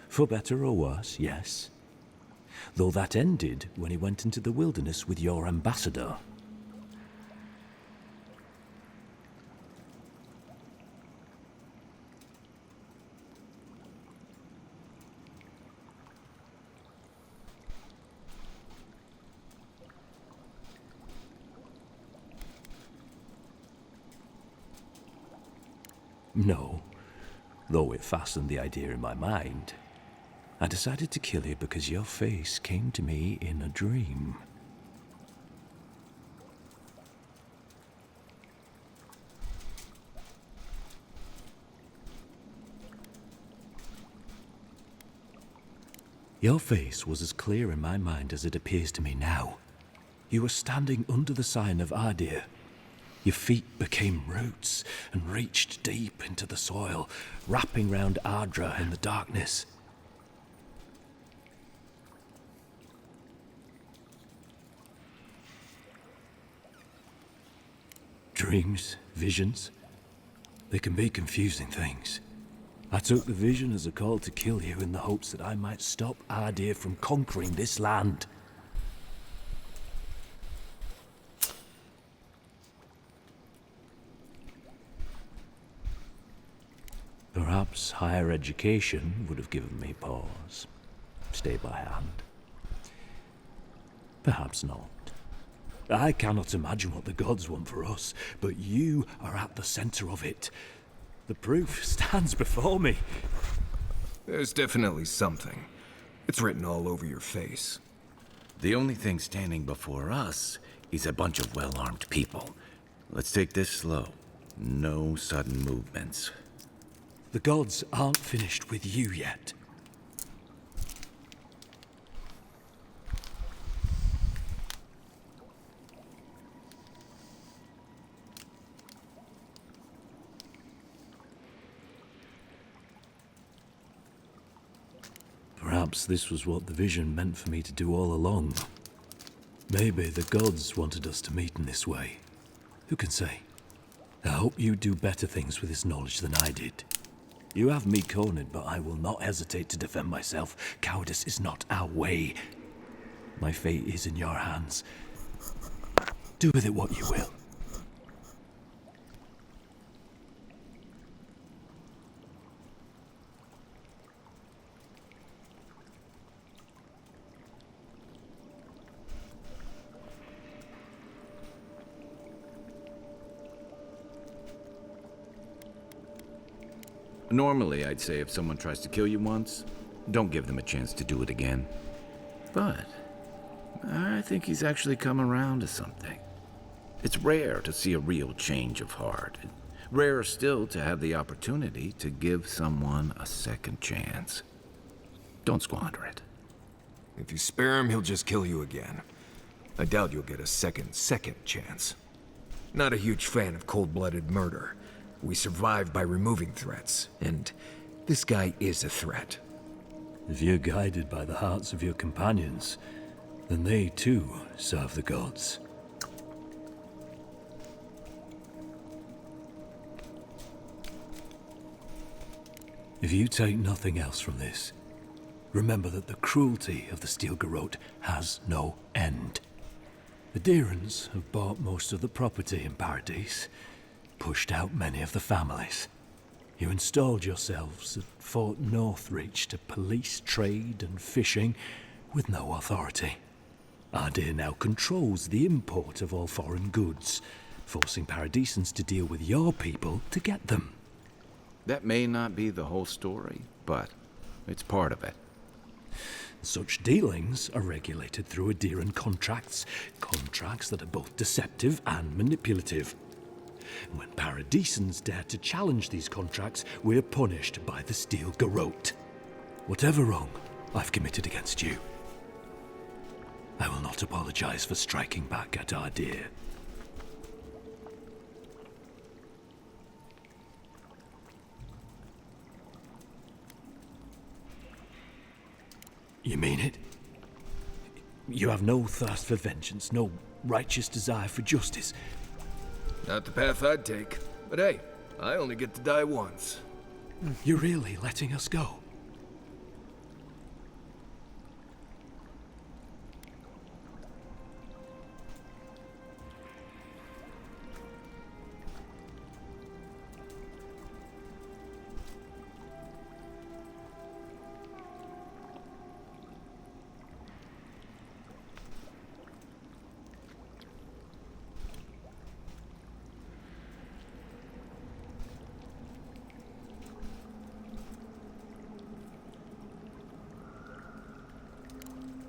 For better or worse, yes. Though that ended when he went into the wilderness with your ambassador. No, though it fastened the idea in my mind. I decided to kill you because your face came to me in a dream. Your face was as clear in my mind as it appears to me now. You were standing under the sign of Adir. Your feet became roots and reached deep into the soil, wrapping round Ardra in the darkness. Dreams, visions, they can be confusing things. I took the vision as a call to kill you in the hopes that I might stop Adir from conquering this land. Perhaps higher education would have given me pause. Stay by hand. Perhaps not. I cannot imagine what the gods want for us, but you are at the center of it. The proof stands before me. There's definitely something. It's written all over your face. The only thing standing before us is a bunch of well-armed people. Let's take this slow. No sudden movements. The gods aren't finished with you yet. Perhaps this was what the vision meant for me to do all along. Maybe the gods wanted us to meet in this way. Who can say? I hope you do better things with this knowledge than I did. You have me cornered, but I will not hesitate to defend myself. Cowardice is not our way. My fate is in your hands. Do with it what you will. Normally, I'd say if someone tries to kill you once, don't give them a chance to do it again. But I think he's actually come around to something. It's rare to see a real change of heart. Rarer still to have the opportunity to give someone a second chance. Don't squander it. If you spare him, he'll just kill you again. I doubt you'll get a second chance. Not a huge fan of cold-blooded murder. We survive by removing threats, and this guy is a threat. If you're guided by the hearts of your companions, then they too serve the gods. If you take nothing else from this, remember that the cruelty of the Steel Garrote has no end. The Deerans have bought most of the property in Paradise, pushed out many of the families. You installed yourselves at Fort Northreach to police trade and fishing with no authority. Adir now controls the import of all foreign goods, forcing Paradisans to deal with your people to get them. That may not be the whole story, but it's part of it. Such dealings are regulated through Adiran contracts that are both deceptive and manipulative. When Paradisans dare to challenge these contracts, we're punished by the Steel Garrote. Whatever wrong I've committed against you, I will not apologize for striking back at Adir. You mean it? You have no thirst for vengeance, no righteous desire for justice? Not the path I'd take. But hey, I only get to die once. You're really letting us go?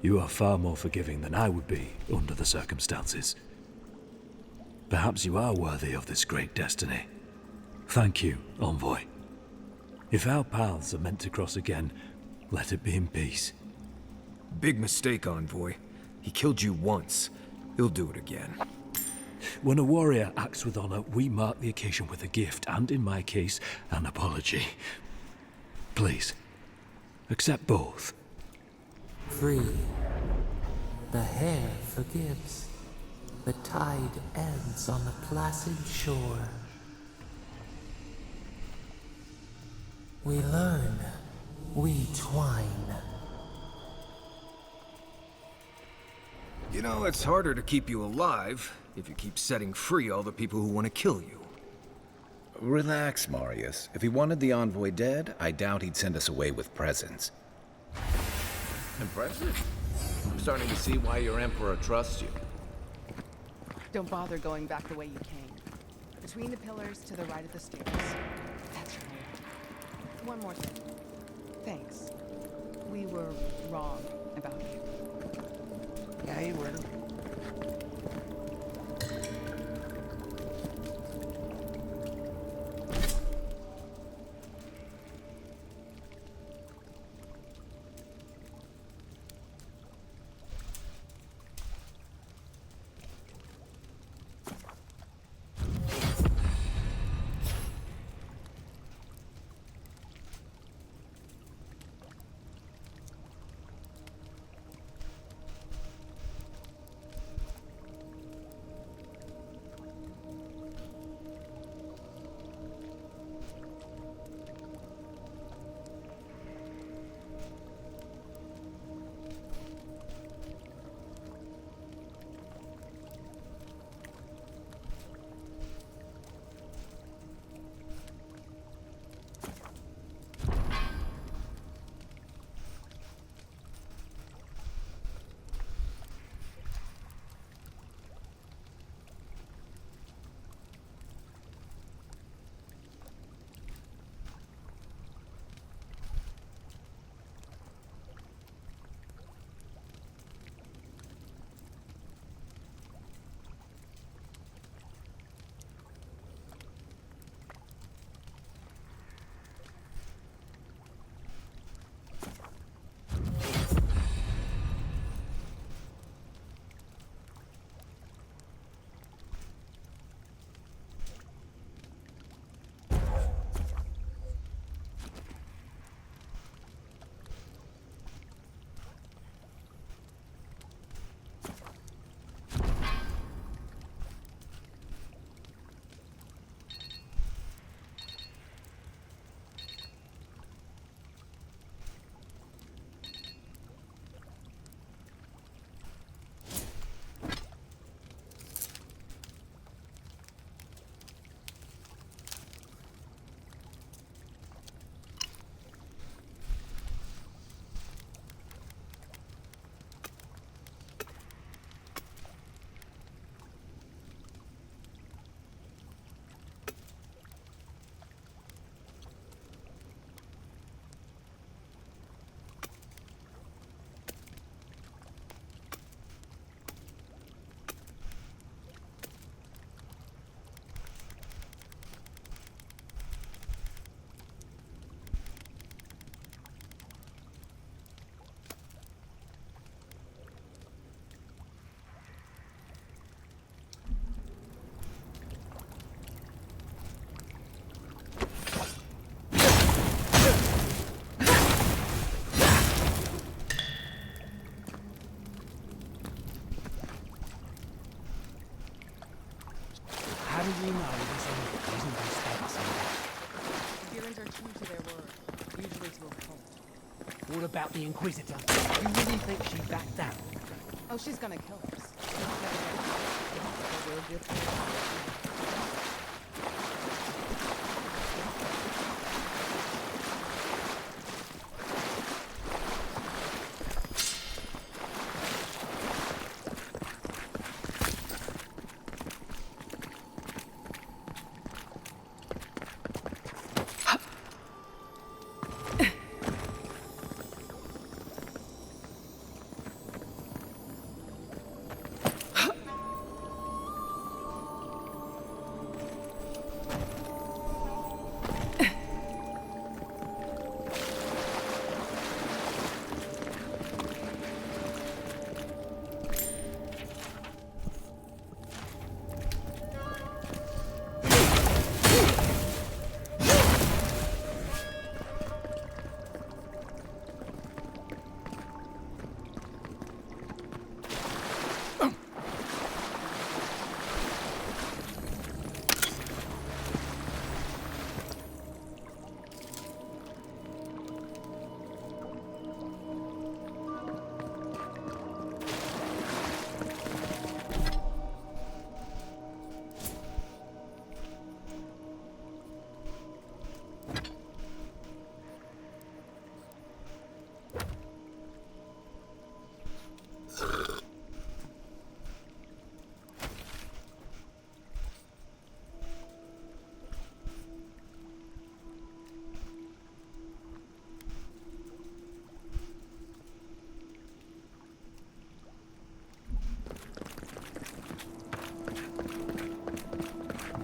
You are far more forgiving than I would be under the circumstances. Perhaps you are worthy of this great destiny. Thank you, Envoy. If our paths are meant to cross again, let it be in peace. Big mistake, Envoy. He killed you once. He'll do it again. When a warrior acts with honor, we mark the occasion with a gift, and in my case, an apology. Please, accept both. Free. The hair forgives. The tide ends on the placid shore. We learn. We twine. You know, it's harder to keep you alive if you keep setting free all the people who want to kill you. Relax, Marius. If he wanted the envoy dead, I doubt he'd send us away with presents. Impressive. I'm starting to see why your emperor trusts you. Don't bother going back the way you came. Between the pillars to the right of the stairs. That's right. One more thing. Thanks. We were wrong about you. Yeah, you were. What about the Inquisitor? You really think she backed down? Oh, she's gonna kill us.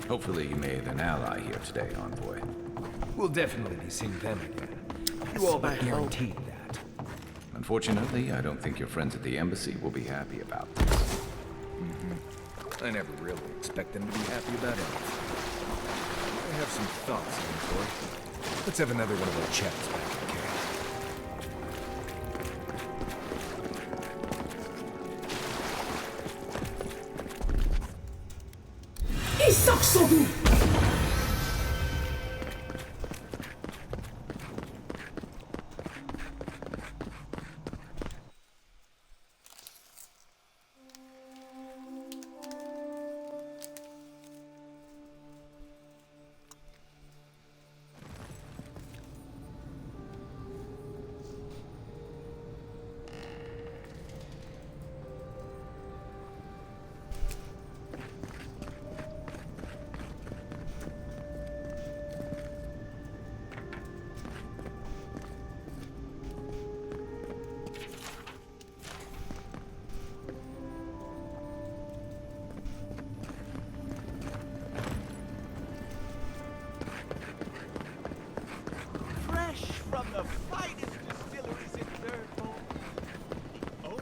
Hopefully you made an ally here today, Envoy. We'll definitely be seeing them again. You all but guaranteed that. Unfortunately, I don't think your friends at the embassy will be happy about this. I never really expect them to be happy about anything. I have some thoughts, Envoy. Let's have another one of our chats back in camp. Fresh from the finest distilleries in Nerdborn. Oh.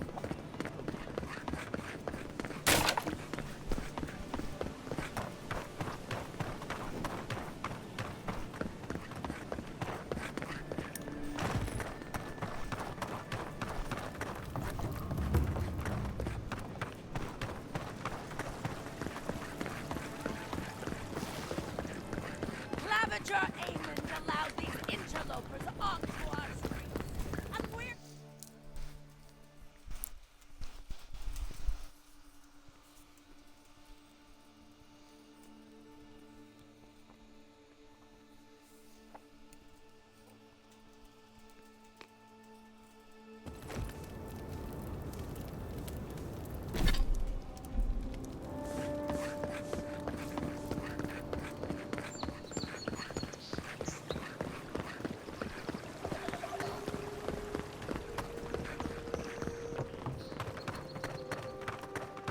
Claviger Aemond allowed these interlopers onto our streets, and we're...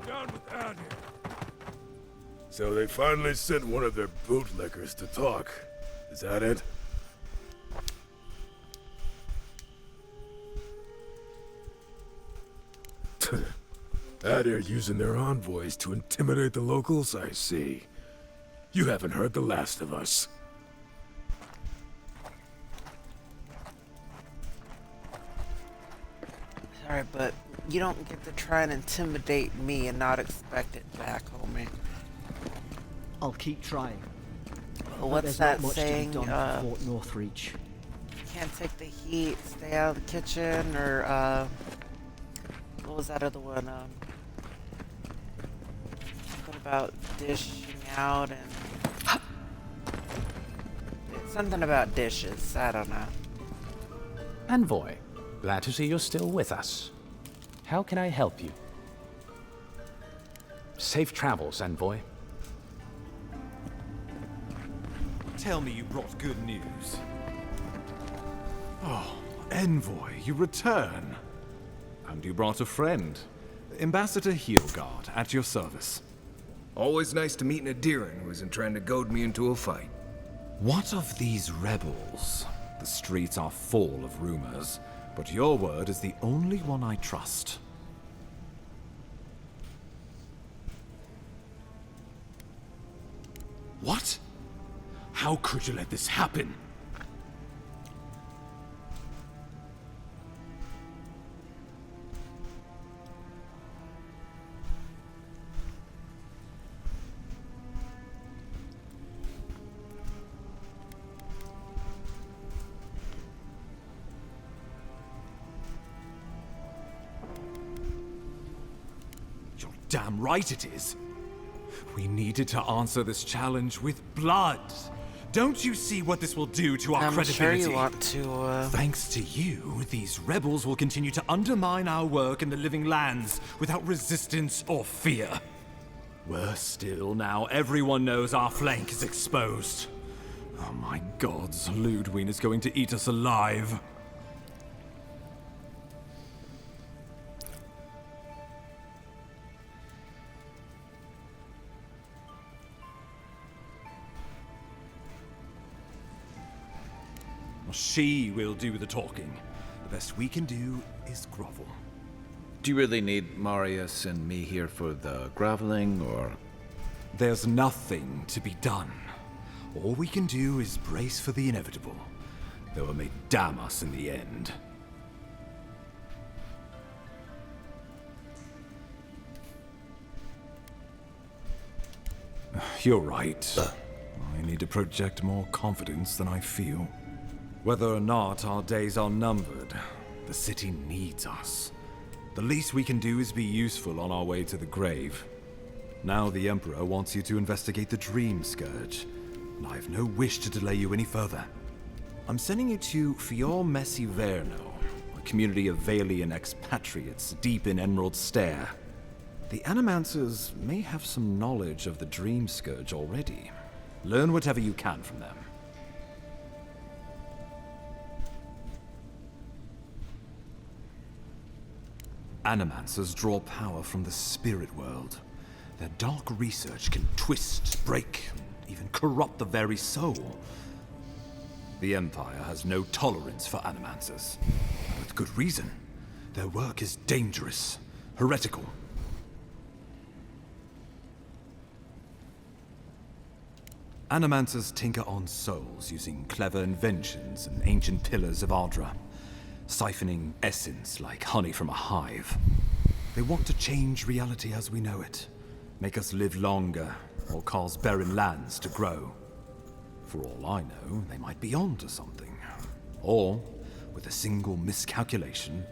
Down with Addy. So they finally sent one of their bootlickers to talk. Is that it? They're using their envoys to intimidate the locals, I see. You haven't heard the last of us. Sorry, but you don't get to try and intimidate me and not expect it back, homie. I'll keep trying. Well, But what's there's that not much saying? to be done for Fort Northreach. can't take the heat, stay out of the kitchen, or what was that other one? Something about dishing out and something about dishes. I don't know. Envoy, glad to see you're still with us. How can I help you? Safe travels, Envoy. Tell me you brought good news. Oh, Envoy, you return. And you brought a friend. Ambassador Heelguard, at your service. Always nice to meet an Adiran who isn't trying to goad me into a fight. What of these rebels? The streets are full of rumors, but your word is the only one I trust. What? How could you let this happen? You're damn right it is. We needed to answer this challenge with blood. Don't you see what this will do to our credibility? Sure you want to, Thanks to you, these rebels will continue to undermine our work in the living lands without resistance or fear. Worse still, now everyone knows our flank is exposed. Oh my gods, Ludwig is going to eat us alive. She will do the talking. The best we can do is grovel. Do you really need Marius and me here for the groveling, or...? There's nothing to be done. All we can do is brace for the inevitable, though it may damn us in the end. You're right. I need to project more confidence than I feel. Whether or not our days are numbered, the city needs us. The least we can do is be useful on our way to the grave. Now the Emperor wants you to investigate the Dream Scourge, and I have no wish to delay you any further. I'm sending you to Fior Messi Verno, a community of Valian expatriates deep in Emerald Stair. The Animancers may have some knowledge of the Dream Scourge already. Learn whatever you can from them. Animancers draw power from the spirit world. Their dark research can twist, break, and even corrupt the very soul. The Empire has no tolerance for Animancers. With good reason. Their work is dangerous, heretical. Animancers tinker on souls using clever inventions and ancient pillars of Ardra, siphoning essence like honey from a hive. They want to change reality as we know it, make us live longer, or cause barren lands to grow. For all I know, they might be onto something. Or, with a single miscalculation,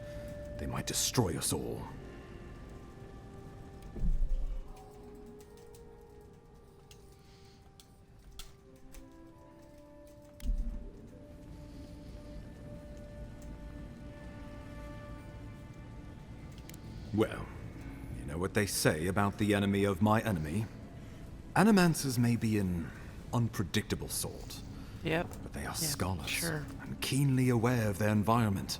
they might destroy us all. Well, you know what they say about the enemy of my enemy? Animancers may be an unpredictable sort. Yep. But they are scholars, sure. and keenly aware of their environment.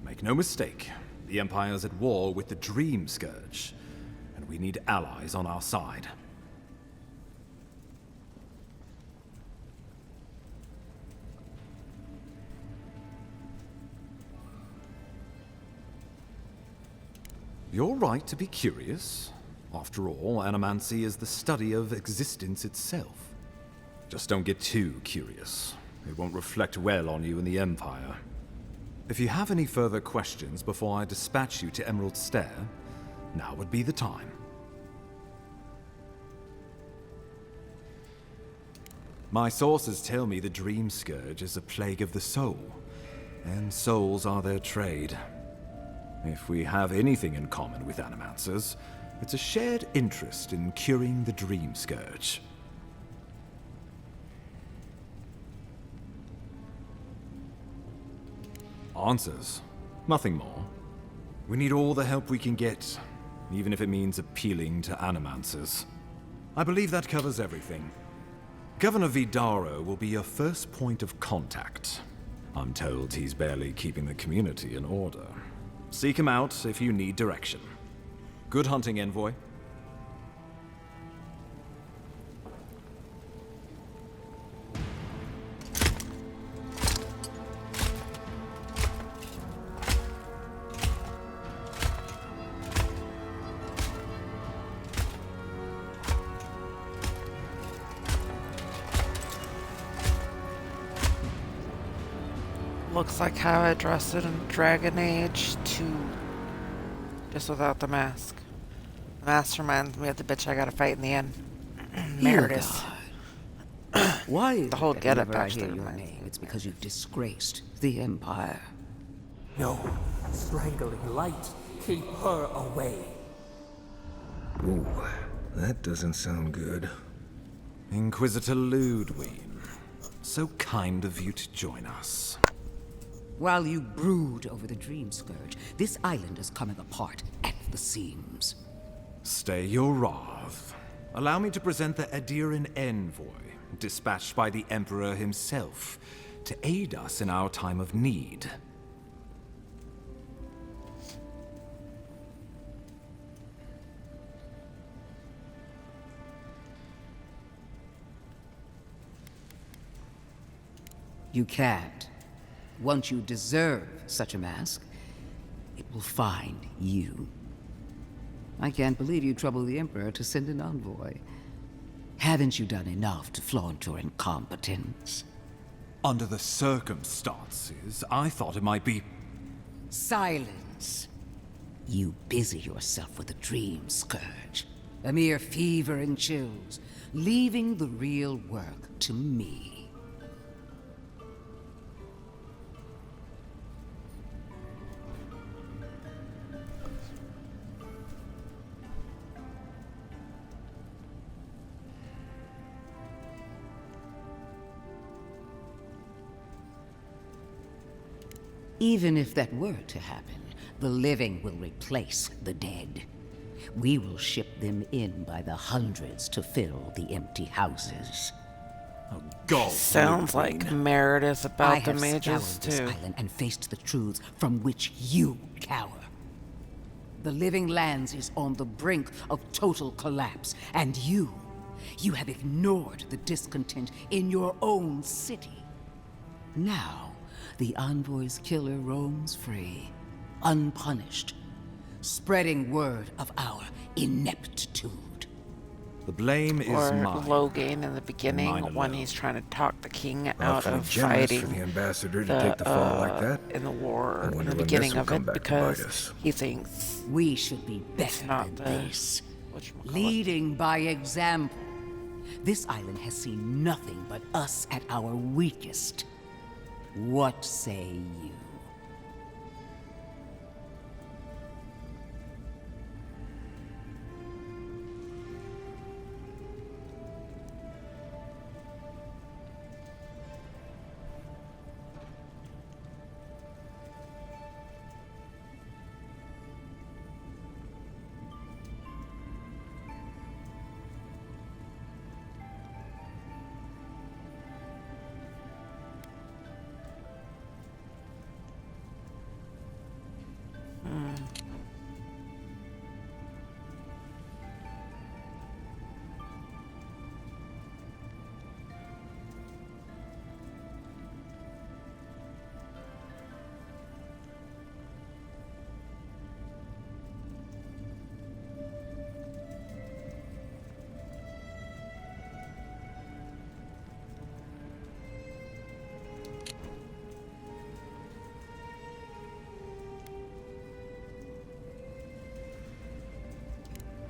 Make no mistake, the Empire's at war with the Dream Scourge, and we need allies on our side. You're right to be curious. After all, animancy is the study of existence itself. Just don't get too curious. It won't reflect well on you in the Empire. If you have any further questions before I dispatch you to Emerald Stair, now would be the time. My sources tell me the Dream Scourge is a plague of the soul, and souls are their trade. If we have anything in common with Animancers, it's a shared interest in curing the Dream Scourge. Answers. Nothing more. We need all the help we can get, even if it means appealing to Animancers. I believe that covers everything. Governor Vidaro will be your first point of contact. I'm told he's barely keeping the community in order. Seek him out if you need direction. Good hunting, Envoy. Looks like how I dressed it in Dragon Age 2. Just without the mask. The mask reminds me of the bitch I gotta fight in the end. Meredith. Why is The whole it that getup whenever I actually hear your reminds name, it's because you've disgraced the Empire. No. Strangling light. Keep her away. Ooh, that doesn't sound good. Inquisitor Ludwig. So kind of you to join us. While you brood over the Dream Scourge, this island is coming apart at the seams. Stay your wrath. Allow me to present the Adiran Envoy, dispatched by the Emperor himself, to aid us in our time of need. You can't. Once you deserve such a mask, it will find you. I can't believe you troubled the Emperor to send an envoy. Haven't you done enough to flaunt your incompetence? Under the circumstances, I thought it might be... Silence. You busy yourself with the Dream Scourge. A mere fever and chills, leaving the real work to me. Even if that were to happen, the living will replace the dead. We will ship them in by the hundreds to fill the empty houses. Oh, God! Sounds like Meredith about the mages I have scoured this too. island and faced the truths from which you cower. The living lands is on the brink of total collapse, and you have ignored the discontent in your own city. Now, the Envoy's killer roams free, unpunished, spreading word of our ineptitude. The blame is Or mine. Logan in the beginning Mine when alone. he's trying to talk the king out Awfully of generous fighting for the ambassador to take the fall like that. in the war I in wonder the when beginning this will of come it back to because bite us. he thinks We should be better not than the this. Leading by example. This island has seen nothing but us at our weakest. What say you?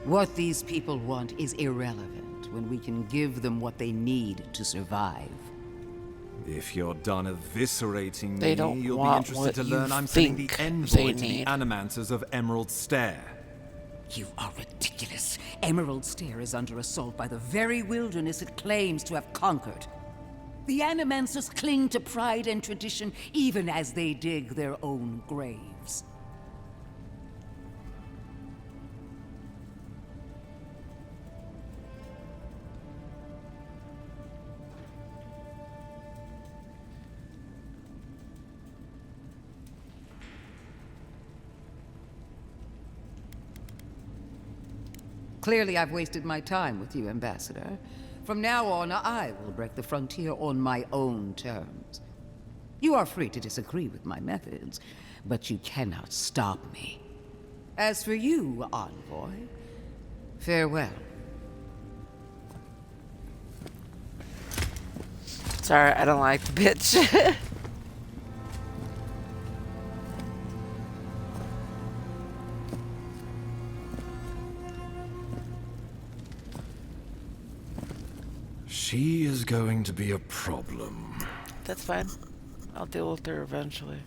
What these people want is irrelevant when we can give them what they need to survive. If you're done eviscerating They me, don't you'll be want interested what to you learn I'm sending the think envoy they to the need. Animancers of Emerald Stair. You are ridiculous. Emerald Stair is under assault by the very wilderness it claims to have conquered. The Animancers cling to pride and tradition even as they dig their own graves. Clearly, I've wasted my time with you, Ambassador. From now on, I will break the frontier on my own terms. You are free to disagree with my methods, but you cannot stop me. As for you, Envoy, farewell. Sorry, I don't like the bitch. She is going to be a problem. That's fine. I'll deal with her eventually.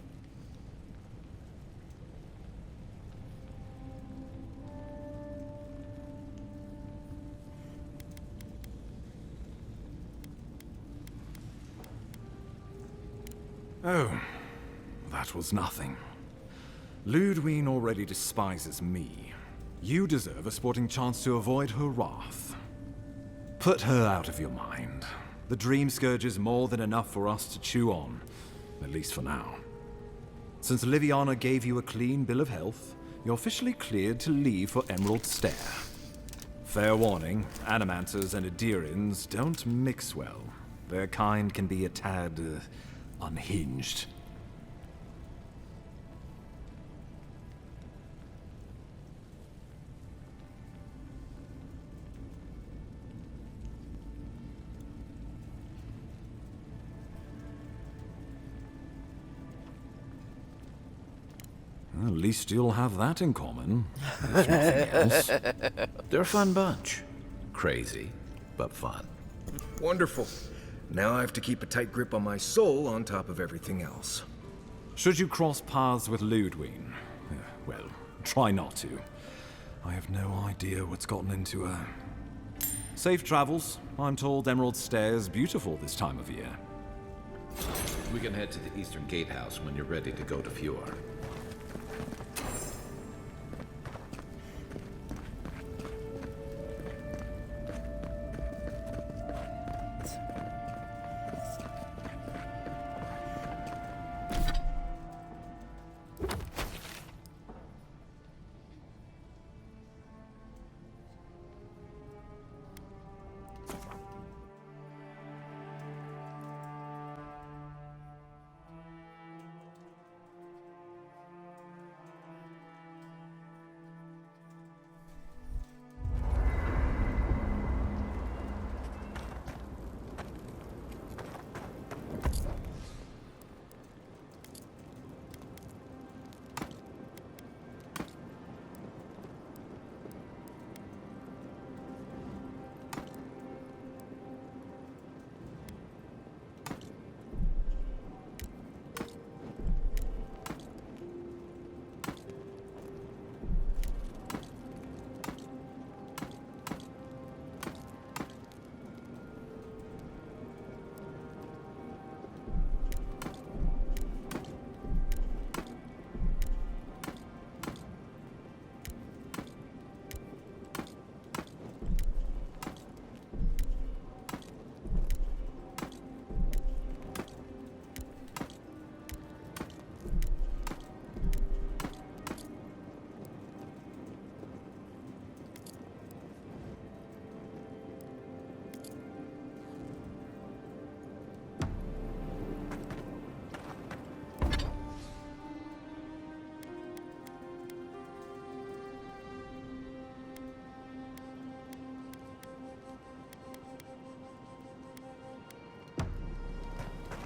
Oh, that was nothing. Ludwig already despises me. You deserve a sporting chance to avoid her wrath. Put her out of your mind. The Dream Scourge is more than enough for us to chew on, at least for now. Since Liviana gave you a clean bill of health, you're officially cleared to leave for Emerald Stair. Fair warning, Animancers and Adirians don't mix well. Their kind can be a tad unhinged. At least you'll have that in common, if nothing else. They're a fun bunch. Crazy, but fun. Wonderful. Now I have to keep a tight grip on my soul on top of everything else. Should you cross paths with Ludwig, well, try not to. I have no idea what's gotten into her. Safe travels. I'm told Emerald Stair is beautiful this time of year. We can head to the Eastern Gatehouse when you're ready to go to Fjord.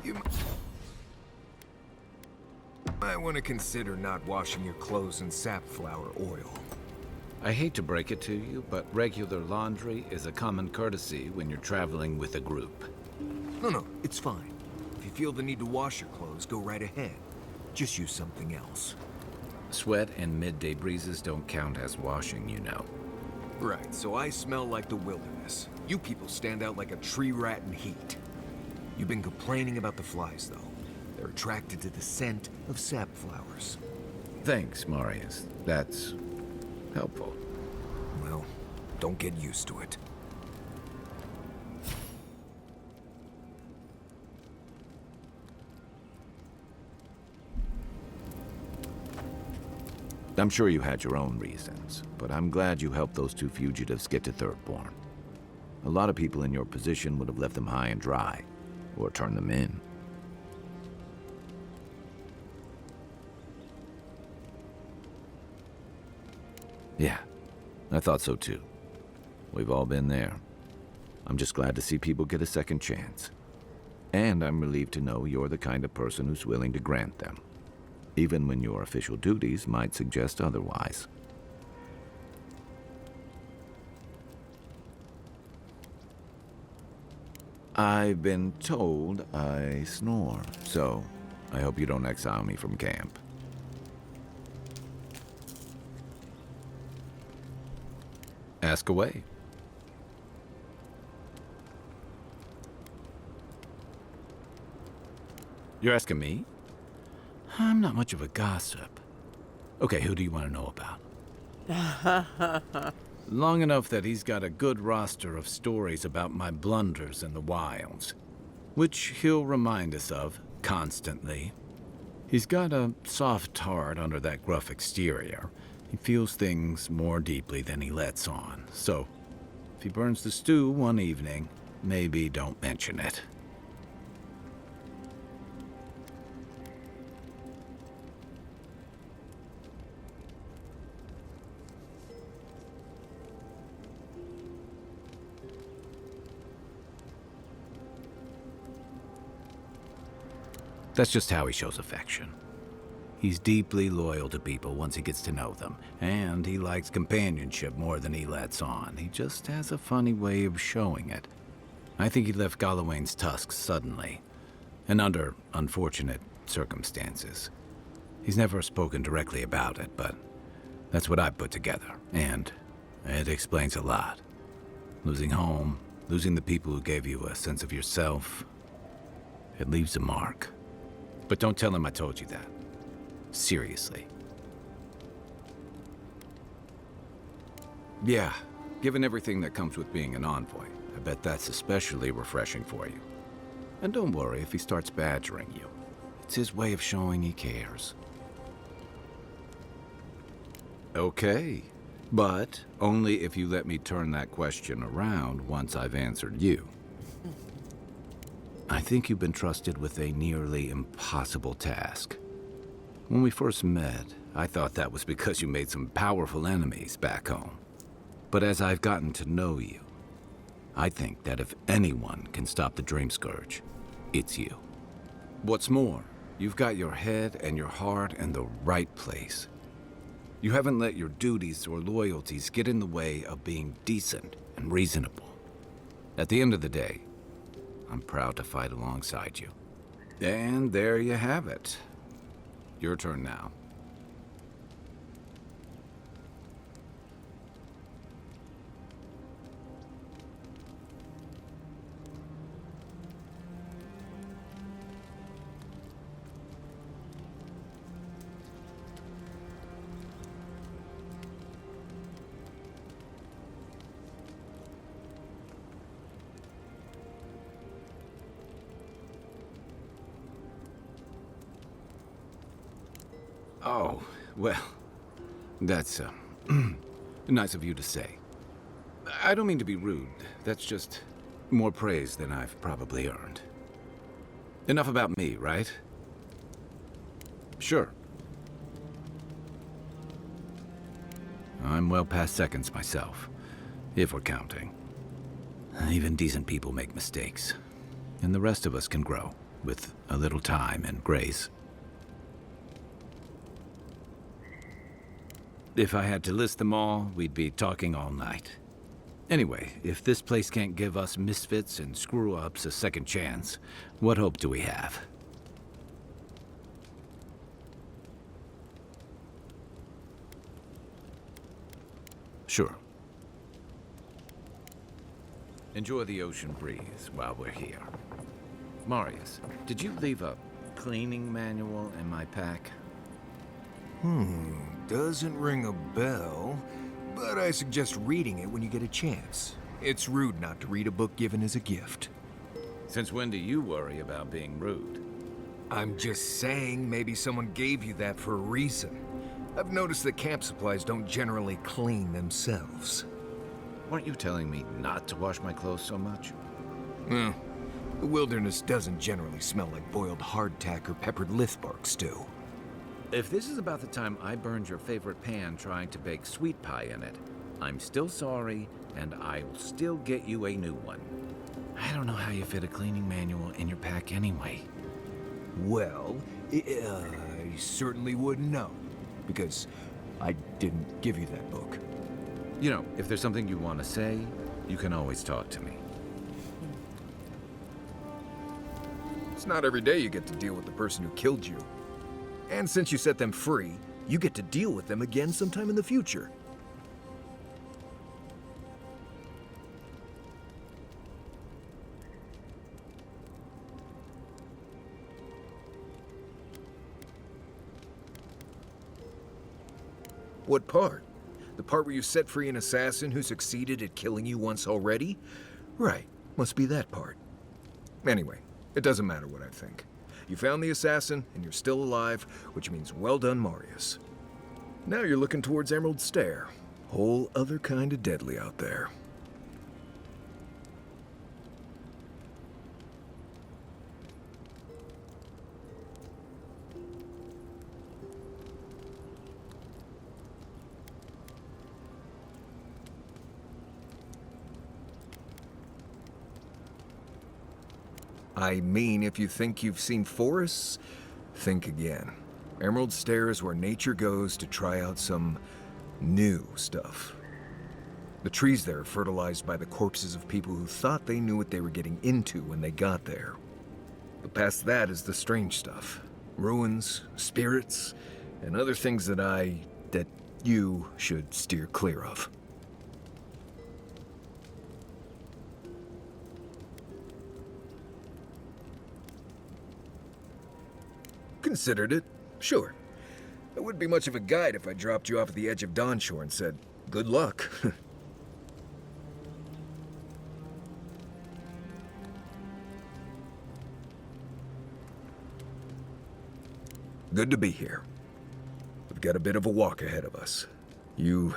You might want to consider not washing your clothes in safflower oil. I hate to break it to you, but regular laundry is a common courtesy when you're traveling with a group. No, it's fine. If you feel the need to wash your clothes, go right ahead. Just use something else. Sweat and midday breezes don't count as washing, you know. Right, so I smell like the wilderness. You people stand out like a tree rat in heat. You've been complaining about the flies, though. They're attracted to the scent of sap flowers. Thanks, Marius. That's helpful. Well, don't get used to it. I'm sure you had your own reasons, but I'm glad you helped those two fugitives get to Thirdborn. A lot of people in your position would have left them high and dry, or turned them in. Yeah, I thought so too. We've all been there. I'm just glad to see people get a second chance. And I'm relieved to know you're the kind of person who's willing to grant them, even when your official duties might suggest otherwise. I've been told I snore, so I hope you don't exile me from camp. Ask away. You're asking me? I'm not much of a gossip. Okay, who do you want to know about? Long enough that he's got a good roster of stories about my blunders in the wilds, which he'll remind us of constantly. He's got a soft heart under that gruff exterior. He feels things more deeply than he lets on, so if he burns the stew one evening, maybe don't mention it. That's just how he shows affection. He's deeply loyal to people once he gets to know them, and he likes companionship more than he lets on. He just has a funny way of showing it. I think he left Galawain's tusks suddenly, and under unfortunate circumstances. He's never spoken directly about it, but that's what I put together, and it explains a lot. Losing home, losing the people who gave you a sense of yourself, it leaves a mark. But don't tell him I told you that. Seriously. Yeah, given everything that comes with being an envoy, I bet that's especially refreshing for you. And don't worry if he starts badgering you. It's his way of showing he cares. Okay, but only if you let me turn that question around once I've answered you. I think you've been trusted with a nearly impossible task. When we first met, I thought that was because you made some powerful enemies back home. But as I've gotten to know you, I think that if anyone can stop the Dream Scourge, it's you. What's more, you've got your head and your heart in the right place. You haven't let your duties or loyalties get in the way of being decent and reasonable. At the end of the day, I'm proud to fight alongside you. And there you have it. Your turn now. Oh, well, that's nice of you to say. I don't mean to be rude. That's just more praise than I've probably earned. Enough about me, right? Sure. I'm well past seconds myself, if we're counting. Even decent people make mistakes, and the rest of us can grow with a little time and grace. If I had to list them all, we'd be talking all night. Anyway, if this place can't give us misfits and screw-ups a second chance, what hope do we have? Sure. Enjoy the ocean breeze while we're here. Marius, did you leave a cleaning manual in my pack? Doesn't ring a bell, but I suggest reading it when you get a chance. It's rude not to read a book given as a gift. Since when do you worry about being rude? I'm just saying maybe someone gave you that for a reason. I've noticed that camp supplies don't generally clean themselves. Weren't you telling me not to wash my clothes so much? The wilderness doesn't generally smell like boiled hardtack or peppered lithbark stew. If this is about the time I burned your favorite pan trying to bake sweet pie in it, I'm still sorry, and I will still get you a new one. I don't know how you fit a cleaning manual in your pack anyway. Well, I certainly wouldn't know, because I didn't give you that book. You know, if there's something you want to say, you can always talk to me. It's not every day you get to deal with the person who killed you. And since you set them free, you get to deal with them again sometime in the future. What part? The part where you set free an assassin who succeeded at killing you once already? Right, must be that part. Anyway, it doesn't matter what I think. You found the assassin, and you're still alive, which means well done, Marius. Now you're looking towards Emerald Stair. Whole other kind of deadly out there. I mean, if you think you've seen forests, think again. Emerald Stair is where nature goes to try out some new stuff. The trees there are fertilized by the corpses of people who thought they knew what they were getting into when they got there. But past that is the strange stuff. Ruins, spirits, and other things that you should steer clear of. Considered it, sure. I wouldn't be much of a guide if I dropped you off at the edge of Dawnshore and said, good luck. Good to be here. We've got a bit of a walk ahead of us. You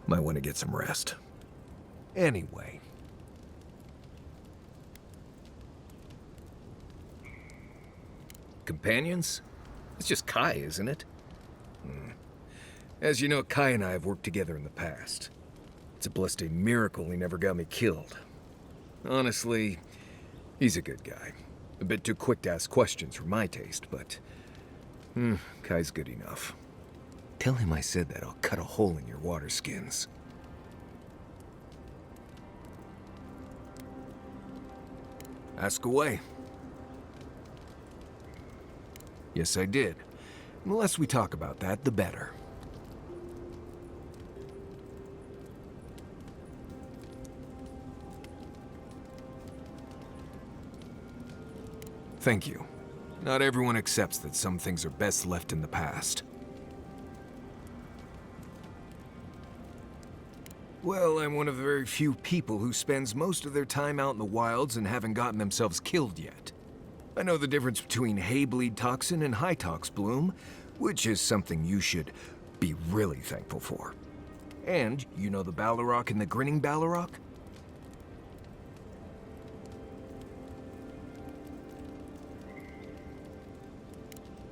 might want to get some rest. Anyway. Companions? It's just Kai, isn't it? As you know, Kai and I have worked together in the past. It's a blessed miracle he never got me killed. Honestly, he's a good guy. A bit too quick to ask questions for my taste, but Kai's good enough. Tell him I said that I'll cut a hole in your water skins. Ask away. Yes, I did. The less we talk about that, the better. Thank you. Not everyone accepts that some things are best left in the past. Well, I'm one of the very few people who spends most of their time out in the wilds and haven't gotten themselves killed yet. I know the difference between hay-bleed toxin and high-tox bloom, which is something you should be really thankful for. And you know the Ballarok and the Grinning Ballarok?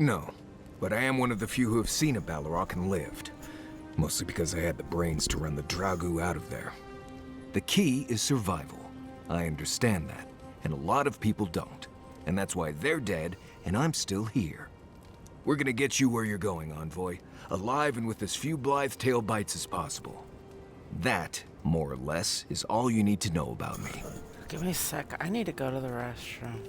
No, but I am one of the few who have seen a Ballarok and lived. Mostly because I had the brains to run the Dragu out of there. The key is survival. I understand that, and a lot of people don't. And that's why they're dead, and I'm still here. We're gonna get you where you're going, Envoy. Alive and with as few blithe tail bites as possible. That, more or less, is all you need to know about me. Give me a sec. I need to go to the restroom.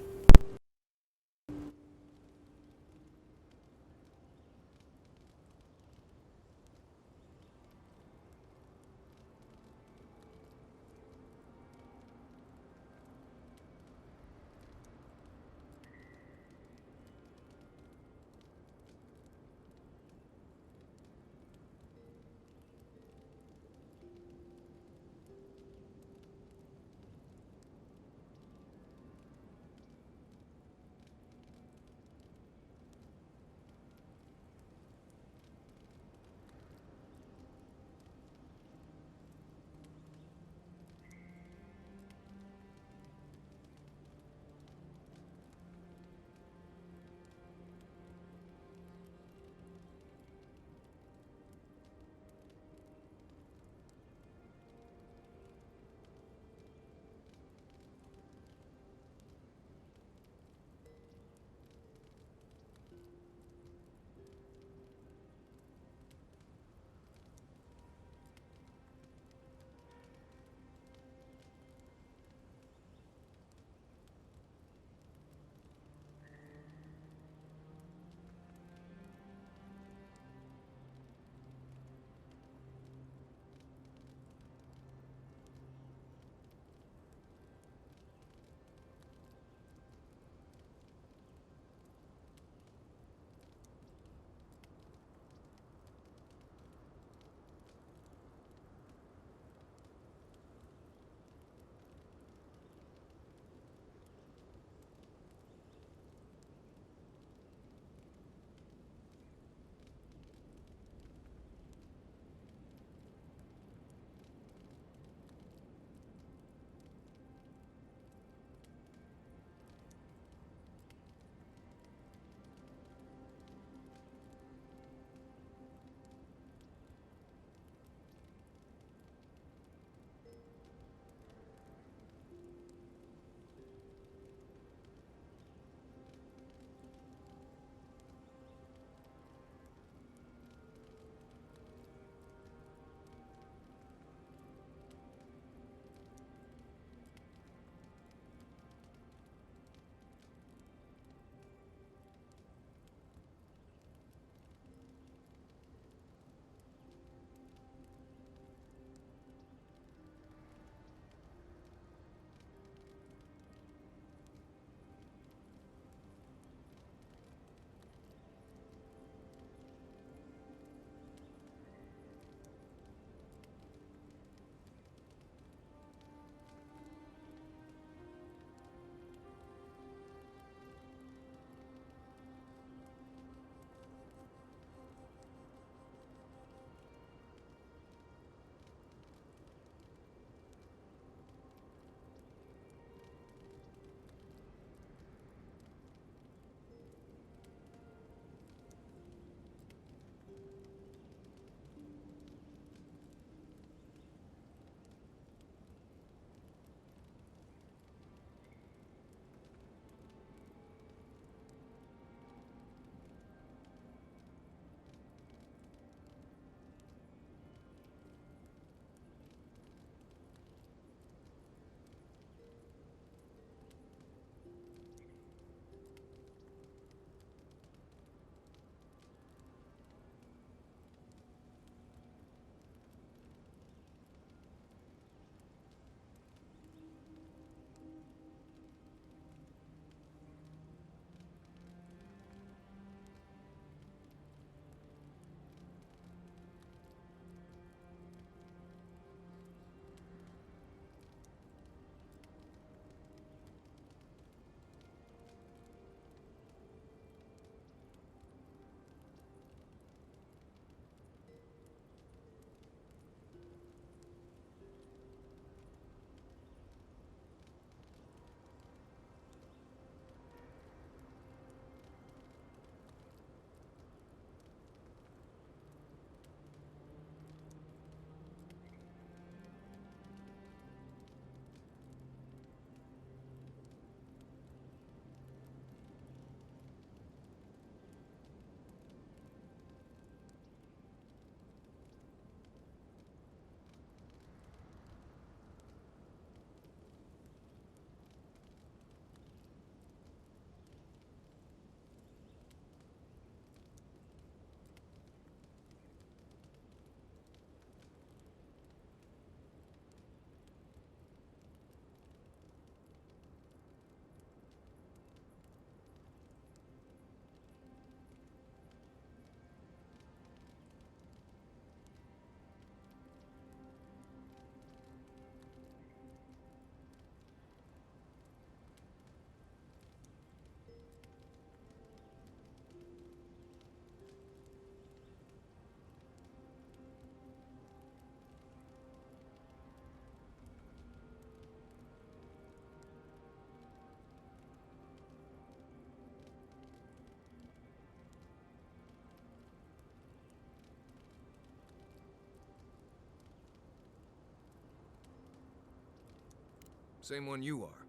Same one you are.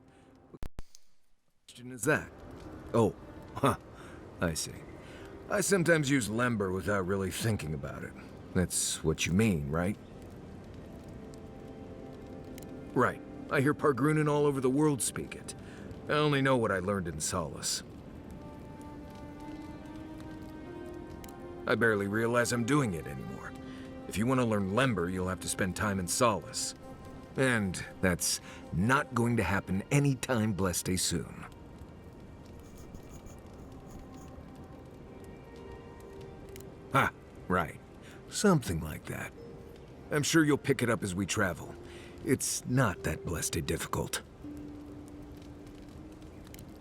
What question is that? Oh, huh. I see. I sometimes use lember without really thinking about it. That's what you mean, right? Right. I hear Pargrunen all over the world speak it. I only know what I learned in Solace. I barely realize I'm doing it anymore. If you want to learn lember, you'll have to spend time in Solace. And that's not going to happen anytime blessed soon. Ah, right. Something like that. I'm sure you'll pick it up as we travel. It's not that blessed difficult.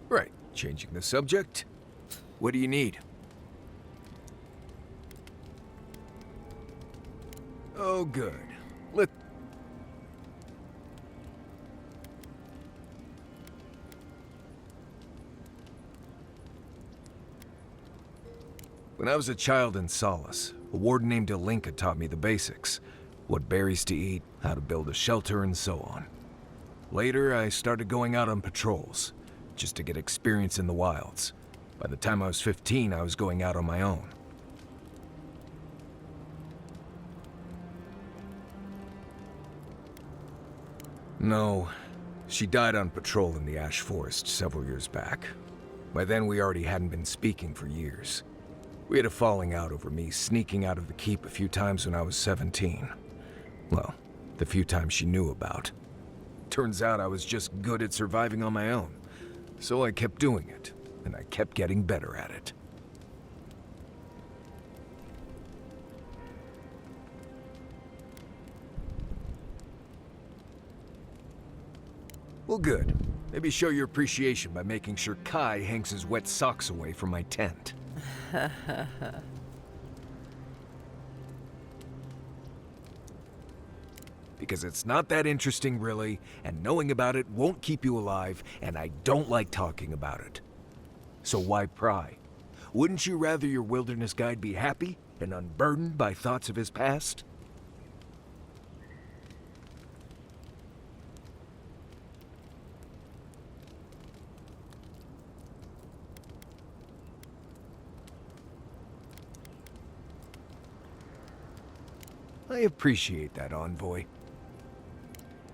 Right, changing the subject. What do you need? Oh, good. When I was a child in Solace, a warden named Ilinka taught me the basics. What berries to eat, how to build a shelter, and so on. Later, I started going out on patrols, just to get experience in the wilds. By the time I was 15, I was going out on my own. No, she died on patrol in the Ash Forest several years back. By then, we already hadn't been speaking for years. We had a falling out over me sneaking out of the keep a few times when I was 17. Well, the few times she knew about. Turns out I was just good at surviving on my own. So I kept doing it, and I kept getting better at it. Well, good. Maybe show your appreciation by making sure Kai hangs his wet socks away from my tent. Because it's not that interesting, really, and knowing about it won't keep you alive, and I don't like talking about it. So why pry? Wouldn't you rather your wilderness guide be happy and unburdened by thoughts of his past? I appreciate that, Envoy.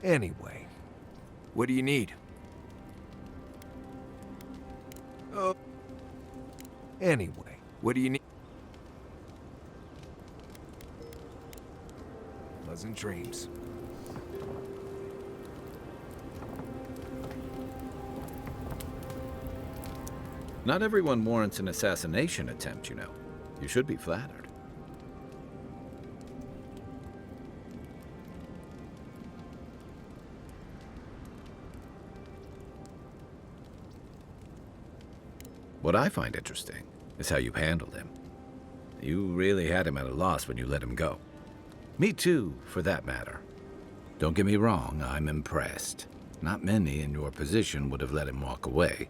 Anyway, what do you need? Anyway, what do you need? Pleasant dreams. Not everyone warrants an assassination attempt, you know. You should be flattered. What I find interesting is how you handled him. You really had him at a loss when you let him go. Me too, for that matter. Don't get me wrong, I'm impressed. Not many in your position would have let him walk away.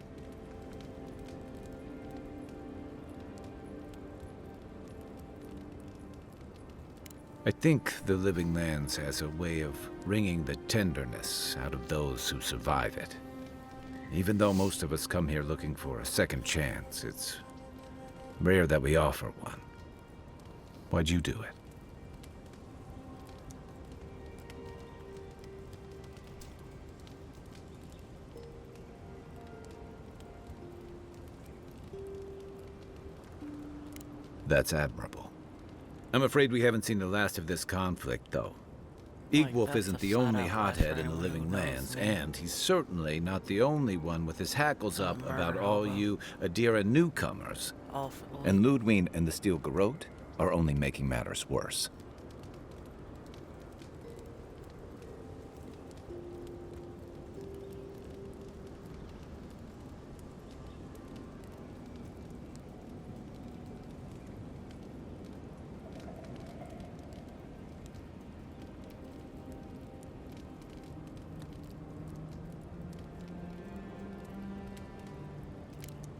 I think the Living Lands has a way of wringing the tenderness out of those who survive it. Even though most of us come here looking for a second chance, it's rare that we offer one. Why'd you do it? That's admirable. I'm afraid we haven't seen the last of this conflict, though. Eagwolf isn't the only hothead in the Living Lands, and he's certainly not the only one with his hackles up about all you Adira newcomers. And Ludwig and the Steel Garrote are only making matters worse.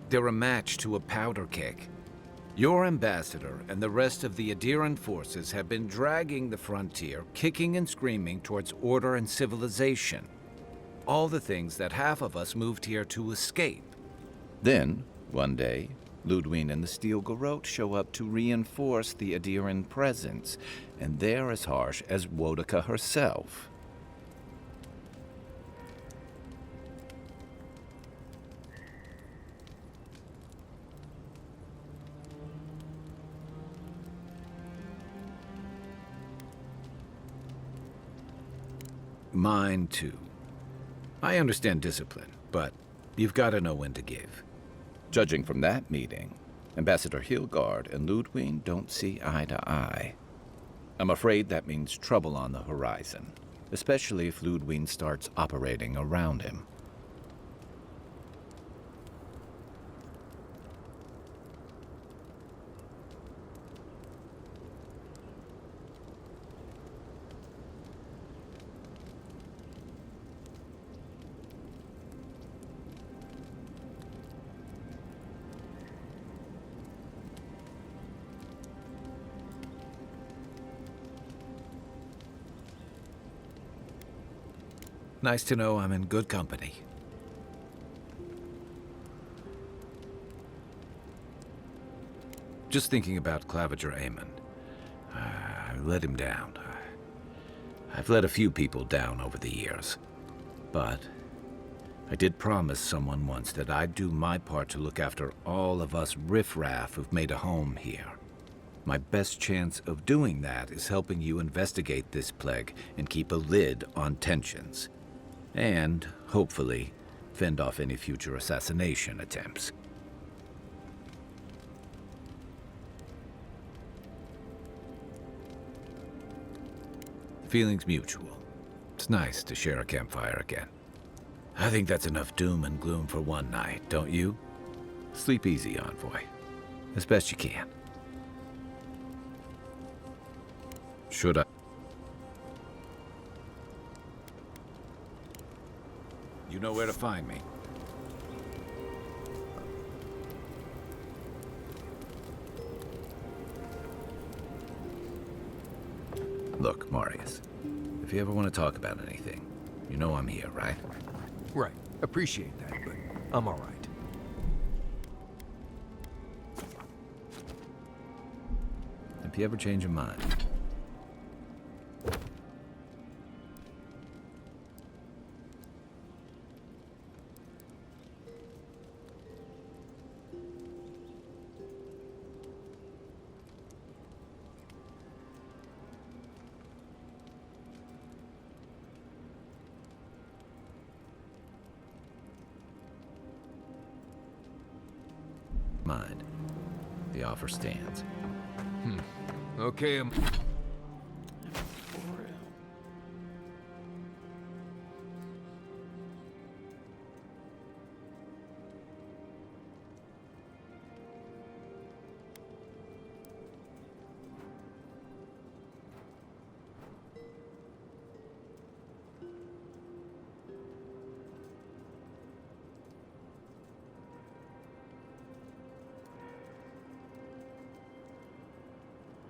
They're a match to a powder keg. Your ambassador and the rest of the Adiran forces have been dragging the frontier, kicking and screaming towards order and civilization. all the things that half of us moved here to escape. Then, one day, Ludwig and the Steel Garrote show up to reinforce the Adiran presence, and they're as harsh as Woedica herself. Mine, too. I understand discipline, but you've got to know when to give. Judging from that meeting, Ambassador Hilgard and Ludwig don't see eye to eye. I'm afraid that means trouble on the horizon, especially if Ludwig starts operating around him. Nice to know I'm in good company. Just thinking about Claviger Amon. I let him down. I've let a few people down over the years. But I did promise someone once that I'd do my part to look after all of us riffraff who've made a home here. My best chance of doing that is helping you investigate this plague and keep a lid on tensions. And, hopefully, fend off any future assassination attempts. Feelings mutual. It's nice to share a campfire again. I think that's enough doom and gloom for one night, don't you? Sleep easy, Envoy. As best you can. Should I? You know where to find me. Look, Marius, if you ever want to talk about anything, you know I'm here, right? Right. Appreciate that, but I'm all right. If you ever change your mind. Mind. The offer stands. Okay,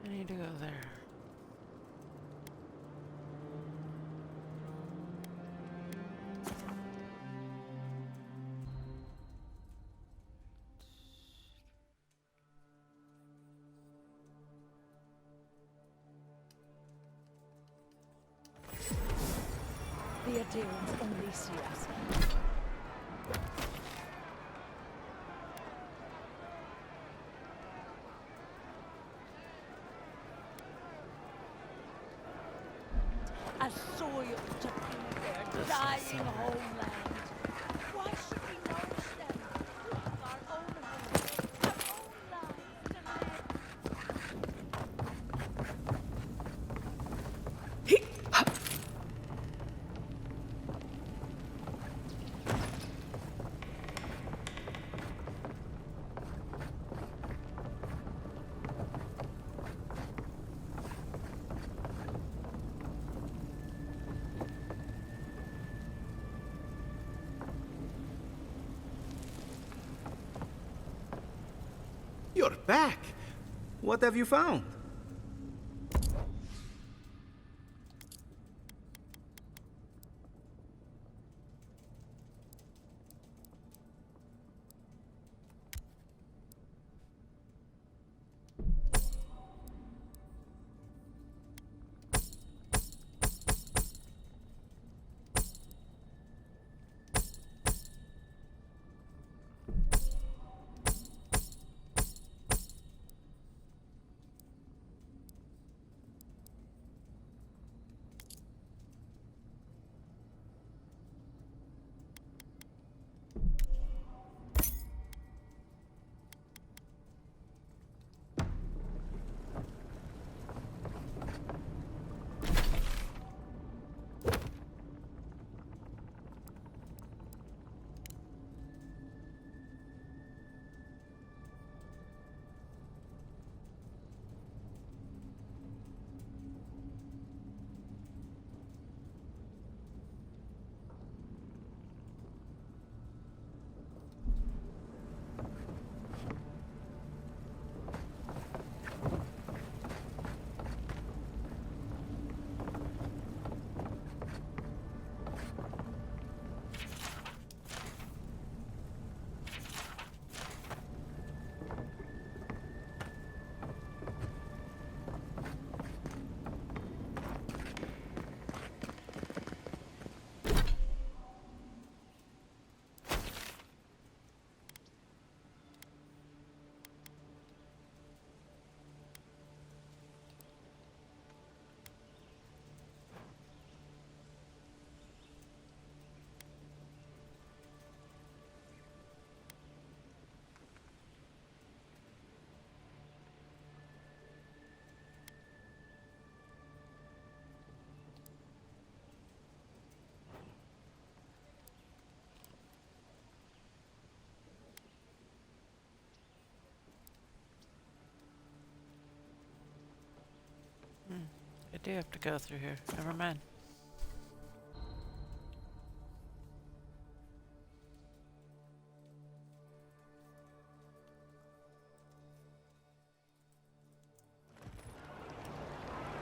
I need to go there. The adherents only see us. A soil to feed their dying homeland. Why should we nourish them? We have our own home, our own lives to live. You're back. What have you found? I do have to go through here. Never mind.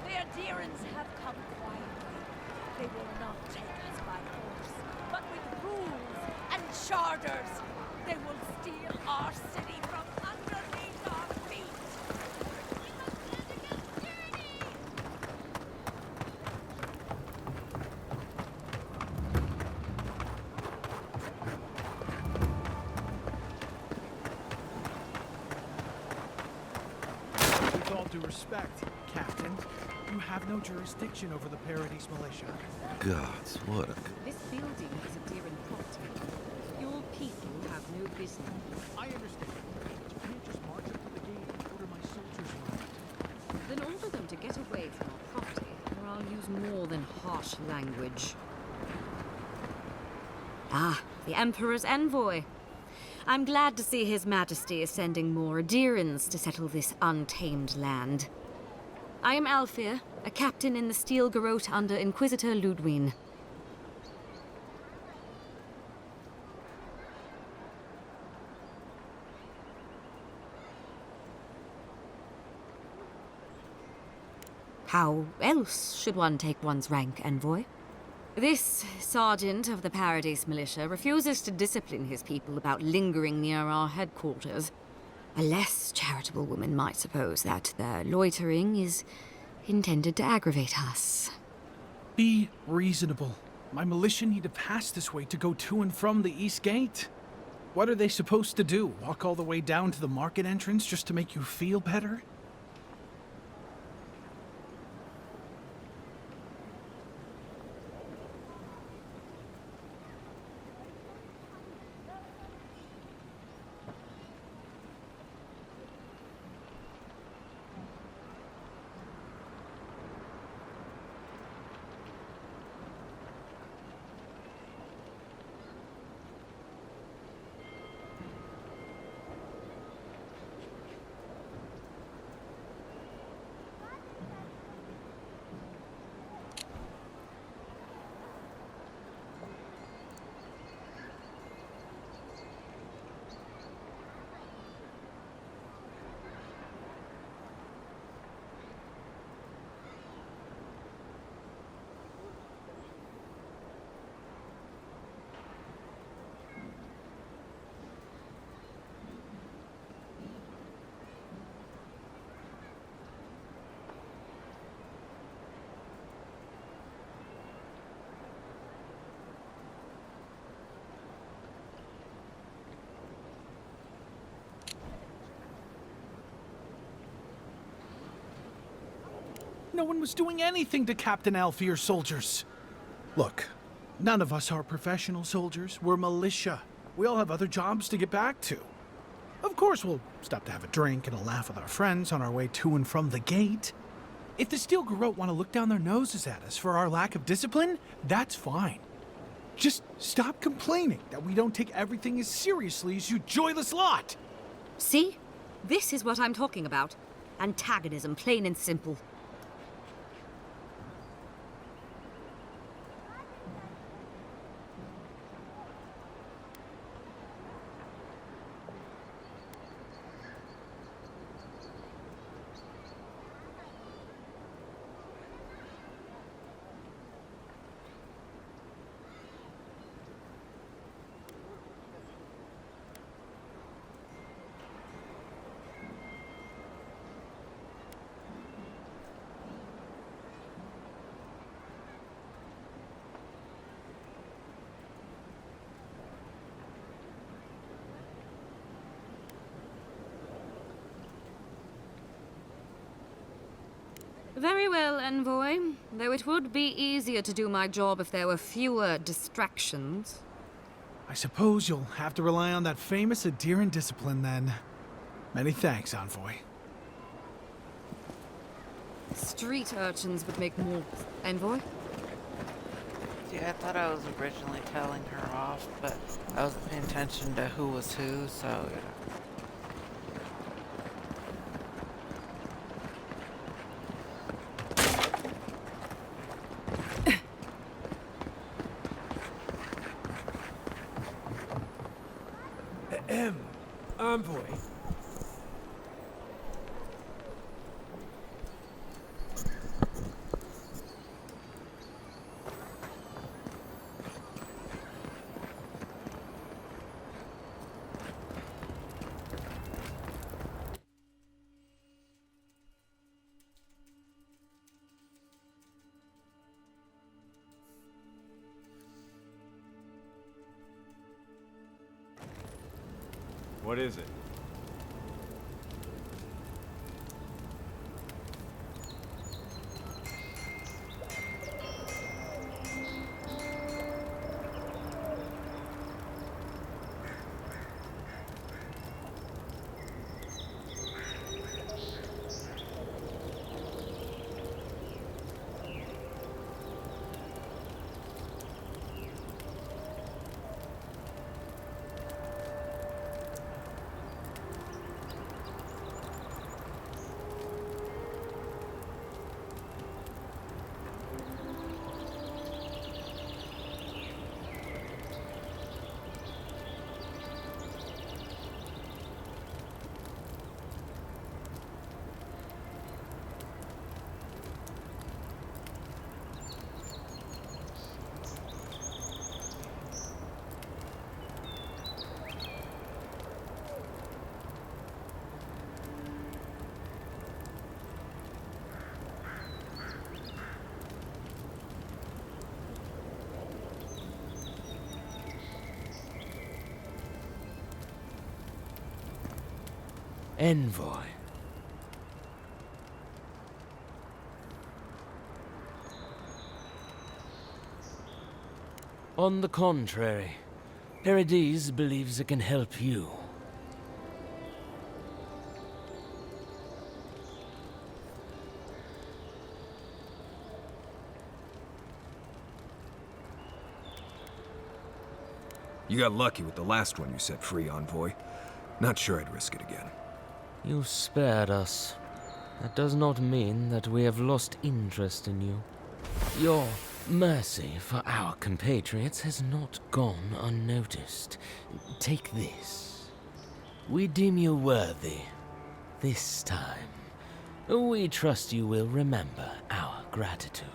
The Adherents have come quietly. They will not take us by force, but with rules and charters. They will steal our city from underneath our feet. With all due respect, Captain, you have no jurisdiction over the Paradise Militia. Gods, what a... This building is Adherent property. Your people have no business. I understand. But you can't just march up to the gate and order my soldiers around. Then order them to get away from our property, or I'll use more than harsh language. Ah, the Emperor's envoy. I'm glad to see His Majesty is sending more adherents to settle this untamed land. I am Alfir, a captain in the Steel Garrote under Inquisitor Ludwine. How else should one take one's rank, envoy? This sergeant of the Paradise Militia refuses to discipline his people about lingering near our headquarters. A less charitable woman might suppose that their loitering is intended to aggravate us. Be reasonable. My militia need to pass this way to go to and from the East Gate. What are they supposed to do? Walk all the way down to the market entrance just to make you feel better? No one was doing anything to Captain Alfir's soldiers. Look, none of us are professional soldiers. We're militia. We all have other jobs to get back to. Of course, we'll stop to have a drink and a laugh with our friends on our way to and from the gate. If the Steel Garrote want to look down their noses at us for our lack of discipline, that's fine. Just stop complaining that we don't take everything as seriously as you joyless lot. See? This is what I'm talking about. Antagonism, plain and simple. Very well, envoy. Though it would be easier to do my job if there were fewer distractions. I suppose you'll have to rely on that famous adherent discipline then. Many thanks, envoy. Street urchins would make more... Envoy? Yeah, I thought I was originally telling her off, but I wasn't paying attention to who was who, so, you know. envoy. What is it? Envoy. On the contrary, Paradise believes it can help you. You got lucky with the last one you set free, Envoy. Not sure I'd risk it again. You spared us. That does not mean that we have lost interest in you. Your mercy for our compatriots has not gone unnoticed. Take this. We deem you worthy. This time, we trust you will remember our gratitude.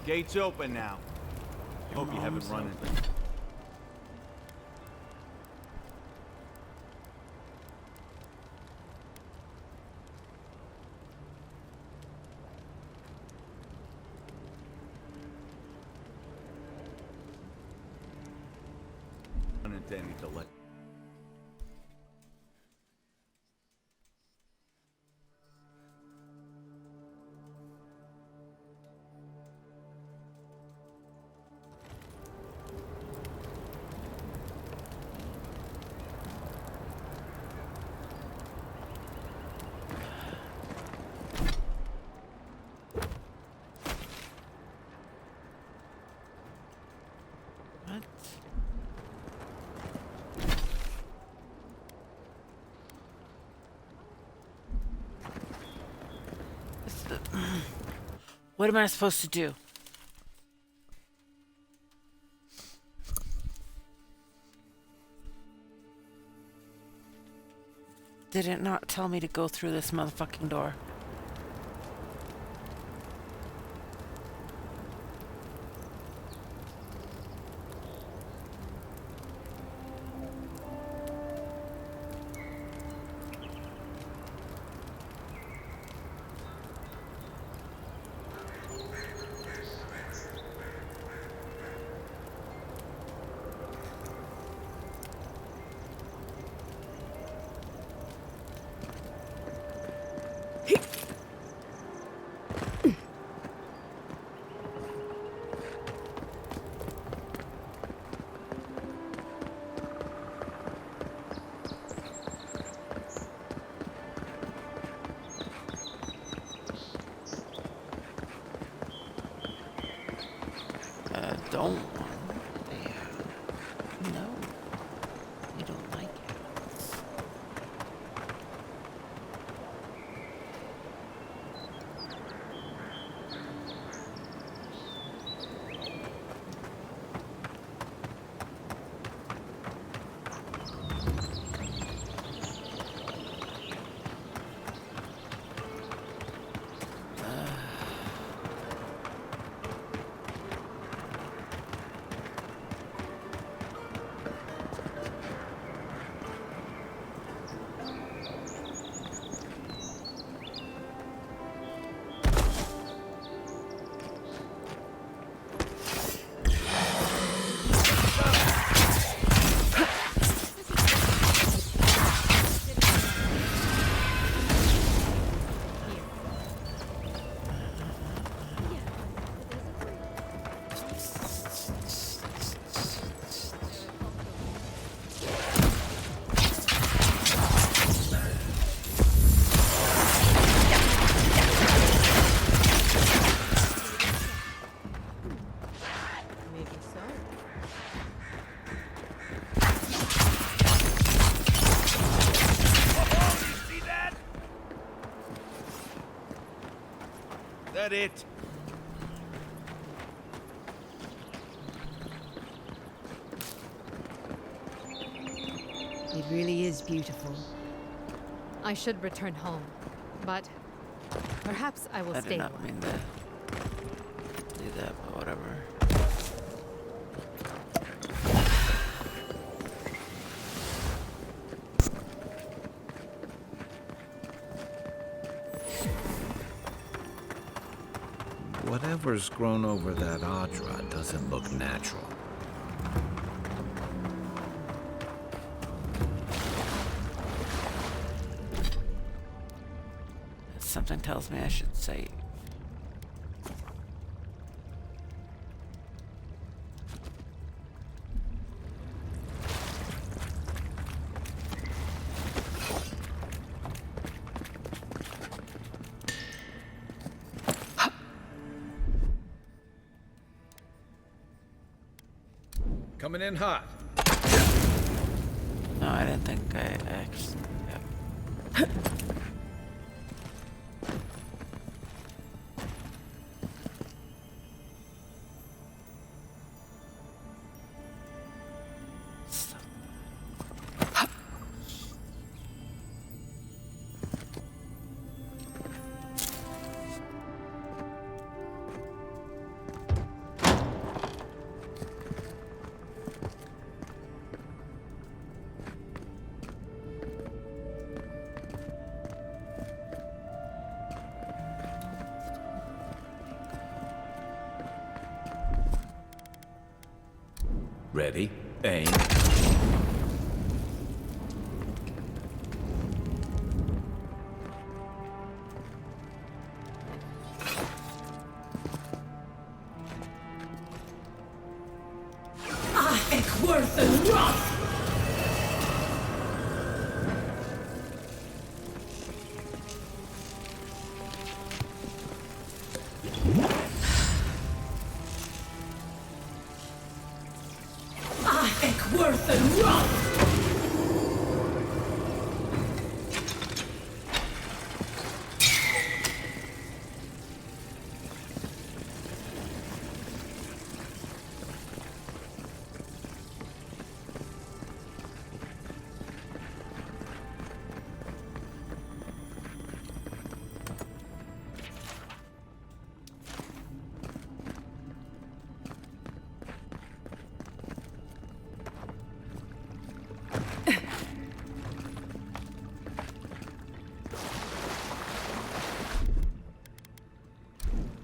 Gates open now. Hope you haven't run into... any delay. What am I supposed to do? Did it not tell me to go through this motherfucking door? don't want them. Yeah. No. You don't like cats. That it? It really is beautiful. I should return home, but perhaps I will I stay. did not mean to do that, but whatever. Whatever's grown over that Audra doesn't look natural. Something tells me I should save. Coming in hot. No, I didn't think I actually. Yeah. Ready? Aim.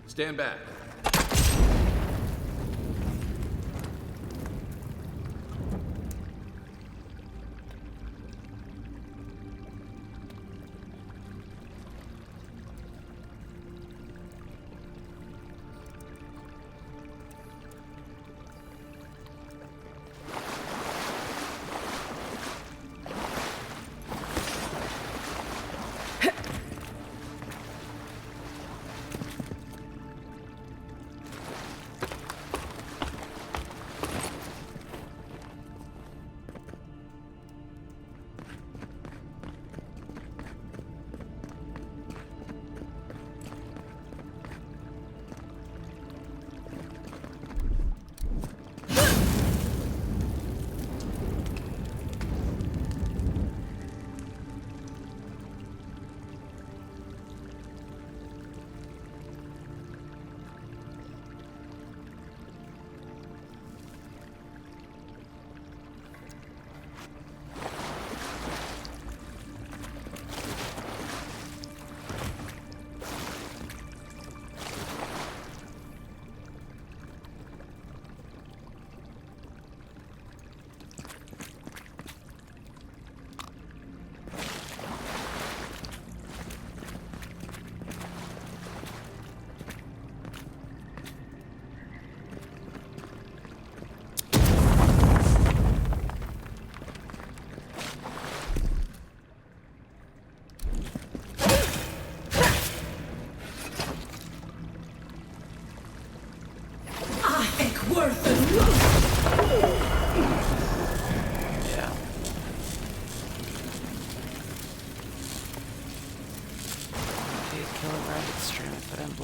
Stand back.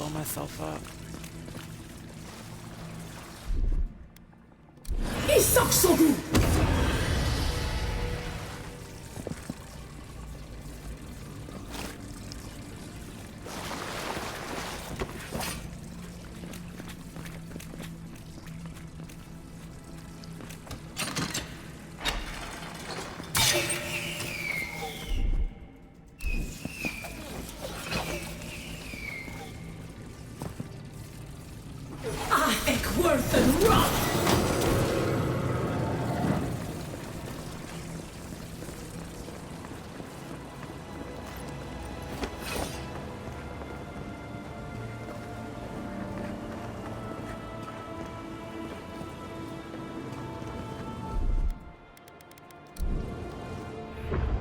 heal myself up.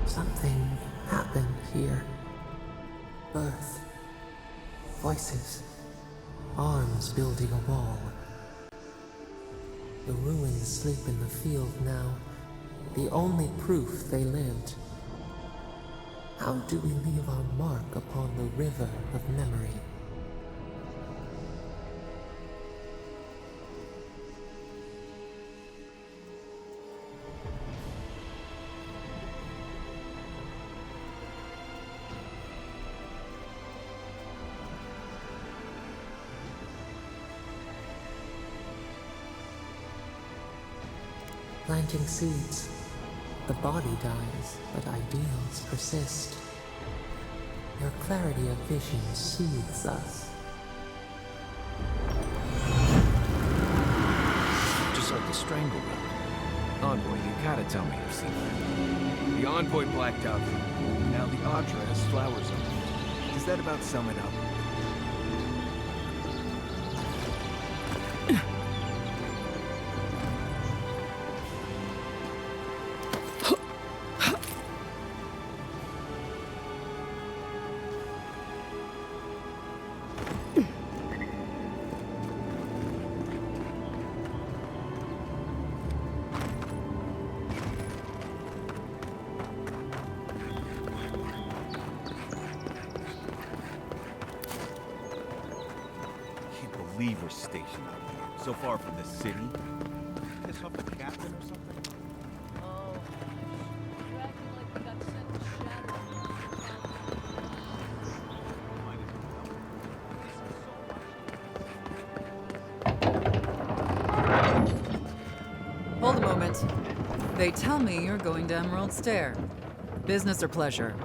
Something happened here. Birth. Voices. Arms building a wall. The ruins sleep in the field now. The only proof they lived. How do we leave our mark upon the river of memory? Planting seeds. The body dies, but ideals persist. Your clarity of vision soothes us. Just like the Strangleroot. Envoy, you gotta tell me you've seen that. The Envoy blacked out. Now the Atra has flowers on it. Does that about sum it up? Leave her station out here, so far from the city. Piss off the captain or something? Oh, you're acting like we got sent to Hold a moment. They tell me you're going to Emerald Stair. Business or pleasure?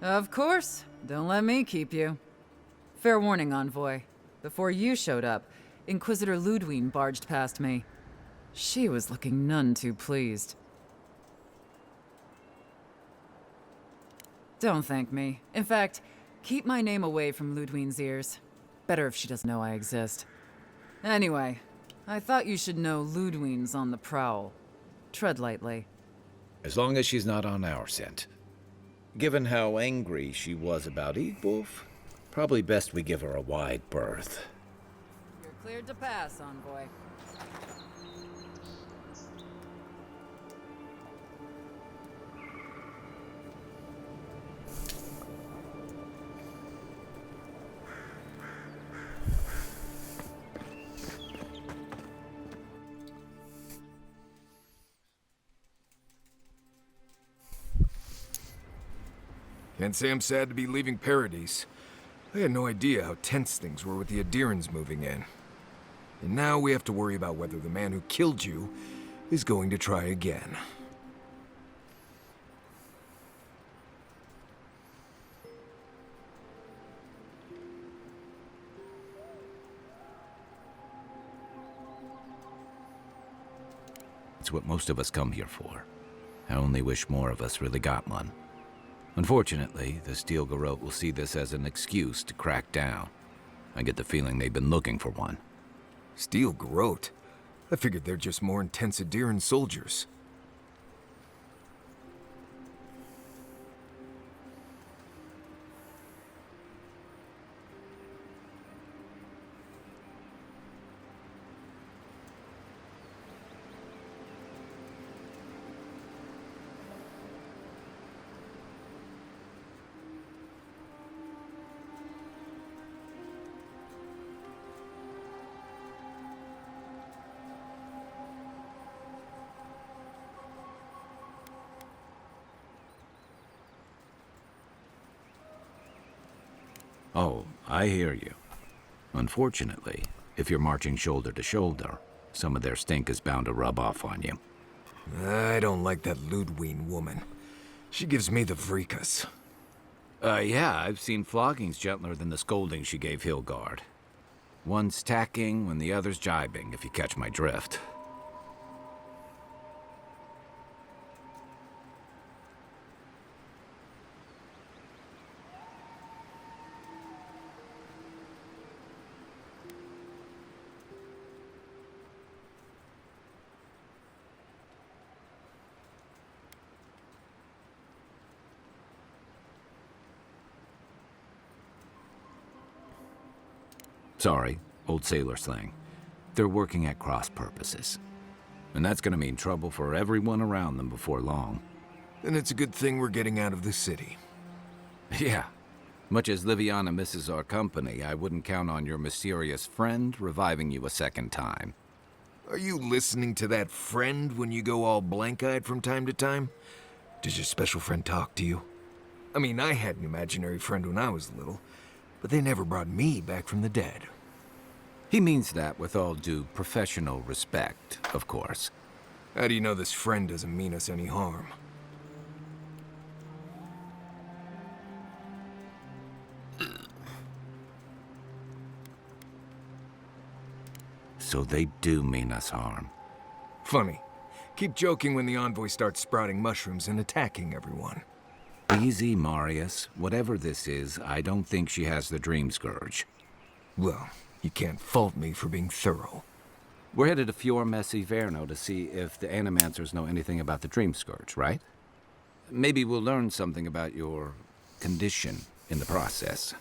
Of course. Don't let me keep you. Fair warning, Envoy. Before you showed up, Inquisitor Ludwine barged past me. She was looking none too pleased. Don't thank me. In fact, keep my name away from Ludwine's ears. Better if she doesn't know I exist. Anyway, I thought you should know Ludwine's on the prowl. Tread lightly. As long as she's not on our scent. Given how angry she was about Wolf, probably best we give her a wide berth. You're cleared to pass, Envoy. Can't say I'm sad to be leaving Paradise. I had no idea how tense things were with the Adherans moving in. And now we have to worry about whether the man who killed you is going to try again. It's what most of us come here for. I only wish more of us really got one. Unfortunately, the Steel Garrote will see this as an excuse to crack down. I get the feeling they've been looking for one. Steel Garrote? I figured they're just more intense Adheran soldiers. Oh, I hear you. Unfortunately, if you're marching shoulder to shoulder, some of their stink is bound to rub off on you. I don't like that Ludwig woman. She gives me the vricas. Yeah, I've seen floggings gentler than the scolding she gave Hilgard. One's tacking when the other's jibing, if you catch my drift. Sorry, old sailor slang. They're working at cross purposes. And that's gonna mean trouble for everyone around them before long. And it's a good thing we're getting out of the city. Yeah. Much as Liviana misses our company, I wouldn't count on your mysterious friend reviving you a second time. Are you listening to that friend when you go all blank-eyed from time to time? Does your special friend talk to you? I mean, I had an imaginary friend when I was little, but they never brought me back from the dead. He means that with all due professional respect, of course. How do you know this friend doesn't mean us any harm? So they do mean us harm. Funny. Keep joking when the envoy starts sprouting mushrooms and attacking everyone. Easy, Marius. Whatever this is, I don't think she has the Dream Scourge. Well, you can't fault me for being thorough. We're headed to Fior Messi Verno to see if the Animancers know anything about the Dream Scourge, right? Maybe we'll learn something about your condition in the process.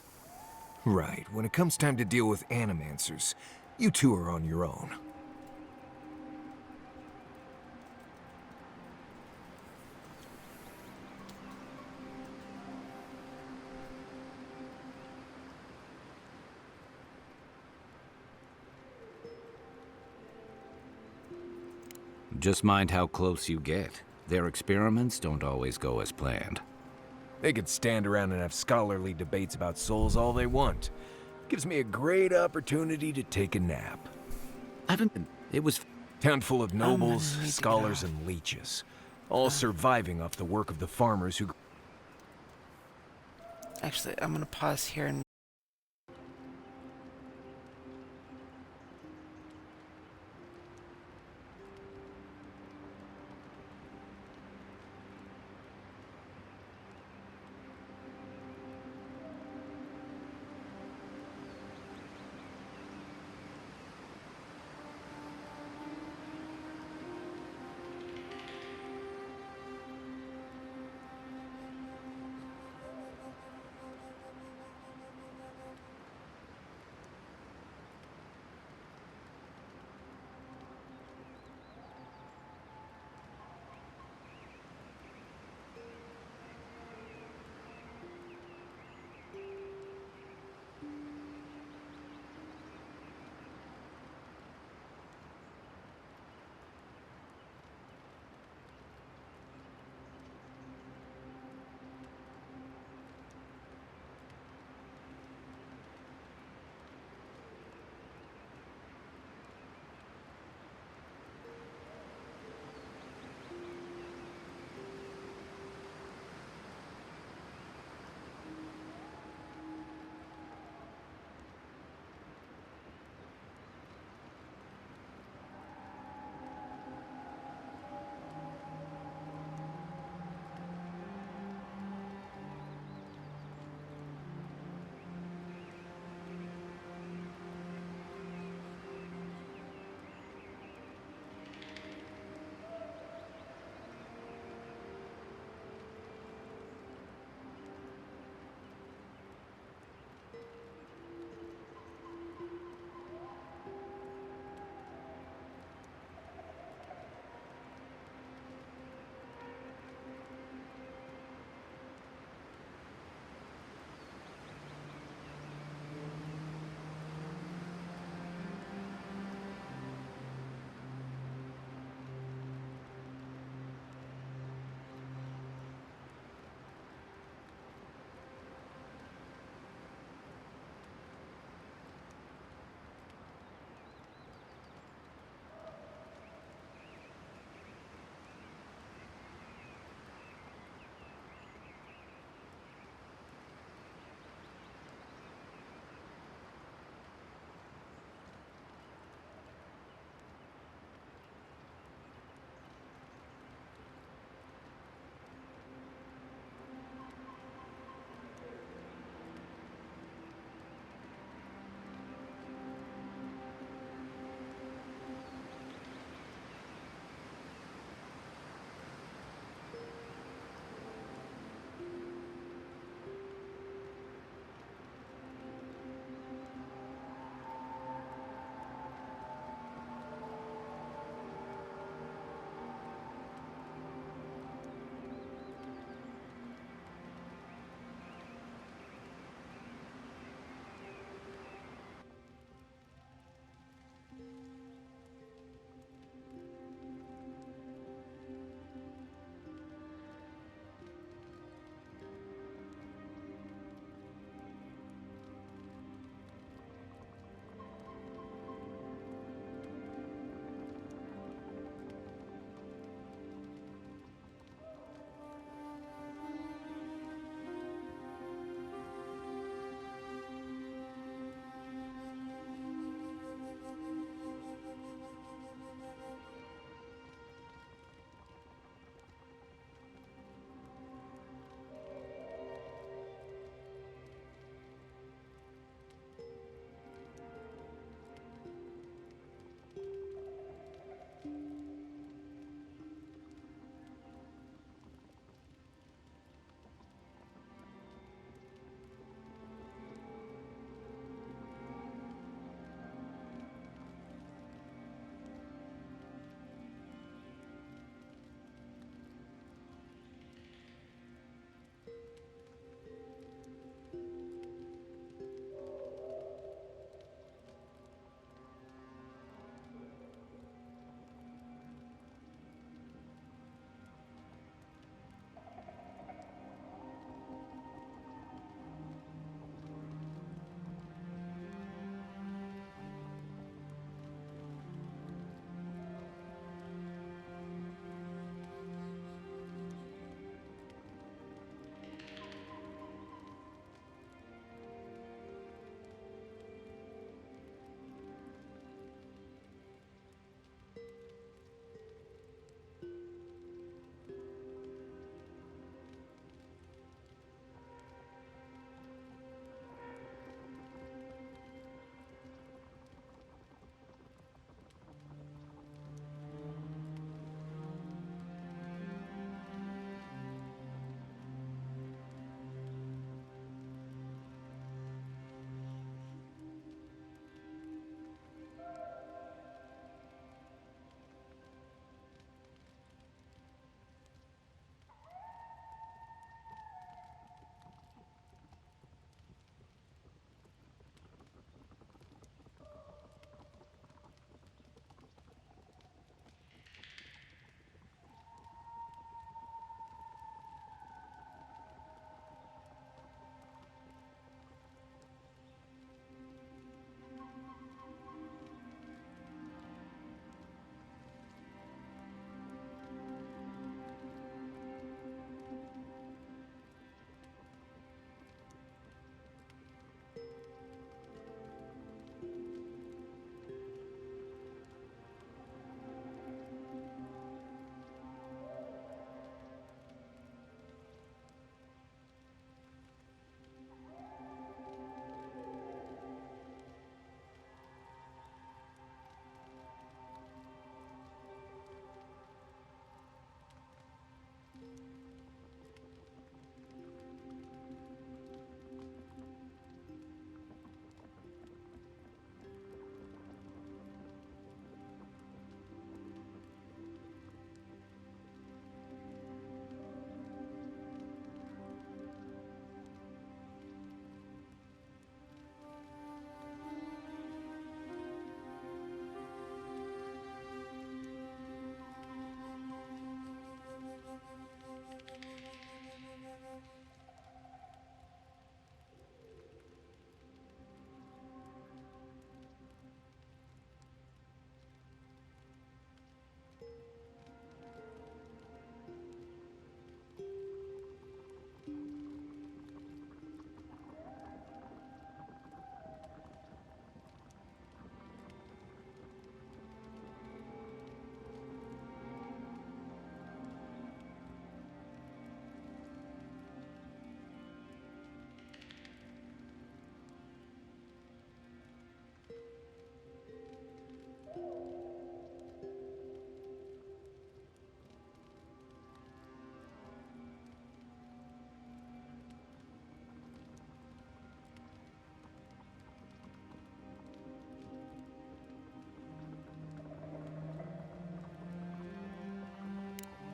Right. When it comes time to deal with Animancers, you two are on your own. Just mind how close you get. Their experiments don't always go as planned. They could stand around and have scholarly debates about souls all they want. Gives me a great opportunity to take a nap. It was... Town full of nobles, scholars, and leeches. All surviving off the work of the farmers who... Actually, I'm gonna pause here and...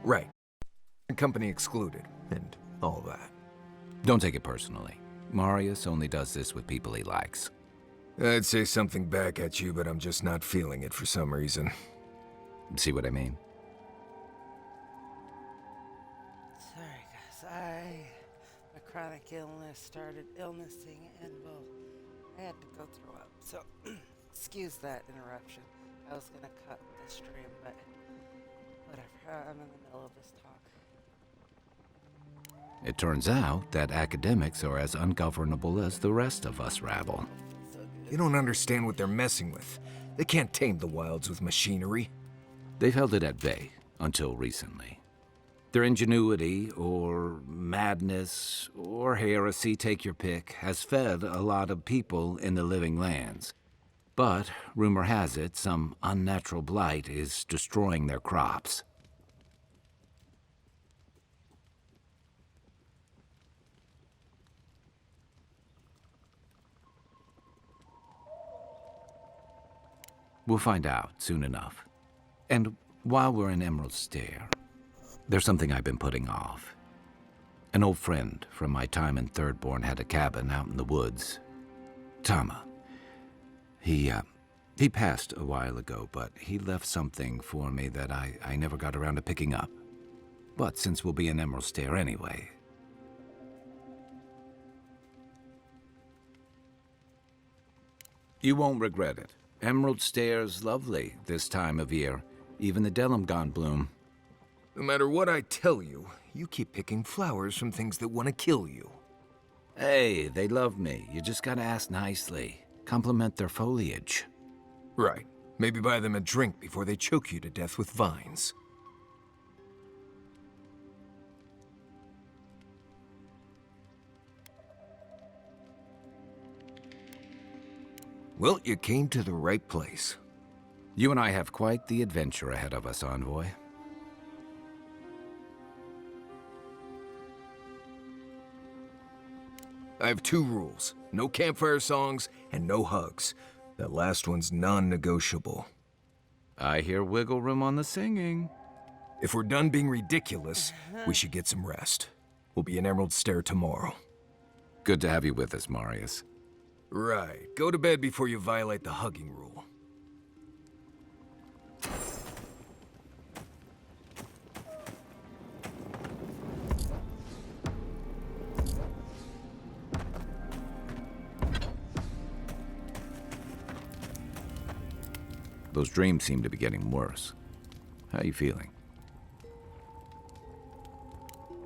Right. Company excluded, and all that. Don't take it personally. Marius only does this with people he likes. I'd say something back at you, but I'm just not feeling it for some reason. See what I mean? Sorry, guys. My chronic illness started illnessing, and well, I had to go throw up. So, excuse that interruption. I was gonna cut the stream, but whatever. I'm in the middle of this talk. It turns out that academics are as ungovernable as the rest of us rabble. You don't understand what they're messing with. They can't tame the wilds with machinery. They've held it at bay until recently. Their ingenuity, or madness, or heresy, take your pick, has fed a lot of people in the living lands. But, rumor has it, some unnatural blight is destroying their crops. We'll find out soon enough. And while we're in Emerald Stair, there's something I've been putting off. An old friend from my time in Thirdborn had a cabin out in the woods. Tama. He passed a while ago, but he left something for me that I never got around to picking up. But since we'll be in Emerald Stair anyway... You won't regret it. Emerald Stair's lovely this time of year. Even the Delimgon bloom. No matter what I tell you, you keep picking flowers from things that want to kill you. Hey, they love me. You just gotta ask nicely. Compliment their foliage. Right. Maybe buy them a drink before they choke you to death with vines. Well, you came to the right place. You and I have quite the adventure ahead of us, Envoy. I have 2 rules. No campfire songs and no hugs. That last one's non-negotiable. I hear wiggle room on the singing. If we're done being ridiculous, we should get some rest. We'll be in Emerald Stair tomorrow. Good to have you with us, Marius. Right. Go to bed before you violate the hugging rule. Those dreams seem to be getting worse. How are you feeling?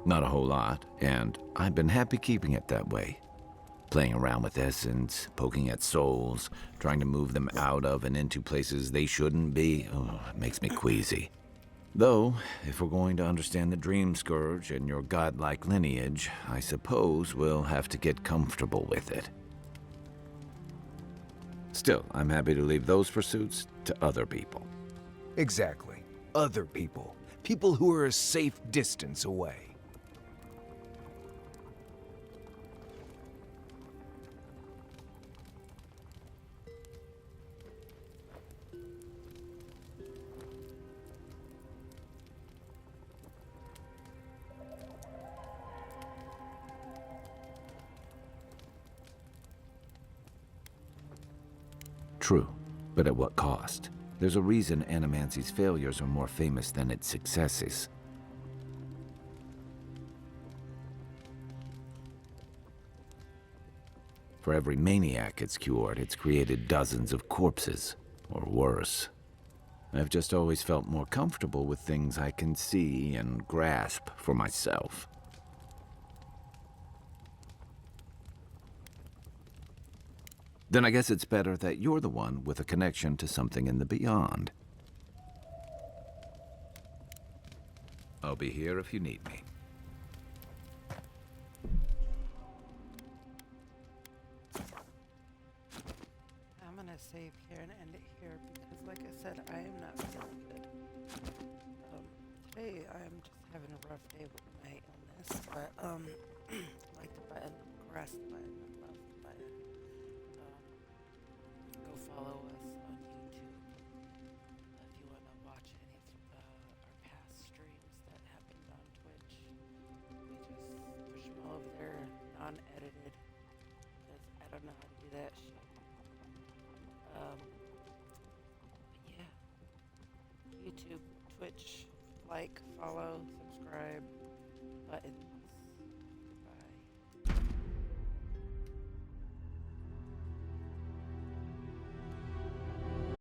Not a whole lot, and I've been happy keeping it that way. Playing around with essence, poking at souls, trying to move them out of and into places they shouldn't be. Oh, it makes me queasy. Though, if we're going to understand the Dream Scourge and your godlike lineage, I suppose we'll have to get comfortable with it. Still, I'm happy to leave those pursuits to other people. Exactly. Other people. People who are a safe distance away. True, but at what cost? There's a reason Animancy's failures are more famous than its successes. For every maniac it's cured, it's created dozens of corpses, or worse. I've just always felt more comfortable with things I can see and grasp for myself. Then I guess it's better that you're the one with a connection to something in the beyond. I'll be here if you need me. I'm gonna save here and end it here because, like I said, I am not feeling good. Today I am just having a rough day with my illness, but like the button, press the button, love the button. Go follow us on YouTube if you want to watch any of our past streams that have Twitch like, follow, subscribe button.